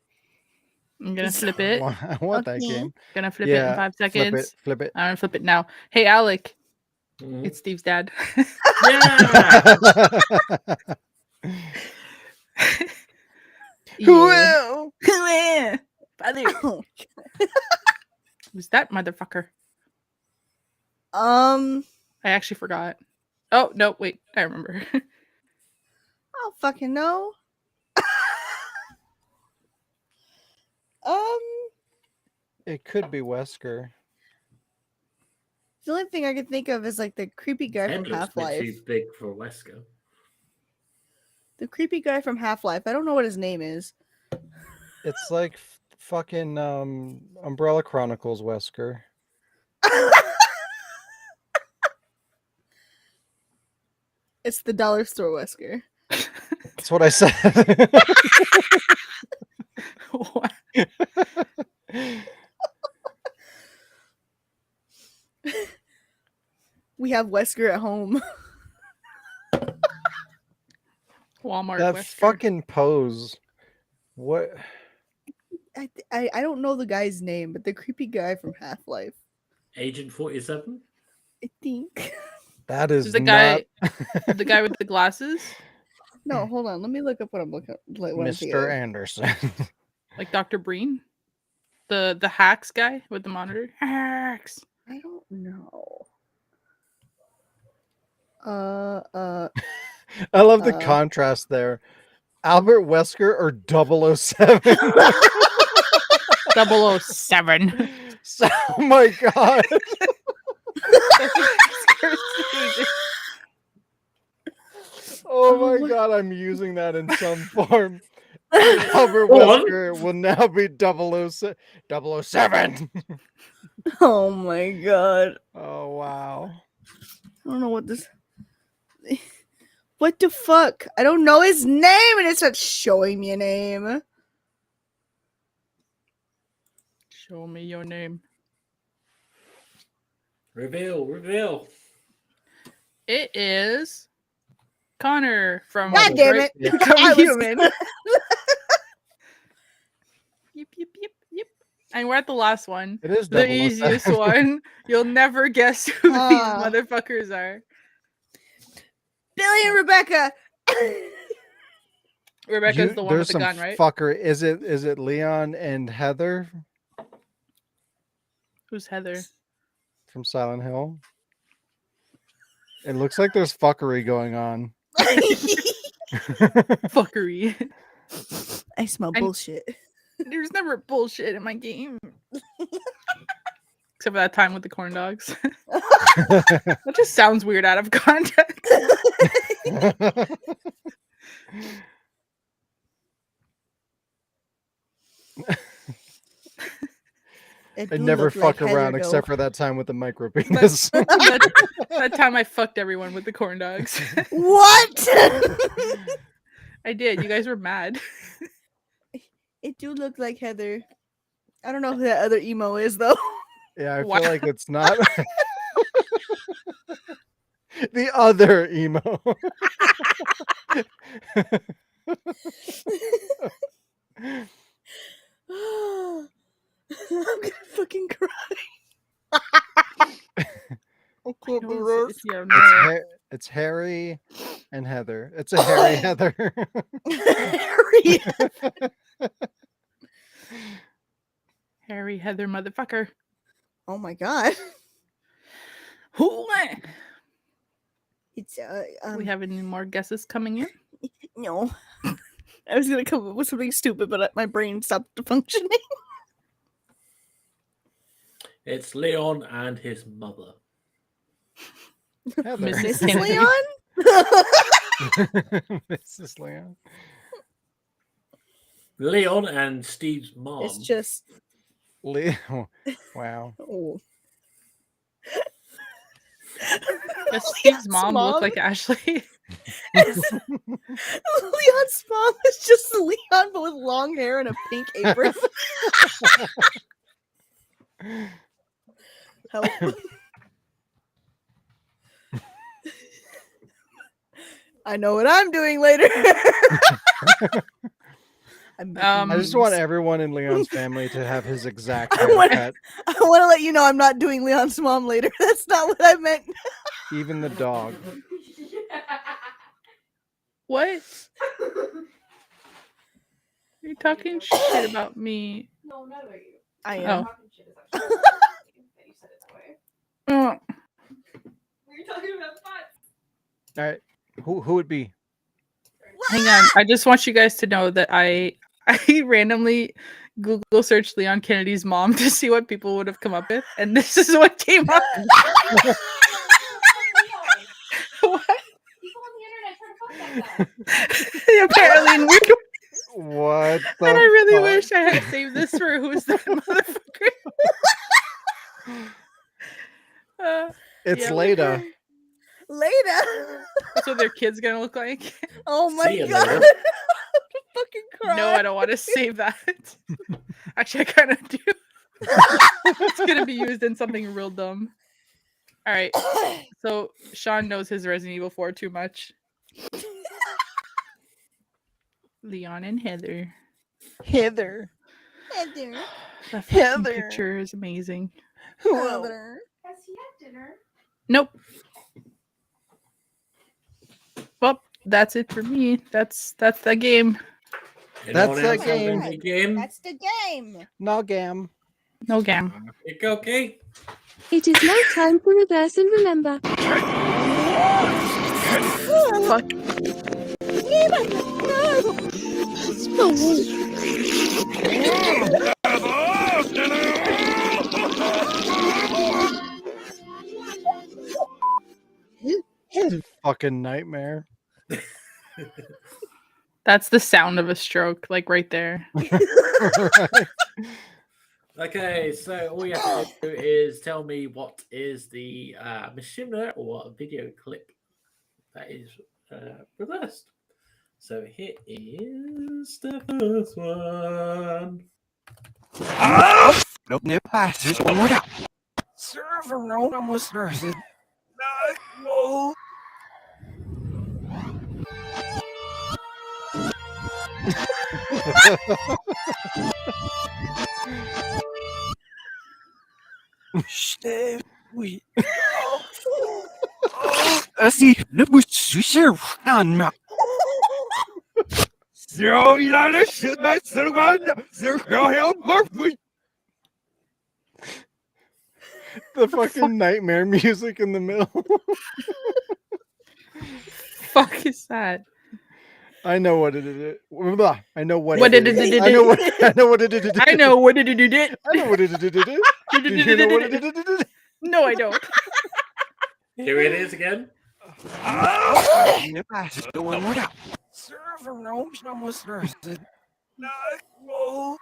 D: I'm gonna
C: Is-
D: flip it.
B: I want that
C: Okay.
B: game.
D: Gonna flip it in
B: Yeah,
D: 5
B: Flip
D: seconds.
B: it. Flip it.
D: I'm gonna flip it now. Hey Alec,
A: Mhm.
D: it's Steve's dad.
A: Yeah.
C: Whoa.
D: Yeah. Father.
C: Oh.
D: Who's that motherfucker?
C: I
D: I actually forgot. Oh no, wait, I remember.
C: don't fucking know.
B: It could be Wesker.
C: The only thing I can think of is like the creepy guy
A: Head
C: from
A: looks a
C: Half
A: bit
C: Life.
A: too big for Wesker.
C: The creepy guy from Half Life. I don't know what his name is.
B: It's like fucking Umbrella Chronicles Wesker.
C: It's the dollar store Wesker.
B: That's what I said.
D: What?
C: We have Wesker at home.
D: Walmart.
B: That
D: Wesker.
B: fucking pose. What?
C: I don't know the guy's name, but the creepy guy from Half Life.
A: Agent 47?
C: I think.
B: That is
D: Is the
B: not
D: guy the guy with the glasses?
C: No, hold on. Let me look up what I'm looking. What I'm thinking
B: Mr.
C: of.
B: Anderson.
D: Like Dr. Breen? The hacks guy with the monitor? Hacks.
C: I don't know.
B: I love the contrast there. Albert Wesker or 007?
D: 007.
B: Oh my god. Oh my god, I'm using that in some form. Albert Wesker will now be 007.
C: Oh my god.
B: Oh wow.
C: I don't know what this. What the fuck? I don't know his name, and it's not showing me a name.
D: Show me your name.
A: Reveal.
D: It is Connor from
C: God damn it!
D: From
C: I was-
D: Human. Yep, yep, yep, yep. And we're at the last one.
B: It is
D: The
B: 007.
D: easiest one. You'll never guess who these motherfuckers are.
C: Billy and Rebecca.
D: Rebecca's the one
B: There's
D: with the
B: some
D: gun, right?
B: fucker. Is it Leon and Heather
D: Who's Heather?
B: from Silent Hill? It looks like there's fuckery going on.
D: Fuckery.
C: I smell bullshit.
D: There's never bullshit in my game. Except for that time with the corn dogs. That just sounds weird out of context.
C: It
B: I
C: do
B: never
C: look
B: fuck
C: like
B: around
C: Heather,
B: except
C: though.
B: for that time with the micro penis.
D: that time I fucked everyone with the corn dogs.
C: What?
D: I did. You guys were mad.
C: It do look like Heather. I don't know who that other emo is though.
B: Yeah, I
D: Wow.
B: feel like it's not the other emo.
C: I'm gonna fucking cry. I can't do this.
B: It's Harry and Heather. It's a Harry Heather.
C: Harry.
D: Harry Heather motherfucker.
C: Oh my god. It's
D: We have any more guesses coming in?
C: no. I was gonna come up with something stupid, but my brain stopped functioning.
A: It's Leon and his mother.
B: Heather.
D: Mrs.
C: Mrs.
D: Kennedy.
C: Leon?
B: Mrs. Leon.
A: Leon and Steve's mom.
C: It's just
B: Leo. Wow.
C: oh.
D: Does Steve's
C: Leon's
D: mom look like Ashley?
C: Leon's mom is just Leon, but with long hair and a pink apron. Help. I know what I'm doing later.
B: I just want everyone in Leon's family to have his exact
C: I want
B: haircut.
C: to let you know I'm not doing Leon's mom later. That's not what I meant.
B: Even the dog.
D: What? You're talking shit about me.
F: No, not about you.
C: I
D: Oh.
C: am.
F: Talking shit is actually that you said it that way.
D: Oh,
F: We're talking about butts.
B: All right. Who would be?
D: hang on. I just want you guys to know that I randomly Google searched Leon Kennedy's mom to see what people would have come up with, and this is what came up. What?
F: People on the internet try to fuck that guy.
D: Apparently, in weird.
B: What the
D: And I really
B: fuck?
D: wish I had saved this for who's that motherfucker.
B: It's
D: Yeah.
B: Leda.
C: Later.
D: That's what their kid's gonna look like.
C: Oh my
A: See you
C: god.
A: later.
C: Fucking cry.
D: No, I don't want to save that. Actually, I kind of do. It's gonna be used in something real dumb. All right. So Sean knows his Resident Evil 4 too much. Leon and Heather.
B: Heather.
C: Heather.
D: The fucking
B: Heather.
D: picture is amazing.
C: Heather.
F: Has he had dinner?
D: Nope. Well, that's it for me. That's the game.
B: That's
A: Anyone
B: that
A: else have
B: game.
A: any game?
C: That's the game.
B: No gam.
D: No game.
A: Okay.
G: It is now time to reverse and remember.
D: Fuck.
B: Fucking nightmare.
D: That's the sound of a stroke, like right there.
B: Right.
A: Okay, so all you have to do is tell me what is the machinima or video clip that is reversed. So here is the first one.
E: Nope, nip passes. One more down. Server, no, almost started. No. Stay we. See, no, we share on map. Zero, you know, shit, that's the one. Zero, help, Murphy.
B: The fucking nightmare music in the middle.
D: Fuck is that?
B: I know what it is. I know what
D: What
B: it
D: did
B: is.
D: it-
B: I know what I know what it is.
D: I know what did it do?
B: I know what it is. Do you know what it is?
D: No, I don't.
A: Here it is again.
E: Nip passes. One more down. Server, no, almost started. No.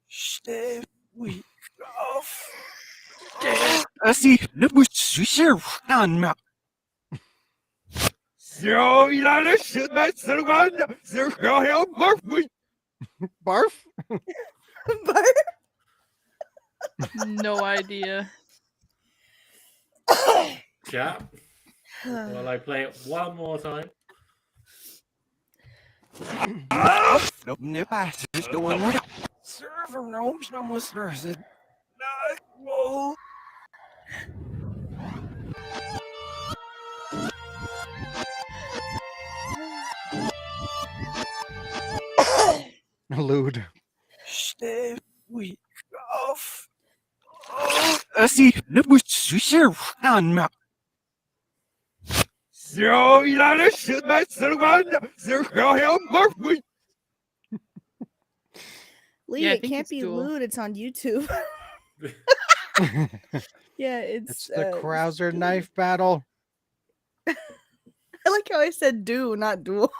E: Stay weak off. See, no, we share on map. Zero, you know, shit, that's the one. Zero, help, Murphy.
B: Barf?
D: No idea.
A: Chat. While I play it one more time.
E: Nope, nip passes. One more down. Server, no, almost started. No.
B: Lewd.
E: Stay weak off. See, no, we share on map. Zero, you know, shit, that's the one. Zero, help, Murphy.
C: Lee,
D: Yeah, I
C: it
D: think
C: can't
D: it's
C: be
D: dual.
C: lewd. It's on YouTube. Yeah,
B: It's the Krauser knife battle.
C: I like how I said do, not duel.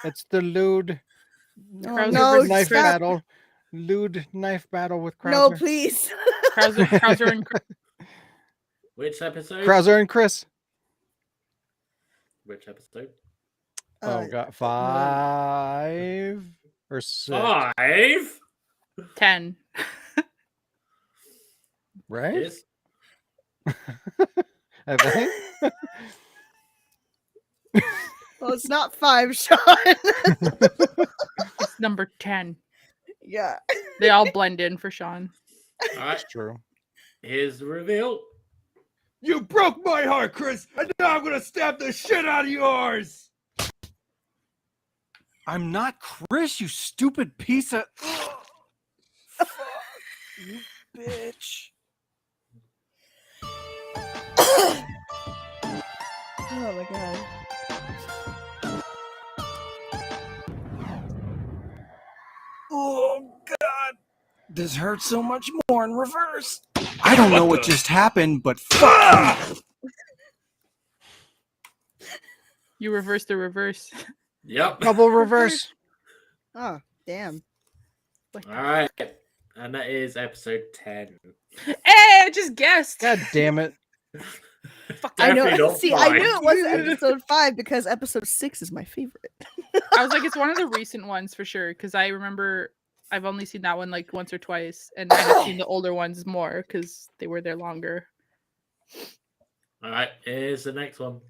B: It's the lewd
C: No,
D: Krauser
C: no,
D: versus
B: knife
C: stop.
B: battle. Lewd knife battle with Krauser.
C: No, please.
D: Krauser and
A: Which episode?
B: Krauser and Chris.
A: Which episode?
B: Oh, got 5 or 6,
A: 5.
D: 10.
B: right?
A: Yes.
B: I think.
C: Well, it's not 5, Sean.
D: It's number 10.
C: Yeah.
D: They all blend in for Sean.
A: All right.
B: That's true.
A: Here's the reveal.
E: You broke my heart, Chris, and now I'm gonna stab the shit out of yours! I'm not Chris, you stupid piece of... Fuck, you bitch. This hurts so much more in reverse. I don't know what just happened, but fuck you.
D: You reverse the reverse.
A: Yep.
B: Double reverse.
C: Oh, damn.
A: All right. And that is episode 10.
D: Hey, I just guessed.
B: God damn it.
C: I know.
A: Definitely not
C: See, I knew
A: five.
C: it wasn't episode 5 because episode 6 is my favorite.
D: I was like, it's one of the recent ones for sure. Because I remember I've only seen that one like once or twice. And I have seen the older ones more because they were there longer.
A: All right. Here's the next one.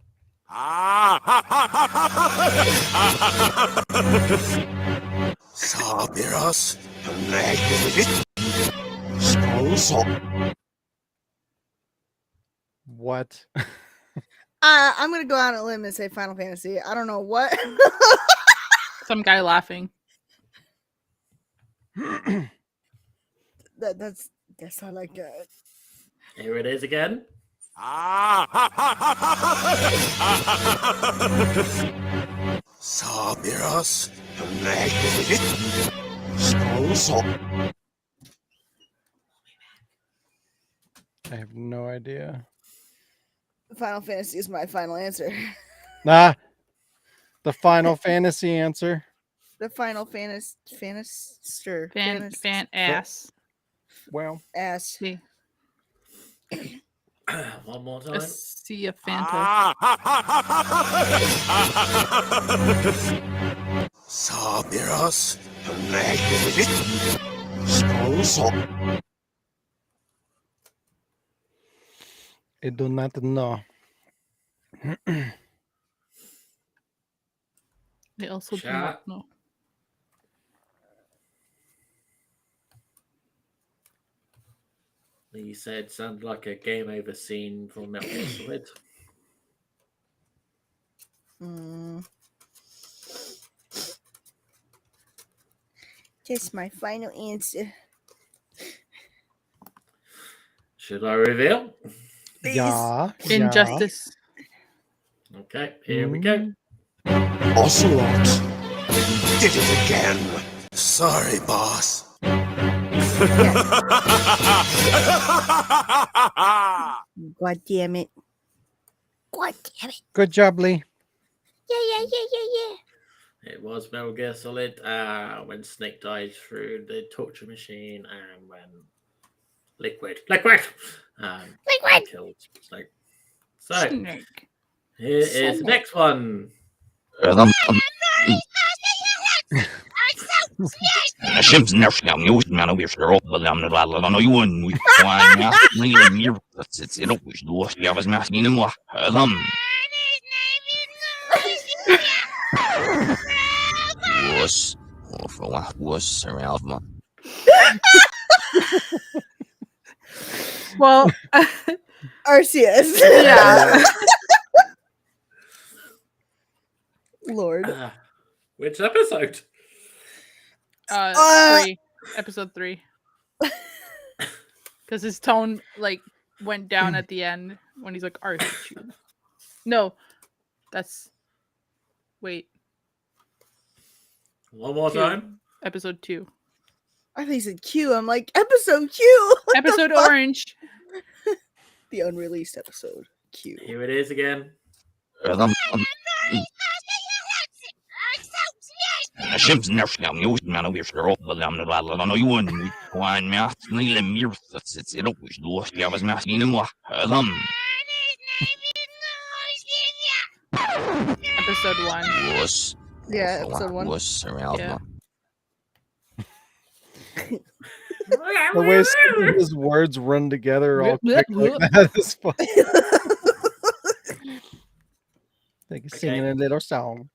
E: Sabiras.
B: What?
C: I'm gonna go out on a limb and say Final Fantasy. I don't know what.
D: Some guy laughing.
C: that's not like that.
A: Here it is again.
E: Sabiras.
B: I have no idea.
C: Fan is my final answer.
B: Nah. The Final Fantasy answer.
C: The Final
D: Fan ass.
B: Well,
C: ass.
D: See.
A: One more
D: A
A: time.
D: sea of Fanta.
E: Sabiras.
B: I do not know.
D: They also do
A: Chat.
D: not know.
A: He said sounded like a game over scene from Metal Gear Solid.
C: Just my final answer.
A: Should I reveal?
B: Yeah.
D: Injustice.
A: Okay, here we go.
E: Ocelot. Did it again. Sorry, boss.
C: God damn it. God damn it.
B: Good job, Lee.
C: Yeah.
A: It was Metal Gear Solid when Snake died through the torture machine and when Liquid killed Snake. So
D: Snake.
A: here is the next one.
D: Well,
C: Arceus.
D: yeah.
C: Lord.
A: Which episode?
D: 3. Episode 3. Because his tone like went down at the end when he's like, "I hate you." No, that's. Wait.
A: One more
D: 2.
A: time.
D: Episode 2.
C: I think he said Q. I'm like, episode Q. What the
D: Episode
C: fuck?
D: Orange.
C: The unreleased episode. Q.
A: Here it is again.
D: Episode 1.
C: Yeah, episode 1.
D: Yeah.
B: The way some of his words run together all quick like that is fun. Like he's singing a little song.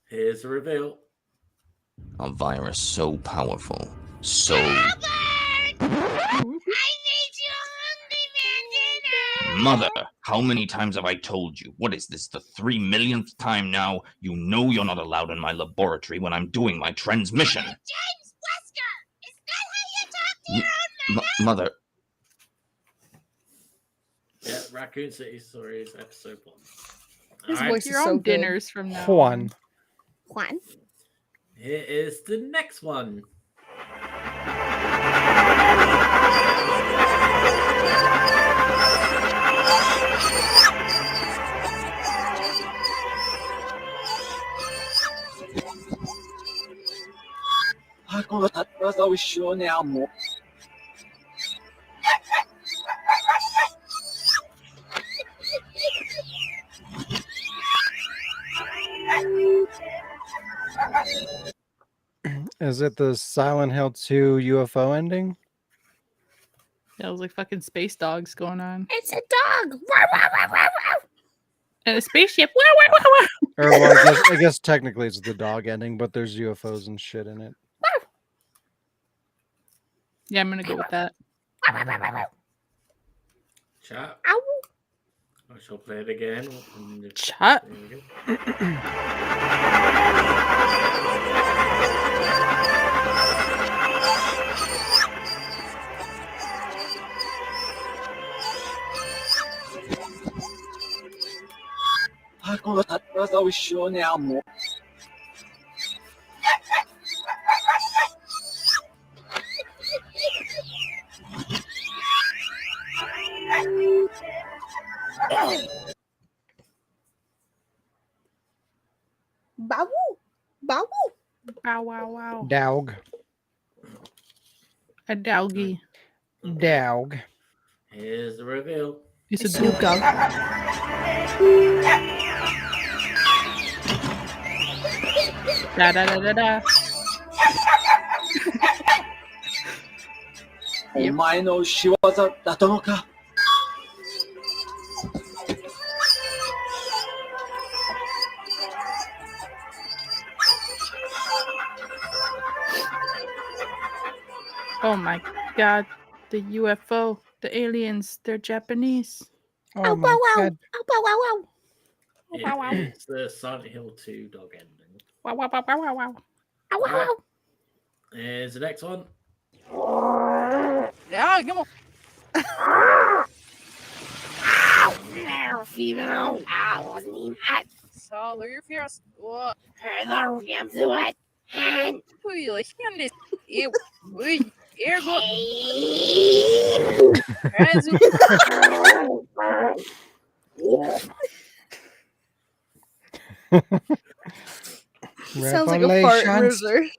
A: Here's the reveal.
H: A virus so powerful, so... Mother, how many times have I told you? What is this, the 3 millionth time now? You know you're not allowed in my laboratory when I'm doing my transmission.
F: James Wesker! Is that how you talk to your own mother?
H: Mother,
A: Yeah, Raccoon City Stories, episode 1.
C: His
A: Alright,
C: voice is
D: Your
C: so
D: own
C: good.
D: dinners from now.
B: Juan.
C: Juan.
A: here is the next one.
E: この立技を一生ね、もう。
B: Is it the Silent Hill 2 UFO ending?
D: That was like fucking space dogs going on.
C: It's a dog.
D: And a spaceship. Wow, wow, wow, wow.
B: Or well, I guess technically it's the dog ending, but there's UFOs and shit in it.
D: Yeah, I'm gonna go with that.
A: Chat.
C: Ow.
A: I shall play it again.
D: Chat.
A: There we go.
E: この立技を一生ね、もう。
C: Bow. Bow.
D: Wow, wow, wow.
B: Dog.
D: A doggy.
B: Dog.
A: Here's the reveal.
D: It's a
C: Snoop
D: dog.
C: Dogg.
D: ダダダダダ。
E: お前の仕業だったのか。
D: Oh my god. The UFO. The aliens. They're Japanese.
B: Oh
C: Ow,
B: my
C: bow, wow.
B: god.
C: Ow, bow, wow, wow.
D: Wow, wow.
A: It's the Silent Hill 2 dog ending.
D: Wow, wow, wow, wow, wow, wow.
C: Ow, wow, wow.
A: Here's the next one.
D: Yeah, come on.
I: There, female. I wasn't even hot.
D: So, your fears. What?
I: Her damn to it. And
D: Who like this? Ew. Air go.
C: Sounds like a fart in
B: Revelations.
C: reverse.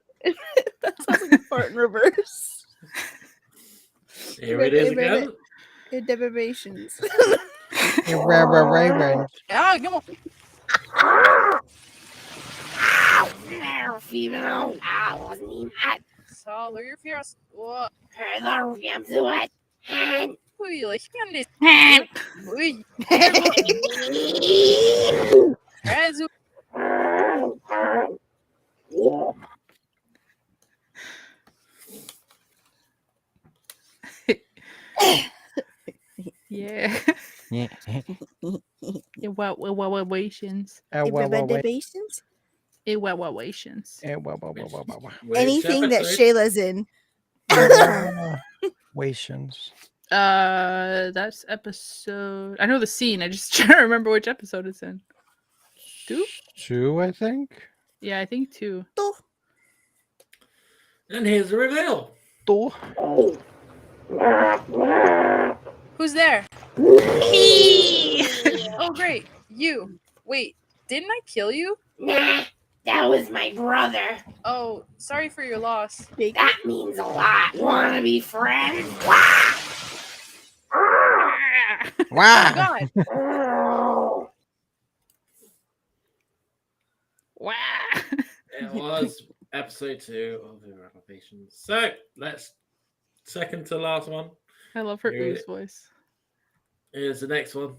C: That sounds like a fart in reverse.
A: Here it is again.
C: Deprivations.
B: Irreverent.
D: Yeah, come on.
I: there, female. I wasn't even hot.
D: So, your fears. What?
I: Her damn to it. And
D: Who like this? Yeah.
B: Yeah.
D: Evaluations.
C: Deprivations?
D: Evaluations.
A: Which
C: Anything that
A: episode?
C: Shayla's in.
B: Wations.
D: That's episode. I know the scene. I just trying to remember which episode it's in. 2?
B: 2, I think.
D: Yeah, I think 2.
A: And here's the reveal.
B: 2.
D: Who's there? Oh, great. You. Wait, didn't I kill you?
I: nah, that was my brother.
D: Oh, sorry for your loss.
I: That means a lot. Wanna be friends?
B: Wow.
D: God.
I: Oh,
D: Wow.
A: It was episode 2 of the Revelations. So let's second to last one.
D: I love her
A: Here
D: ooze
A: it-
D: voice.
A: Here's the next one.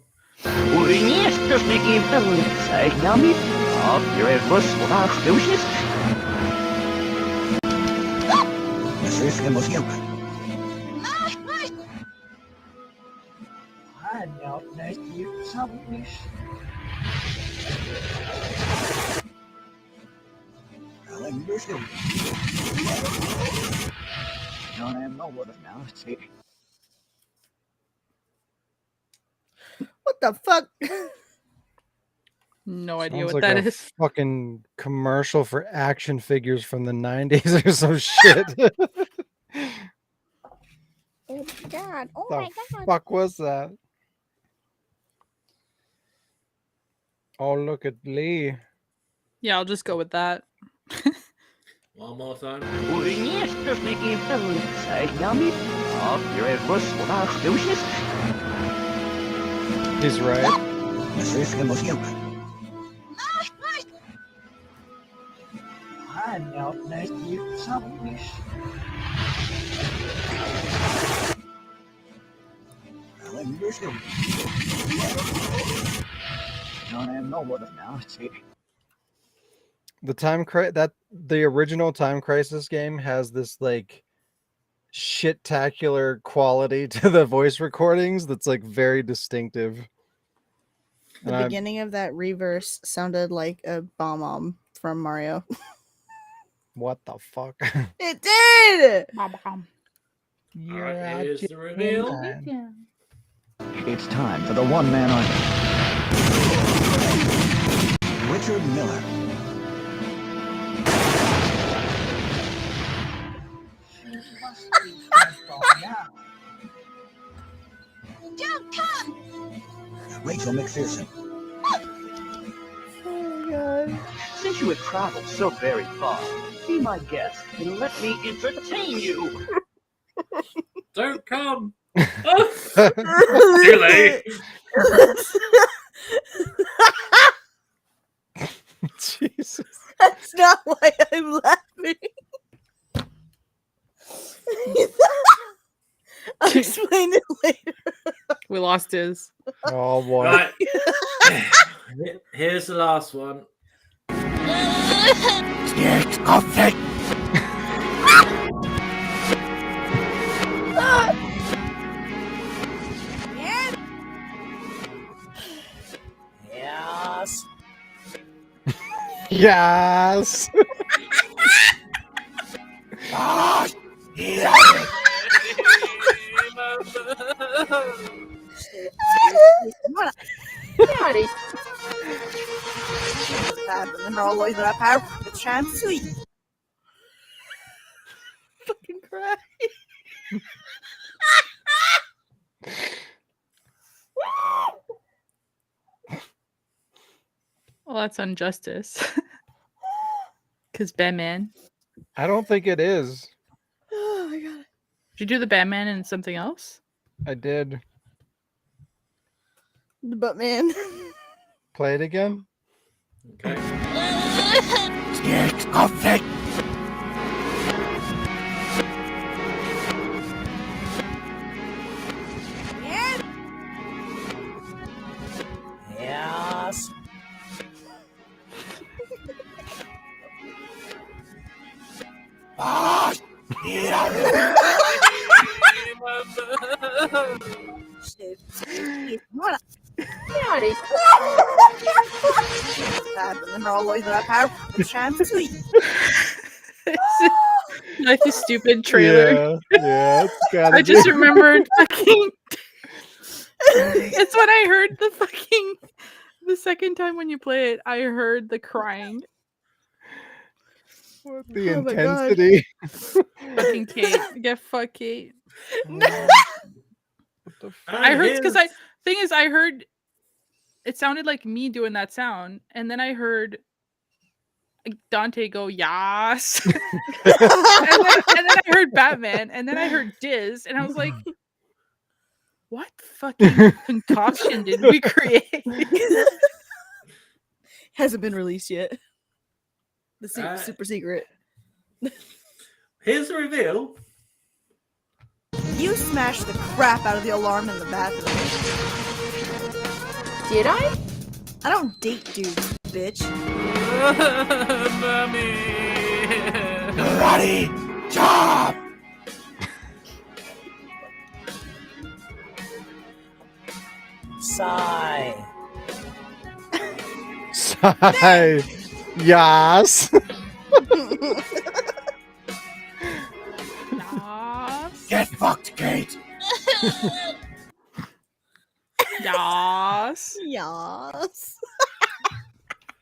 C: What the fuck?
D: No idea
B: Sounds
D: what
B: like
D: that
B: a
D: is.
B: fucking commercial for action figures from the 90s or some shit.
C: Oh my god. Oh
B: The
C: my god.
B: fuck was that? Oh, look at Lee.
D: Yeah, I'll just go with that.
A: One more time.
B: He's right. The original Time Crisis game has this like shit-tacular quality to the voice recordings that's like very distinctive.
C: The beginning of that reverse sounded like a bomb from Mario.
B: What the fuck?
C: It did!
B: You're
A: Alright, here's
B: out
A: the reveal.
B: man.
E: It's time for the one-man army. Richard Miller.
I: Don't come!
E: Rachel McPherson.
C: Oh my god.
J: Since you have traveled so very far, be my guest and let me entertain you.
A: Don't come. Too late.
B: Jesus.
C: That's not why I'm laughing. I'll explain it later.
D: We lost his.
B: Oh boy.
A: Right. Here's the last one.
J: Yes.
B: Yes.
I: Daddy.
C: Always that power. It's trying to sweet. Fucking cry.
D: Well, that's injustice. Because Batman.
B: I don't think it is.
C: Oh my god.
D: Did you do the Batman and something else?
B: I did.
C: But man.
B: Play it again.
A: Okay.
J: Yes.
I: Daddy.
C: Always that power. It's trying to sweet.
D: Like the stupid trailer.
B: Yeah, it's gotta
D: I just
B: be.
D: remembered fucking. It's when I heard the fucking. The second time when you play it, I heard the crying.
B: The
C: Oh my God.
B: intensity.
D: Fucking Kate. Get fuck Kate.
B: What the fuck?
D: I heard because thing is I heard it sounded like me doing that sound, and then I heard Dante go yas, and then I heard Batman, and then I heard Diz, and I was like, what fucking concoction did we create?
C: Hasn't been released yet. The super secret.
A: Here's the reveal.
C: You smashed the crap out of the alarm in the bathroom.
I: Did I?
C: I don't date dudes, bitch.
A: Mommy.
E: Karate chop.
J: Sigh.
B: Sigh. Yes.
D: Yas.
E: Get fucked, Kate.
D: Yas.
C: Yes.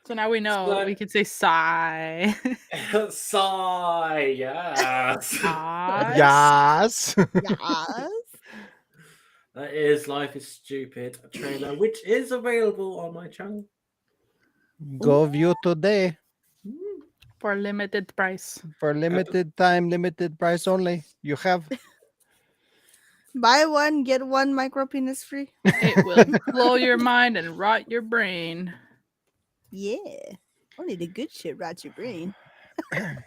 D: So now we know
A: So-
D: we can say sigh.
A: Sigh, yes.
D: Yas.
B: Yes.
C: Yes.
A: That is Life is Stupid trailer, which is available on my channel.
B: Go view today
D: For a limited price.
B: for limited time, limited price only. You have.
C: Buy one, get one micro penis free.
D: It will blow your mind and rot your brain.
C: Yeah. Only the good shit rots your brain.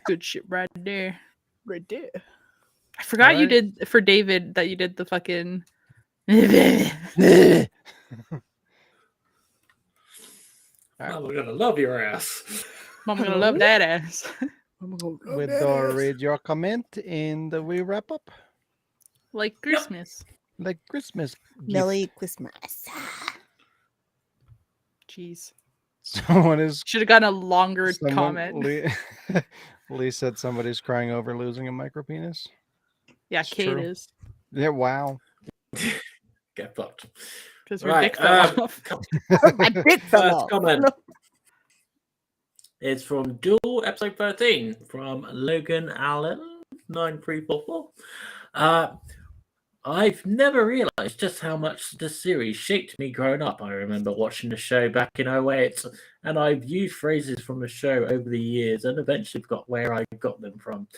D: Good shit right there.
C: Right there.
D: I forgot you
B: Alright.
D: did for David that you did the fucking.
A: Mom, we're gonna love your ass.
D: Mom, gonna love that ass.
B: With or read your comment and we wrap up
D: Like Christmas.
B: like Christmas.
C: Merry
B: gift.
C: Christmas.
D: Jeez.
B: Someone is
D: Should have gotten a longer
B: someone-
D: comment.
B: Lee said somebody's crying over losing a micro penis.
D: Yeah,
B: It's
D: Kate
B: true.
D: is.
B: Yeah, wow.
A: Get fucked.
D: Because her
A: Right,
D: dick fell off.
C: My dick fell
A: First
C: off.
A: comment is from Duel episode 13 from Logan Allen 9344. I've never realized just how much the series shaped me growing up. I remember watching the show back in 08, and I've used phrases from the show over the years and eventually got where I got them from.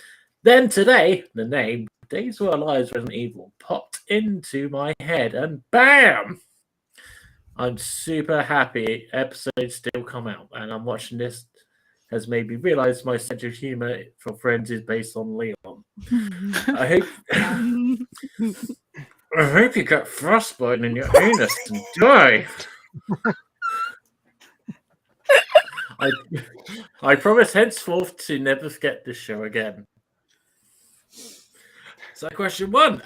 A: Then today, the name Days Were Alive Resident Evil popped into my head, and BAM! I'm super happy episodes still come out, and I'm watching this has made me realize my sense of humor for Friends is based on Leon. I hope you get frostbite in your anus and die. I promise henceforth to never forget this show again. So, question 1.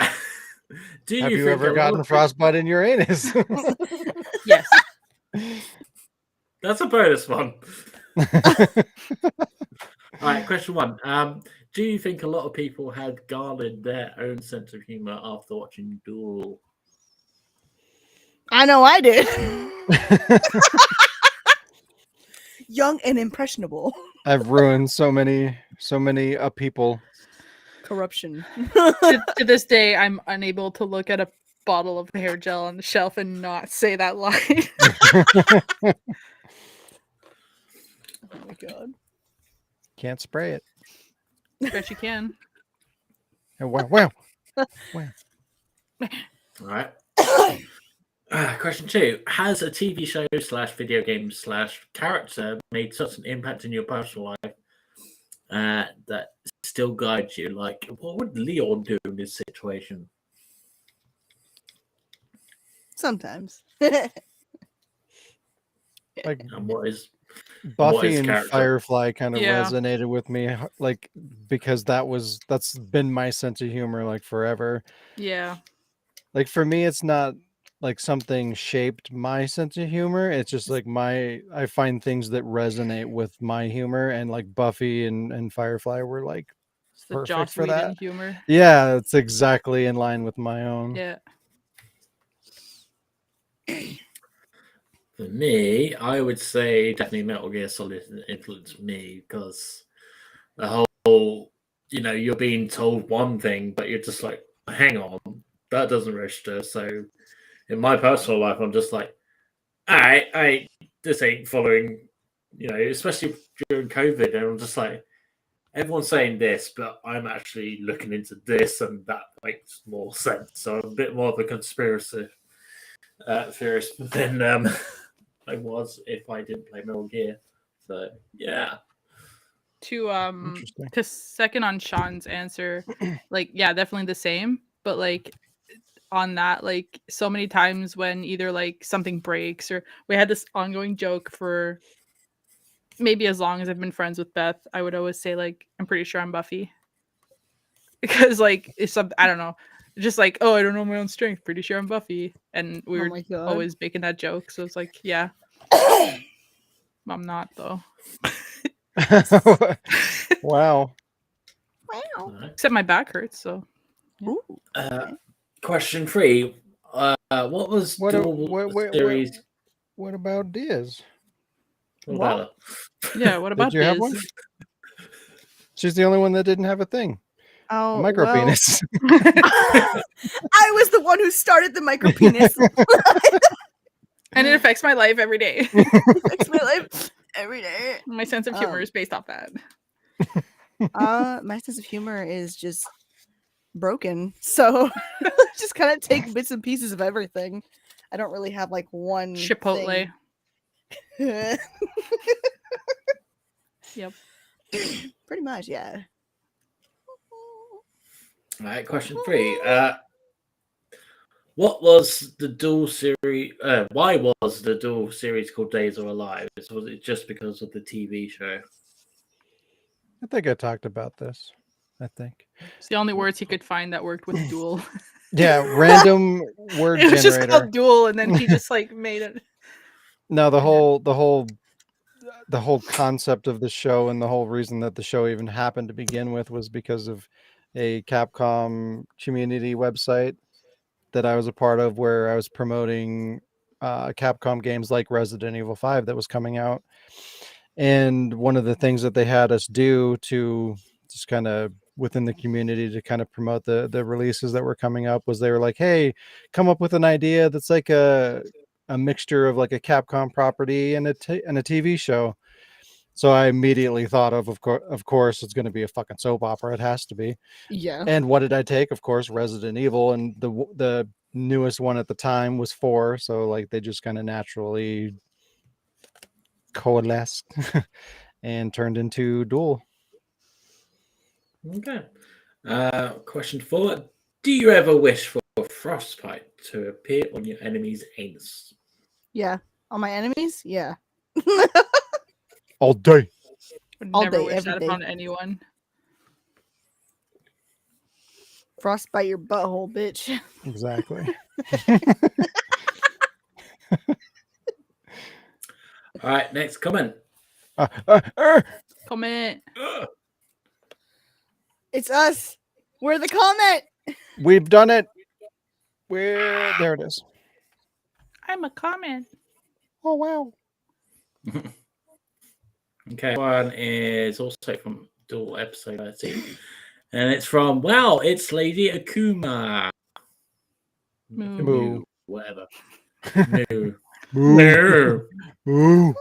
A: Do
B: Have
A: you
B: you
A: think
B: ever
A: a lot
B: gotten
A: of
B: frostbite in your anus?
D: Yes.
A: That's a bonus one. All right, question 1. Do you think a lot of people have garnered their own sense of humor after watching Duel?
C: I know I did. Young and impressionable.
B: I've ruined so many people.
C: Corruption.
D: To this day, I'm unable to look at a bottle of hair gel on the shelf and not say that line.
C: Oh my god.
B: Can't spray it.
D: Bet you can.
B: Oh, wow.
A: All right. Question 2. Has a TV show / video game / character made such an impact in your personal life that still guides you? Like, what would Leon do in this situation?
C: Sometimes.
B: Like
A: And what is
B: Buffy
A: is
B: and
A: character?
B: Firefly kind of
D: Yeah.
B: resonated with me, like because that's been my sense of humor like forever.
D: Yeah.
B: Like for me, it's not like something shaped my sense of humor. It's just like I find things that resonate with my humor, and like Buffy and Firefly were like
D: It's the
B: perfect
D: Joss
B: for
D: Whedon
B: that.
D: humor.
B: Yeah, it's exactly in line with my own.
D: Yeah.
A: For me, I would say definitely Metal Gear Solid influenced me because the whole, you're being told one thing, but you're just like, hang on, that doesn't register. So in my personal life, I'm just like, I this ain't following, especially during COVID, and I'm just like, everyone's saying this, but I'm actually looking into this, and that makes more sense. So I'm a bit more of a conspiracy theorist than I was if I didn't play Metal Gear. So yeah.
B: Interesting.
D: To second on Sean's answer, like yeah, definitely the same. But like on that, like so many times when either like something breaks or we had this ongoing joke for maybe as long as I've been friends with Beth, I would always say like I'm pretty sure I'm Buffy. Because like it's some I don't know. Just like, oh, I don't know my own strength. Pretty sure I'm Buffy. And we were
C: my god.
D: always making that joke. So it's like, yeah. I'm not though.
B: Wow.
C: Wow.
D: Except my back hurts, so
C: Ooh.
A: Question 3. What was Duel series?
B: What about Diaz?
A: What about her?
D: yeah, what about
B: Did you have
D: Diz?
B: one? She's the only one that didn't have a thing.
C: Oh,
B: Micro
C: well,
B: penis.
C: I was the one who started the micro penis.
D: And it affects my life every day.
C: It affects my life every day.
D: My sense of humor is based off that.
C: My sense of humor is just broken. So just kind of take bits and pieces of everything. I don't really have like one
D: Chipotle.
C: thing.
D: Yep.
C: Pretty much, yeah.
A: All right, question 3. What was the dual series? Why was the dual series called Days Are Alive? Was it just because of the TV show?
B: I think I talked about this. I think.
D: It's the only words he could find that worked with duel.
B: Yeah, random word
D: It was just
B: generator.
D: called duel, and then he just like made it.
B: No, the whole concept of the show and the whole reason that the show even happened to begin with was because of a Capcom community website that I was a part of, where I was promoting Capcom games like Resident Evil 5 that was coming out. And one of the things that they had us do to just kind of within the community to kind of promote the releases that were coming up was they were like, hey, come up with an idea that's like a mixture of like a Capcom property and a TV show. So I immediately thought of course, it's going to be a fucking soap opera. It has to be.
C: Yeah.
B: And what did I take? Of course, Resident Evil, and the newest one at the time was 4. So like they just kind of naturally coalesced and turned into Duel.
A: Okay. Question 4. Do you ever wish for frostbite to appear on your enemy's anus?
C: Yeah. On my enemies? Yeah.
B: All day.
D: Would
C: All
D: never
C: day,
D: wish
C: every
D: that
C: day.
D: upon anyone.
C: Frostbite your butthole, bitch.
B: Exactly.
A: All right, next comment.
D: Comment.
C: It's us. We're the comment.
B: We've done it. There it is.
D: I'm a comment.
B: Oh wow.
A: Okay, one is also from Duel episode 13. And it's from, wow, it's Lady Akuma.
D: Moo.
B: Moo.
A: Whatever. Moo.
B: Moo. Moo.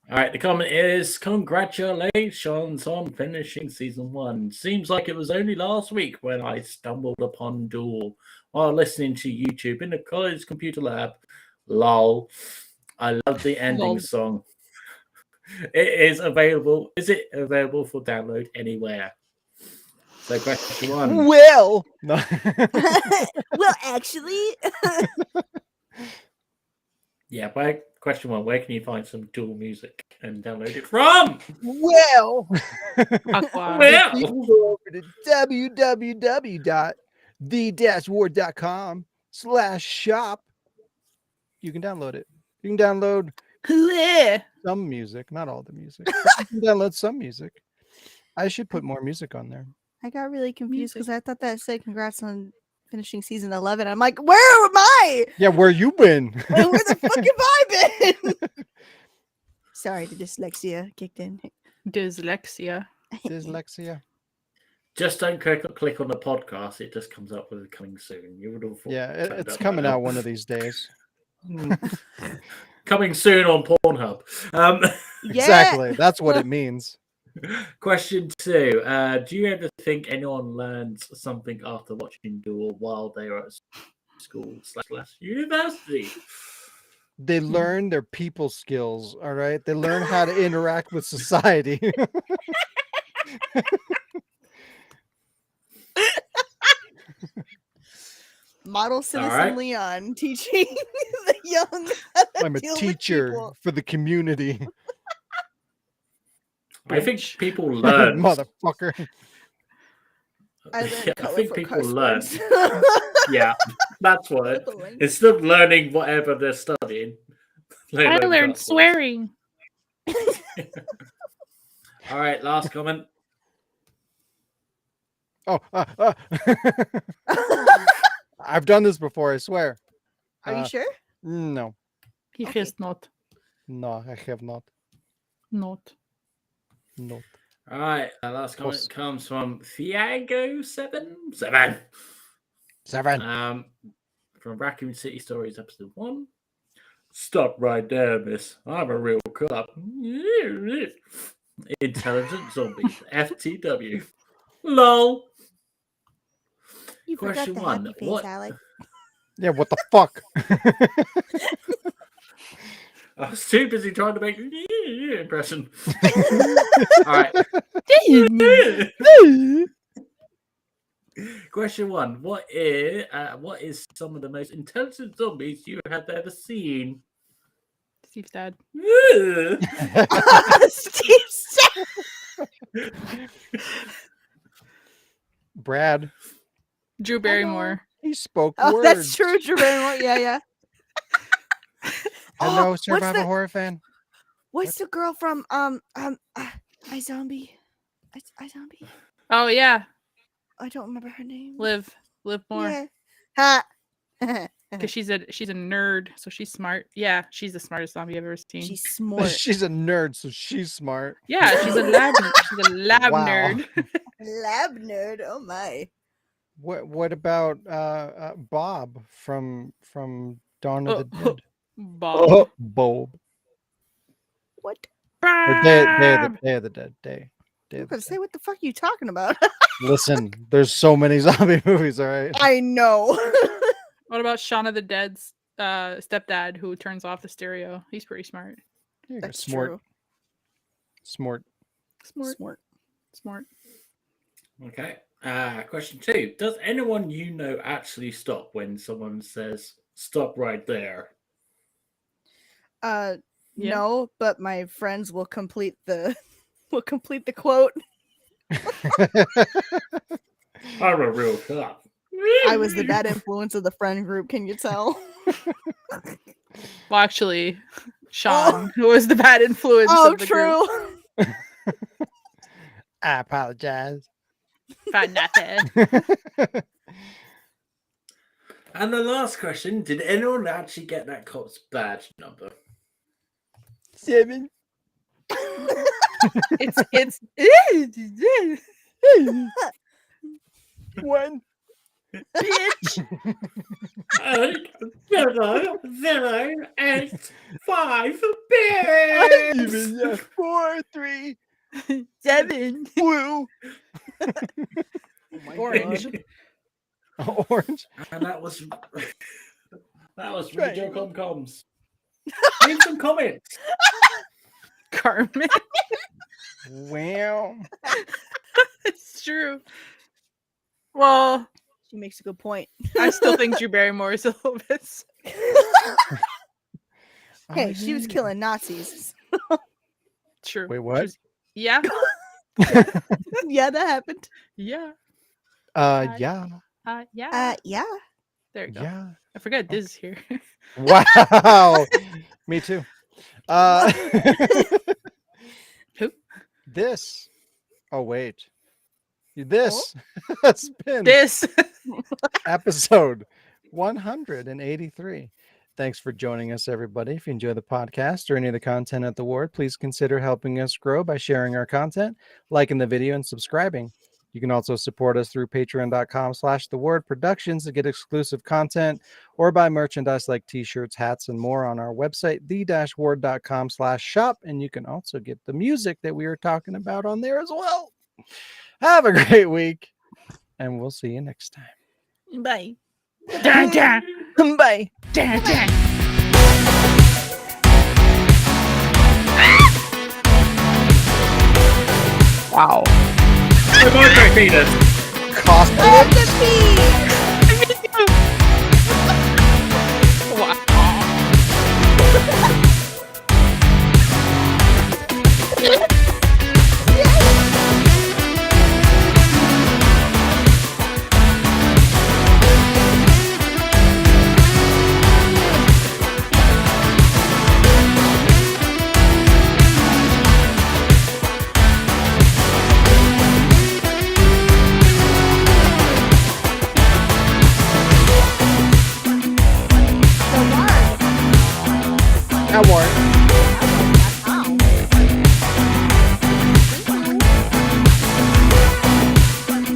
A: All right, the comment is, congratulations on finishing season 1. Seems like it was only last week when I stumbled upon Duel while listening to YouTube in the college computer lab. Lol. I love the ending
D: Lol.
A: song. Is it available for download anywhere? So question 1.
B: Well. No.
C: Well, actually.
A: Yeah, question 1. Where can you find some Duel music and download it from?
B: Well.
D: Aqua.
A: Well.
B: You can go over to www.the-ward.com/shop. You can download it. You can download some music, not all the music. You can download some music. I should put more music on there.
C: I got really confused because I thought that said congrats on finishing season 11. I'm like, where am I?
B: Yeah, where you been?
C: Where the fuck have I been? Sorry, the dyslexia kicked in.
D: Dyslexia.
B: Dyslexia.
A: Just don't click on the podcast. It just comes up with coming soon. You would have thought.
B: Yeah, it's coming out one of these days.
A: Coming soon on Pornhub.
B: Exactly. That's what it means.
A: Question 2. Do you ever think anyone learns something after watching Duel while they are at school/university?
B: They learn their people skills, all right? They learn how to interact with society.
C: Model Citizen
A: right.
C: Leon teaching the young.
B: I'm a teacher for the community.
A: I think people learn.
B: Motherfucker.
C: I
A: think people learn. Yeah, that's what. Instead of learning whatever they're studying,
D: I learned swearing.
A: All right, last comment.
B: Oh, I've done this before, I swear.
C: Are you sure?
B: No.
D: He has not.
B: No, I have not.
D: Not.
B: Not.
A: All right. Our last comment
B: Close.
A: comes from Thiago7. From Raccoon City Stories, episode 1. Stop right there, miss. I'm a real cop. Intelligent zombies. FTW. LOL.
C: You forgot
A: Question
C: the
A: 1.
C: happy face,
A: What?
C: Alec.
B: Yeah, what the fuck?
A: I was too busy trying to make impression. All right. Question 1. What is some of the most intelligent zombies you have ever seen?
D: Steve's dad.
C: Steve's dad.
B: Brad.
D: Drew Barrymore.
B: He spoke
C: Oh,
B: words.
C: that's true, Drew Barrymore. Yeah.
B: Hello,
C: what's
B: survival
C: the-
B: horror fan.
C: What's the girl from iZombie? iZombie.
D: Oh yeah,
C: I don't remember her name.
D: Liv more.
C: Yeah. Ha.
D: Because she's a nerd, so she's smart. Yeah, she's the smartest zombie I've ever seen.
C: She's smart.
B: She's a nerd, so she's smart.
D: Yeah, she's a lab
B: Wow.
D: nerd.
C: Lab nerd. Oh my.
B: What about Bob from Dawn of the Dead?
D: Bob.
B: Bob.
C: What?
B: Or Day of the Dead. Day
C: I'm
B: of
C: gonna
B: the
C: say, what the fuck are you talking about?
B: Listen, there's so many zombie movies, all right?
C: I know.
D: What about Shaun of the Dead's stepdad who turns off the stereo? He's pretty smart.
C: That's
B: Smart.
C: true.
B: Smart.
D: Smart.
A: Okay. Question 2. Does anyone you know actually stop when someone says stop right there?
D: Yeah.
C: No, but my friends will complete the quote.
A: I'm a real cop.
C: I was the bad influence of the friend group. Can you tell?
D: Well, actually, Sean, who was the bad influence of the
C: true.
D: group.
B: I apologize.
D: For nothing.
A: And the last question, did anyone actually get that cop's badge number?
B: 7.
D: It's
B: 1.
D: bitch.
A: 008
B: Even 4, 3,
D: 7.
B: blue.
D: Orange.
B: Orange.
A: And that was
B: Right.
A: Radio Comms. Leave some comments.
D: Carmen.
B: Wow.
D: It's true. Well,
C: She makes a good point.
D: I still think Drew Barrymore is a little bit.
C: Hey, she was killing Nazis.
D: True.
B: Wait, what?
D: Yeah.
C: Yeah, that happened.
D: Yeah.
B: Yeah.
D: Yeah.
C: Yeah.
D: There you go.
B: Yeah.
D: I forgot Diz is here.
B: Wow. Me too.
D: Who?
B: This. Oh, wait. This has been
D: This.
B: episode 183. Thanks for joining us, everybody. If you enjoy the podcast or any of the content at the Ward, please consider helping us grow by sharing our content, liking the video, and subscribing. You can also support us through patreon.com/thewardproductions to get exclusive content or buy merchandise like t-shirts, hats, and more on our website, the-ward.com/shop. And you can also get the music that we were talking about on there as well. Have a great week, and we'll see you next time.
D: Bye. Dun, dun.
C: Bye.
D: Dun, dun.
B: Wow.
A: My boyfriend penis.
B: Cost Award.